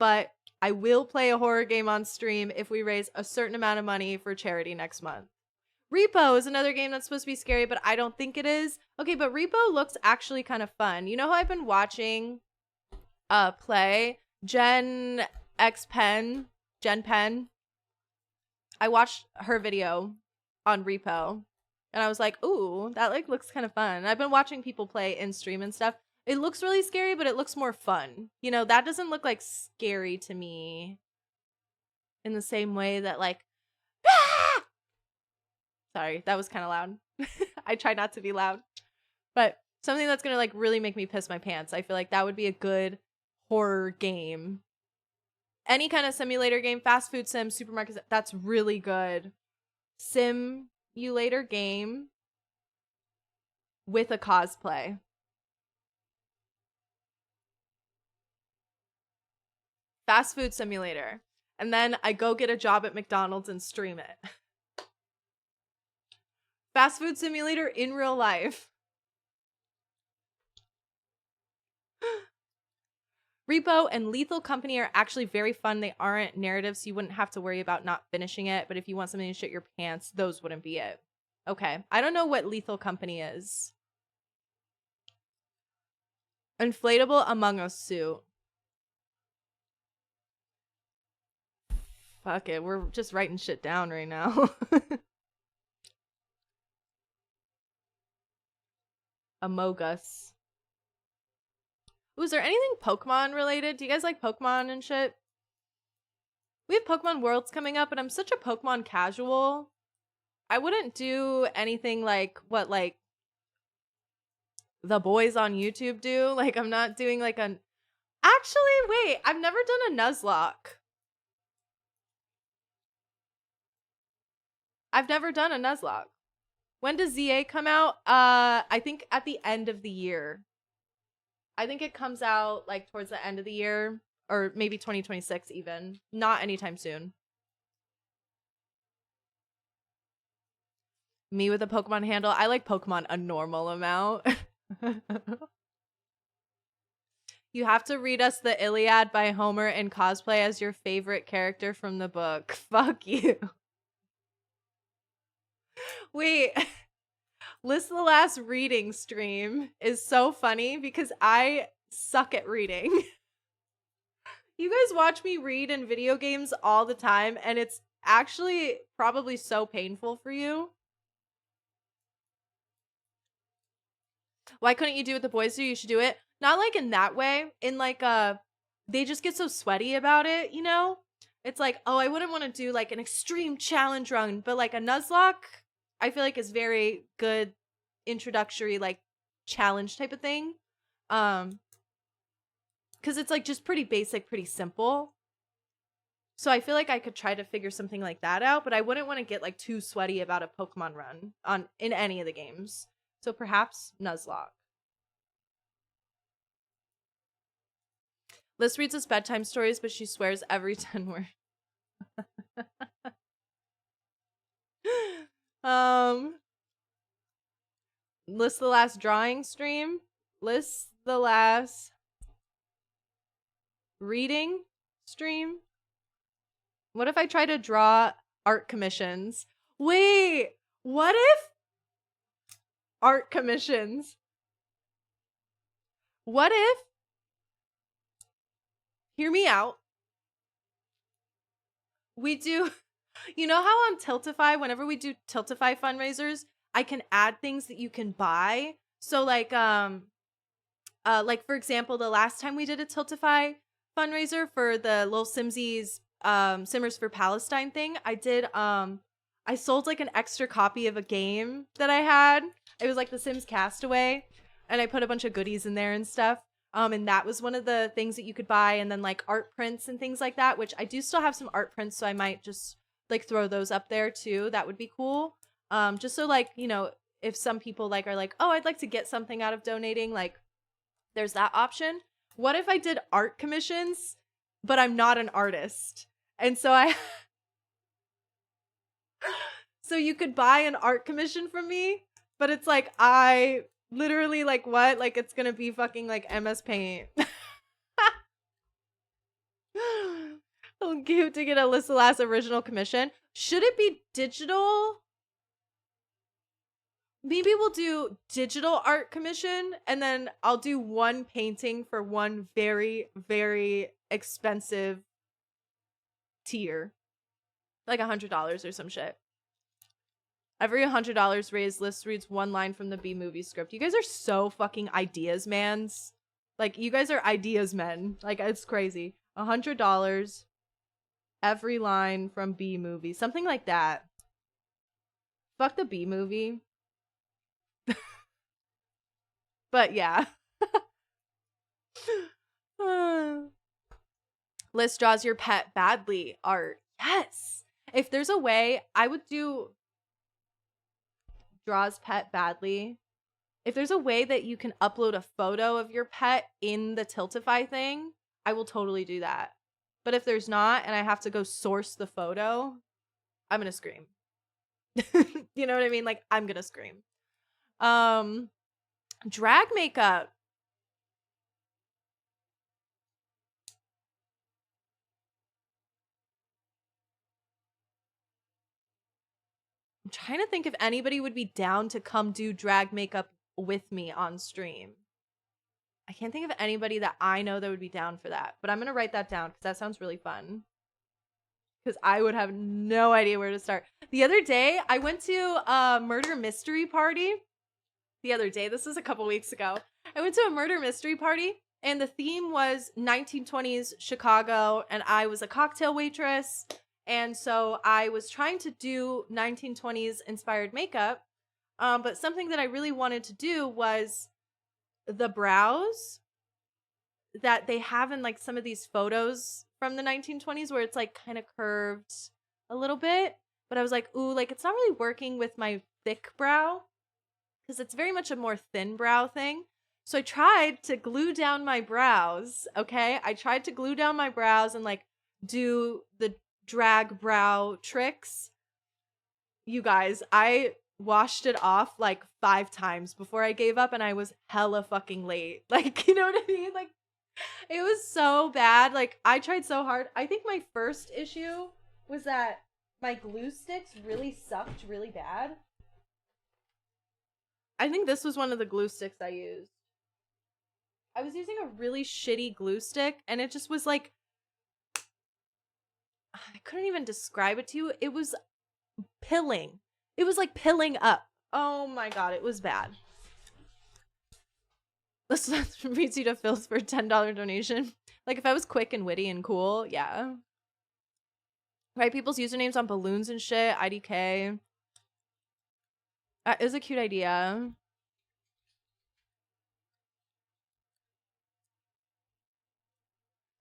But I will play a horror game on stream if we raise a certain amount of money for charity next month. Repo is another game that's supposed to be scary, but I don't think it is. Okay, but Repo looks actually kind of fun. You know who I've been watching play? Jen Pen. I watched her video on Repo, and I was like, ooh, that like looks kind of fun. And I've been watching people play in stream and stuff. It looks really scary, but it looks more fun. You know, that doesn't look like scary to me in the same way that like, ah! Sorry, that was kind of loud. I try not to be loud. But something that's going to like really make me piss my pants. I feel like that would be a good horror game. Any kind of simulator game, fast food sim, supermarket, that's really good. Simulator game with a cosplay. Fast food simulator. And then I go get a job at McDonald's and stream it. Fast food simulator in real life. Repo and Lethal Company are actually very fun. They aren't narratives, so you wouldn't have to worry about not finishing it. But if you want something to shit your pants, those wouldn't be it. Okay. I don't know what Lethal Company is. Inflatable Among Us suit. Fuck it. We're just writing shit down right now. Among Us. Ooh, is there anything Pokemon related? Do you guys like Pokemon and shit? We have Pokemon Worlds coming up, and I'm such a Pokemon casual. I wouldn't do anything like what like the boys on YouTube do. Like I'm not doing like a... Actually, wait. I've never done a Nuzlocke. I've never done a Nuzlocke. When does ZA come out? I think at the end of the year. I think it comes out like towards the end of the year, or maybe 2026 even. Not anytime soon. Me with a Pokemon handle. I like Pokemon a normal amount. You have to read us the Iliad by Homer and cosplay as your favorite character from the book. Fuck you. Wait. Liss the Last reading stream is so funny because I suck at reading. You guys watch me read in video games all the time, and it's actually probably so painful for you. Why couldn't you do what the boys do? You should do it. Not like in that way. In like they just get so sweaty about it, you know? It's like, oh, I wouldn't want to do like an extreme challenge run, but like a Nuzlocke, I feel like is very good introductory like challenge type of thing. Because it's like just pretty basic, pretty simple. So I feel like I could try to figure something like that out, but I wouldn't want to get like too sweaty about a Pokemon run in any of the games. So perhaps Nuzlocke. Liss reads us bedtime stories, but she swears every 10 words. Liss the Last drawing stream. Liss the Last reading stream. What if I try to draw art commissions? Wait, what if art commissions? What if, hear me out, we do, you know how on Tiltify, whenever we do Tiltify fundraisers, I can add things that you can buy. So like for example, the last time we did a Tiltify fundraiser for the Lil Simsies Simmers for Palestine thing, I did I sold like an extra copy of a game that I had. It was like The Sims Castaway, and I put a bunch of goodies in there and stuff. And that was one of the things that you could buy, and then like art prints and things like that, which I do still have some art prints, so I might just like throw those up there too. That would be cool. Just so like, you know, if some people like are like, oh, I'd like to get something out of donating, like there's that option. What if I did art commissions, but I'm not an artist? And so so you could buy an art commission from me, but it's like, I literally like what? Like it's gonna be fucking like MS Paint. So cute to get a Liss the Last original commission. Should it be digital? Maybe we'll do digital art commission, and then I'll do one painting for one very, very expensive tier. Like $100 or some shit. Every $100 raised, Liss reads one line from the B movie script. You guys are so fucking ideas, mans. Like, you guys are ideas men. Like, it's crazy. $100 every line from B movie. Something like that. Fuck the B movie. But yeah. Liss draws your pet badly art. Yes. If there's a way, I would do draws pet badly. If there's a way that you can upload a photo of your pet in the Tiltify thing, I will totally do that. But if there's not, and I have to go source the photo, I'm gonna scream. You know what I mean? Like, I'm gonna scream. Drag makeup. I'm trying to think if anybody would be down to come do drag makeup with me on stream. I can't think of anybody that I know that would be down for that, but I'm going to write that down because that sounds really fun. Because I would have no idea where to start. The other day, I went to a murder mystery party. The other day, this was a couple weeks ago. I went to a murder mystery party, and the theme was 1920s Chicago, and I was a cocktail waitress. And so I was trying to do 1920s inspired makeup, but something that I really wanted to do was the brows that they have in like some of these photos from the 1920s where it's like kind of curved a little bit. But I was like, ooh, like it's not really working with my thick brow because it's very much a more thin brow thing. So I tried to glue down my brows, okay? I tried to glue down my brows and like do the drag brow tricks. You guys, I washed it off like 5 times before I gave up, and I was hella fucking late. Like, you know what I mean? Like, it was so bad. Like, I tried so hard. I think my first issue was that my glue sticks really sucked really bad. I think this was one of the glue sticks I used. I was using a really shitty glue stick, and it just was like, I couldn't even describe it to you. It was pilling. It was like pilling up. Oh my god, it was bad. Let's retweet a Phil's for a $10 donation. Like, if I was quick and witty and cool, yeah. Write people's usernames on balloons and shit. IDK. That is a cute idea.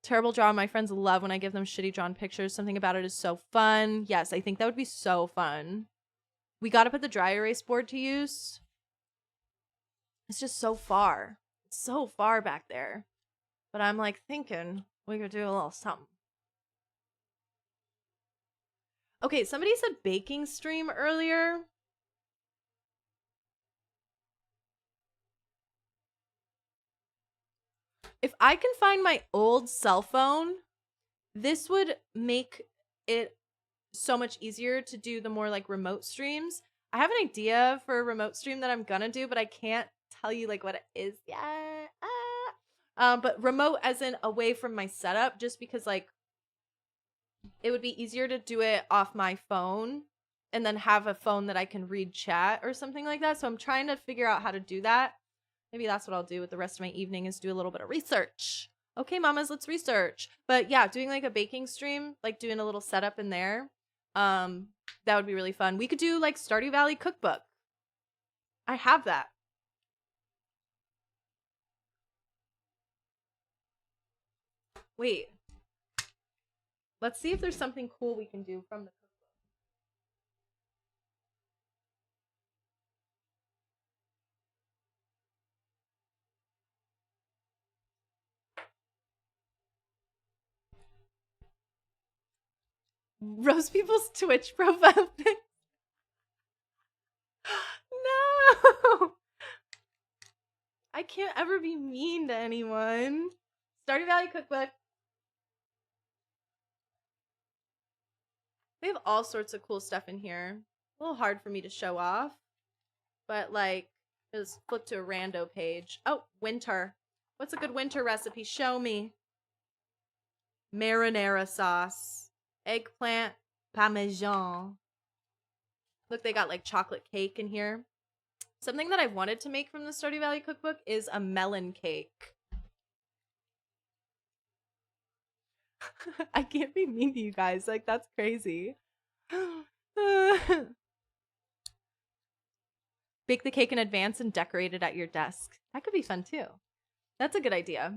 Terrible draw. My friends love when I give them shitty drawn pictures. Something about it is so fun. Yes, I think that would be so fun. We got to put the dry erase board to use. It's just so far. It's so far back there. But I'm like thinking we could do a little something. Okay, somebody said baking stream earlier. If I can find my old cell phone, this would make it so much easier to do the more like remote streams. I have an idea for a remote stream that I'm gonna do, but I can't tell you like what it is yet. But remote as in away from my setup, just because like it would be easier to do it off my phone and then have a phone that I can read chat or something like that. So I'm trying to figure out how to do that. Maybe that's what I'll do with the rest of my evening, is do a little bit of research. Okay, mamas, let's research. But yeah, doing like a baking stream, like doing a little setup in there, that would be really fun. We could do like Stardew Valley cookbook. I have that. Wait. Let's see if there's something cool we can do from the cookbook. Roast people's Twitch profile pic. No! I can't ever be mean to anyone. Stardew Valley cookbook. They have all sorts of cool stuff in here. A little hard for me to show off. But like, just flip to a rando page. Oh, winter. What's a good winter recipe? Show me. Marinara sauce. Eggplant parmesan. Look, they got like chocolate cake in here. Something that I've wanted to make from the Stardew Valley cookbook is a melon cake. I can't be mean to you guys. Like, that's crazy. Bake the cake in advance and decorate it at your desk. That could be fun too. That's a good idea.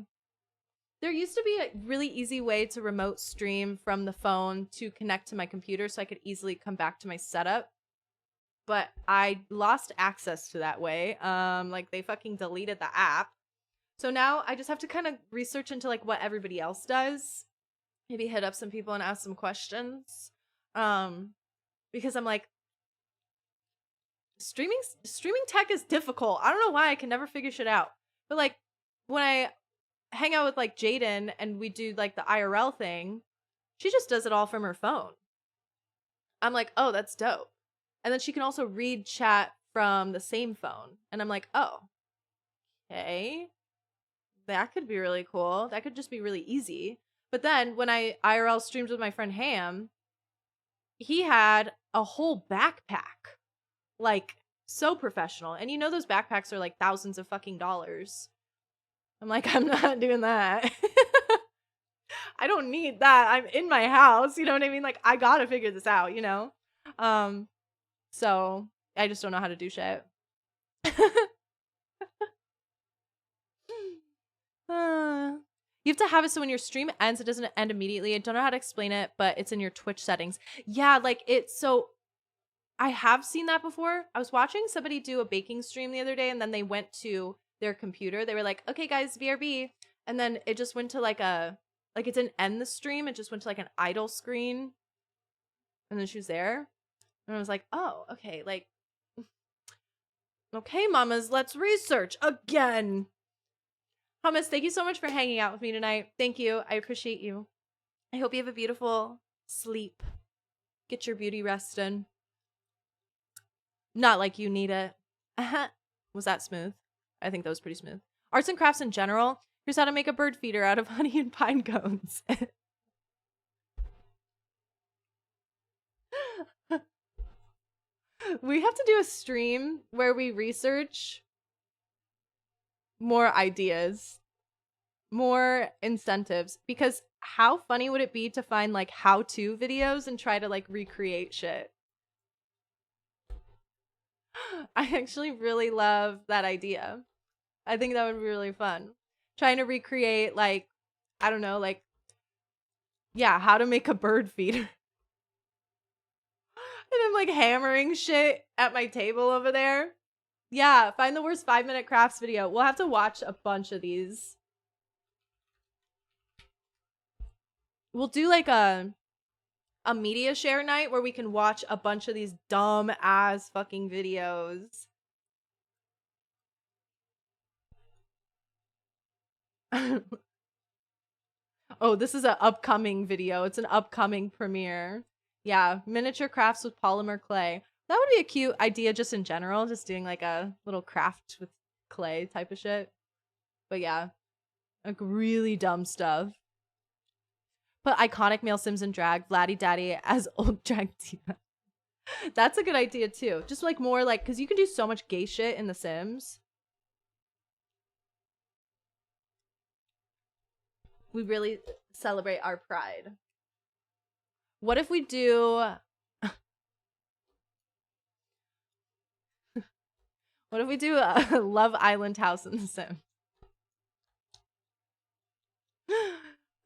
There used to be a really easy way to remote stream from the phone to connect to my computer so I could easily come back to my setup. But I lost access to that way. Like, they fucking deleted the app. So now I just have to kind of research into like what everybody else does. Maybe hit up some people and ask some questions. Because I'm like, streaming tech is difficult. I don't know why I can never figure shit out. But like, when I hang out with like Jaden and we do like the IRL thing, she just does it all from her phone. I'm like, oh, that's dope. And then she can also read chat from the same phone. And I'm like, oh, okay. That could be really cool. That could just be really easy. But then when I IRL streamed with my friend Ham, he had a whole backpack. Like, so professional. And you know those backpacks are like thousands of fucking dollars. I'm like, I'm not doing that. I don't need that. I'm in my house. You know what I mean? Like, I gotta figure this out, you know? So I just don't know how to do shit. You have to have it so when your stream ends, it doesn't end immediately. I don't know how to explain it, but it's in your Twitch settings. Yeah, like it's so... I have seen that before. I was watching somebody do a baking stream the other day, and then they went to their computer. They were like, okay, guys, VRB. And then it just went to like a... Like, it didn't end the stream. It just went to like an idle screen. And then she was there. And I was like, oh, okay, like... Okay, mamas, let's research again. Hummus, thank you so much for hanging out with me tonight. Thank you. I appreciate you. I hope you have a beautiful sleep. Get your beauty rest in. Not like you need it. Was that smooth? I think that was pretty smooth. Arts and crafts in general. Here's how to make a bird feeder out of honey and pine cones. We have to do a stream where we research more ideas, more incentives, because how funny would it be to find like how-to videos and try to like recreate shit? I actually really love that idea. I think that would be really fun. Trying to recreate like, I don't know, like, yeah, how to make a bird feeder. And I'm like hammering shit at my table over there. Yeah, find the worst 5-minute crafts video. We'll have to watch a bunch of these. We'll do like a media share night where we can watch a bunch of these dumb ass fucking videos. Oh, this is an upcoming video. It's an upcoming premiere. Yeah, miniature crafts with polymer clay. That would be a cute idea just in general, just doing like a little craft with clay type of shit. But yeah, like really dumb stuff. Put iconic male Sims in drag, Vladdy Daddy as old drag diva. That's a good idea too. Just like more like, because you can do so much gay shit in The Sims. We really celebrate our pride. What if we do... What if we do a Love Island house in The Sims?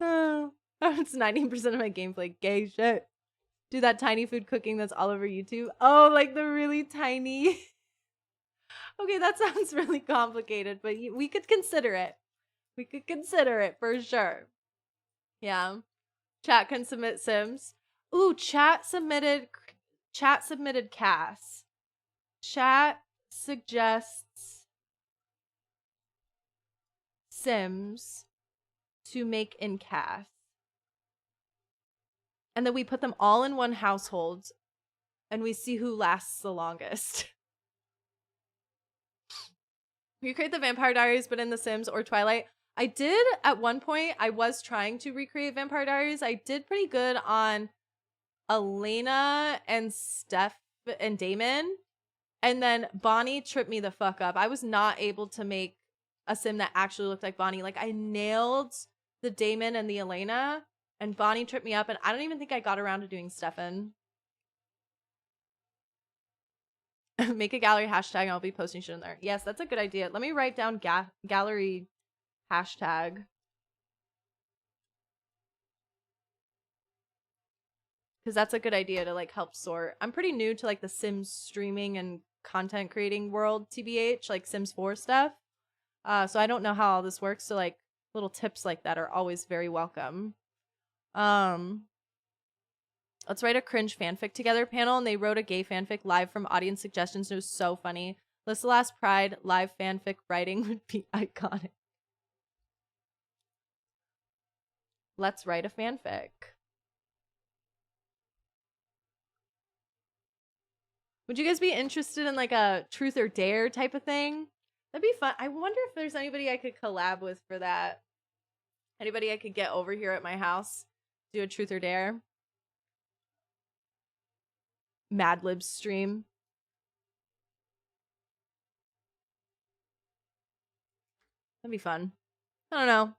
Oh, it's 90% of my gameplay. Gay shit. Do that tiny food cooking that's all over YouTube. Oh, like the really tiny... Okay, that sounds really complicated, but we could consider it. We could consider it for sure. Yeah. Chat can submit Sims. Ooh, chat submitted Cass. Chat suggests Sims to make in Cass. And then we put them all in one household and we see who lasts the longest. You create the Vampire Diaries, but in The Sims or Twilight. I did at one point, I was trying to recreate Vampire Diaries. I did pretty good on Elena and Steph and Damon. And then Bonnie tripped me the fuck up. I was not able to make a Sim that actually looked like Bonnie. Like I nailed the Damon and the Elena, and Bonnie tripped me up, and I don't even think I got around to doing Stefan. Make a gallery hashtag and I'll be posting shit in there. Yes, that's a good idea. Let me write down gallery hashtag. Because that's a good idea to like help sort. I'm pretty new to like the Sims streaming and content creating world, TBH, like Sims 4 stuff. So I don't know how all this works. So like little tips like that are always very welcome. Let's write a cringe fanfic together panel, and they wrote a gay fanfic live from audience suggestions. It was so funny. Liss Last Pride live fanfic writing would be iconic. Let's write a fanfic. Would you guys be interested in like a truth or dare type of thing? That'd be fun. I wonder if there's anybody I could collab with for that. Anybody I could get over here at my house, do a truth or dare. Mad Libs stream. That'd be fun. I don't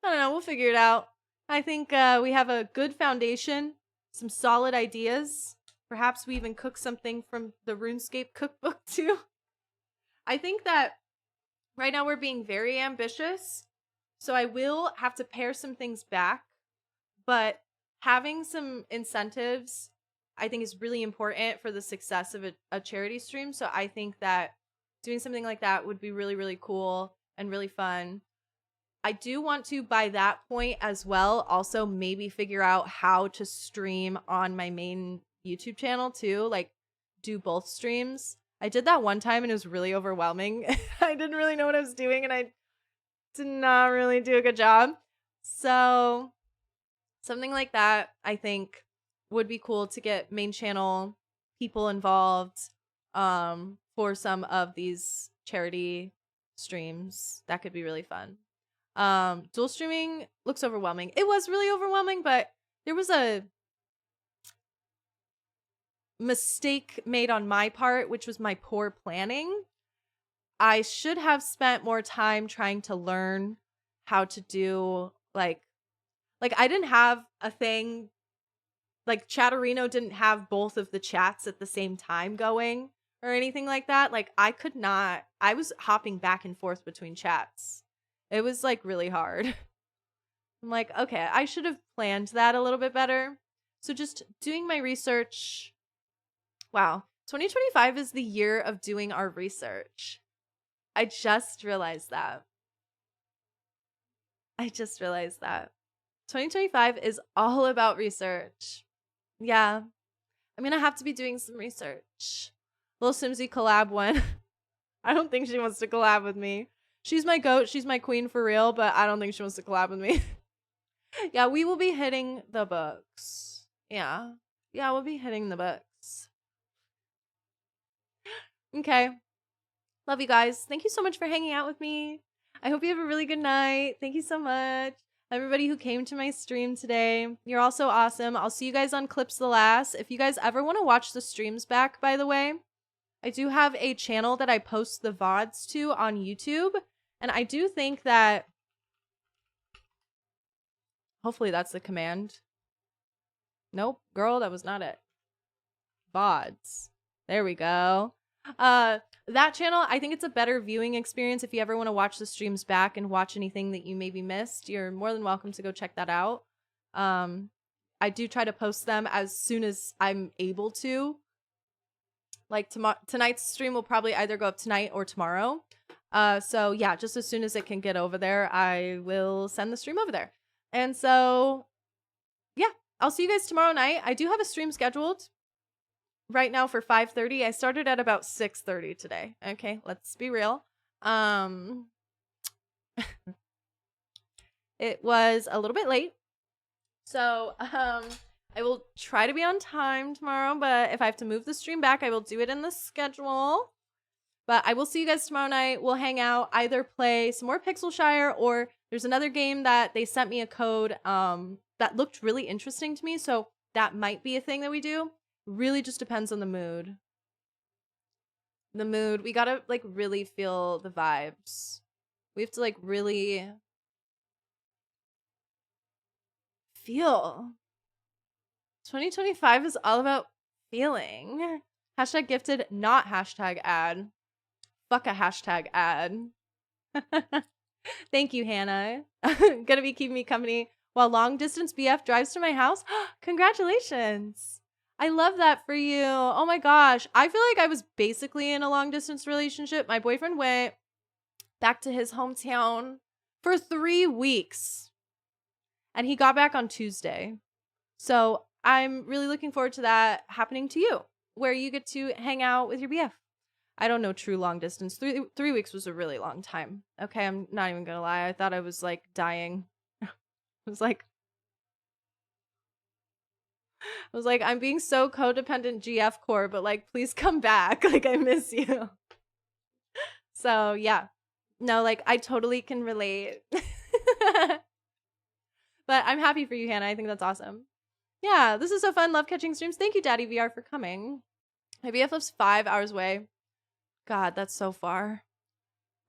know. We'll figure it out. I think we have a good foundation, some solid ideas. Perhaps we even cook something from the RuneScape cookbook too. I think that right now we're being very ambitious, so I will have to pare some things back, but having some incentives I think is really important for the success of a charity stream. So I think that doing something like that would be really, really cool and really fun. I do want to, by that point as well, also maybe figure out how to stream on my main YouTube channel too, like do both streams. I did that one time and it was really overwhelming. I didn't really know what I was doing and I did not really do a good job. So something like that, I think, would be cool to get main channel people involved for some of these charity streams. That could be really fun. Dual streaming looks overwhelming. It was really overwhelming, but there was a mistake made on my part, which was my poor planning. I should have spent more time trying to learn how to do like I didn't have a thing like Chatterino didn't have both of the chats at the same time going or anything like that. Like I could not. I was hopping back and forth between chats. It was like really hard. I'm like, okay, I should have planned that a little bit better. So just doing my research. Wow. 2025 is the year of doing our research. I just realized that. 2025 is all about research. Yeah. I'm gonna have to be doing some research. Little Simsy collab one. I don't think she wants to collab with me. She's my goat. She's my queen for real, but I don't think she wants to collab with me. Yeah, we will be hitting the books. Yeah. Yeah, we'll be hitting the books. Okay. Love you guys. Thank you so much for hanging out with me. I hope you have a really good night. Thank you so much. Everybody who came to my stream today. You're all so awesome. I'll see you guys on Clips the Last. If you guys ever want to watch the streams back, by the way, I do have a channel that I post the VODs to on YouTube. And I do think that hopefully that's the command. Nope, girl, that was not it. VODs. There we go. That channel, I think it's a better viewing experience. If you ever want to watch the streams back and watch anything that you maybe missed, you're more than welcome to go check that out. I do try to post them as soon as I'm able to. Like tonight's stream will probably either go up tonight or tomorrow. So yeah, just as soon as it can get over there, I will send the stream over there. And so yeah, I'll see you guys tomorrow night. I do have a stream scheduled right now for 5:30. I started at about 6:30 today. Okay, let's be real. It was a little bit late. So, I will try to be on time tomorrow, but if I have to move the stream back, I will do it in the schedule. But I will see you guys tomorrow night. We'll hang out, either play some more Pixelshire, or there's another game that they sent me a code that looked really interesting to me, so that might be a thing that we do. Really just depends on the mood. The mood. We gotta, like, really feel the vibes. We have to, like, really feel. 2025 is all about feeling. Hashtag gifted, not hashtag ad. Fuck a hashtag ad. Thank you, Hannah. Gonna be keeping me company while long distance BF drives to my house. Congratulations. I love that for you. Oh my gosh. I feel like I was basically in a long distance relationship. My boyfriend went back to his hometown for 3 weeks and he got back on Tuesday. So I'm really looking forward to that happening to you, where you get to hang out with your BF. I don't know true long distance. 3 weeks was a really long time. Okay, I'm not even gonna lie. I thought I was like dying. I was like, I'm being so codependent GF core, but like, please come back. Like, I miss you. So yeah, no, like I totally can relate. But I'm happy for you, Hannah. I think that's awesome. Yeah, this is so fun. Love catching streams. Thank you, Daddy VR, for coming. My BF lives 5 hours away. God, that's so far.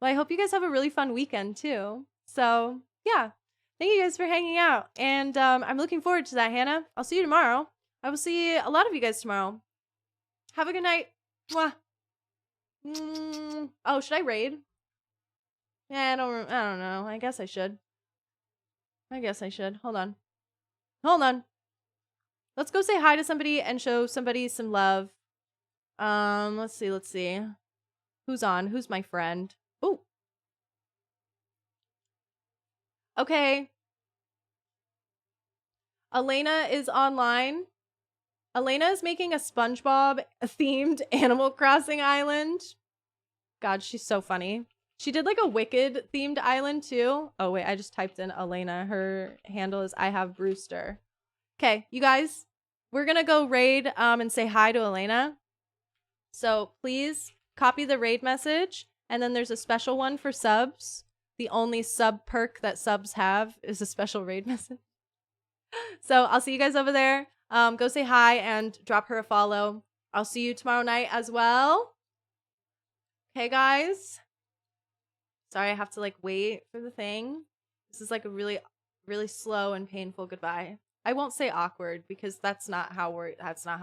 Well, I hope you guys have a really fun weekend too. So yeah, thank you guys for hanging out. And I'm looking forward to that, Hannah. I'll see you tomorrow. I will see a lot of you guys tomorrow. Have a good night. Mwah. Oh, should I raid? Yeah, I don't know. I guess I should. Hold on. Let's go say hi to somebody and show somebody some love. Let's see. Who's on? Who's my friend? Oh. Okay. Elena is online. Elena is making a SpongeBob themed Animal Crossing island. God, she's so funny. She did like a Wicked themed island too. Oh wait, I just typed in Elena. Her handle is I have Brewster. Okay, you guys, we're gonna go raid and say hi to Elena. So please copy the raid message, and then there's a special one for subs. The only sub perk that subs have is a special raid message. So I'll see you guys over there. Go say hi and drop her a follow. I'll see you tomorrow night as well. Okay, guys. Sorry, I have to like wait for the thing. This is like a really, really slow and painful goodbye. I won't say awkward because that's not how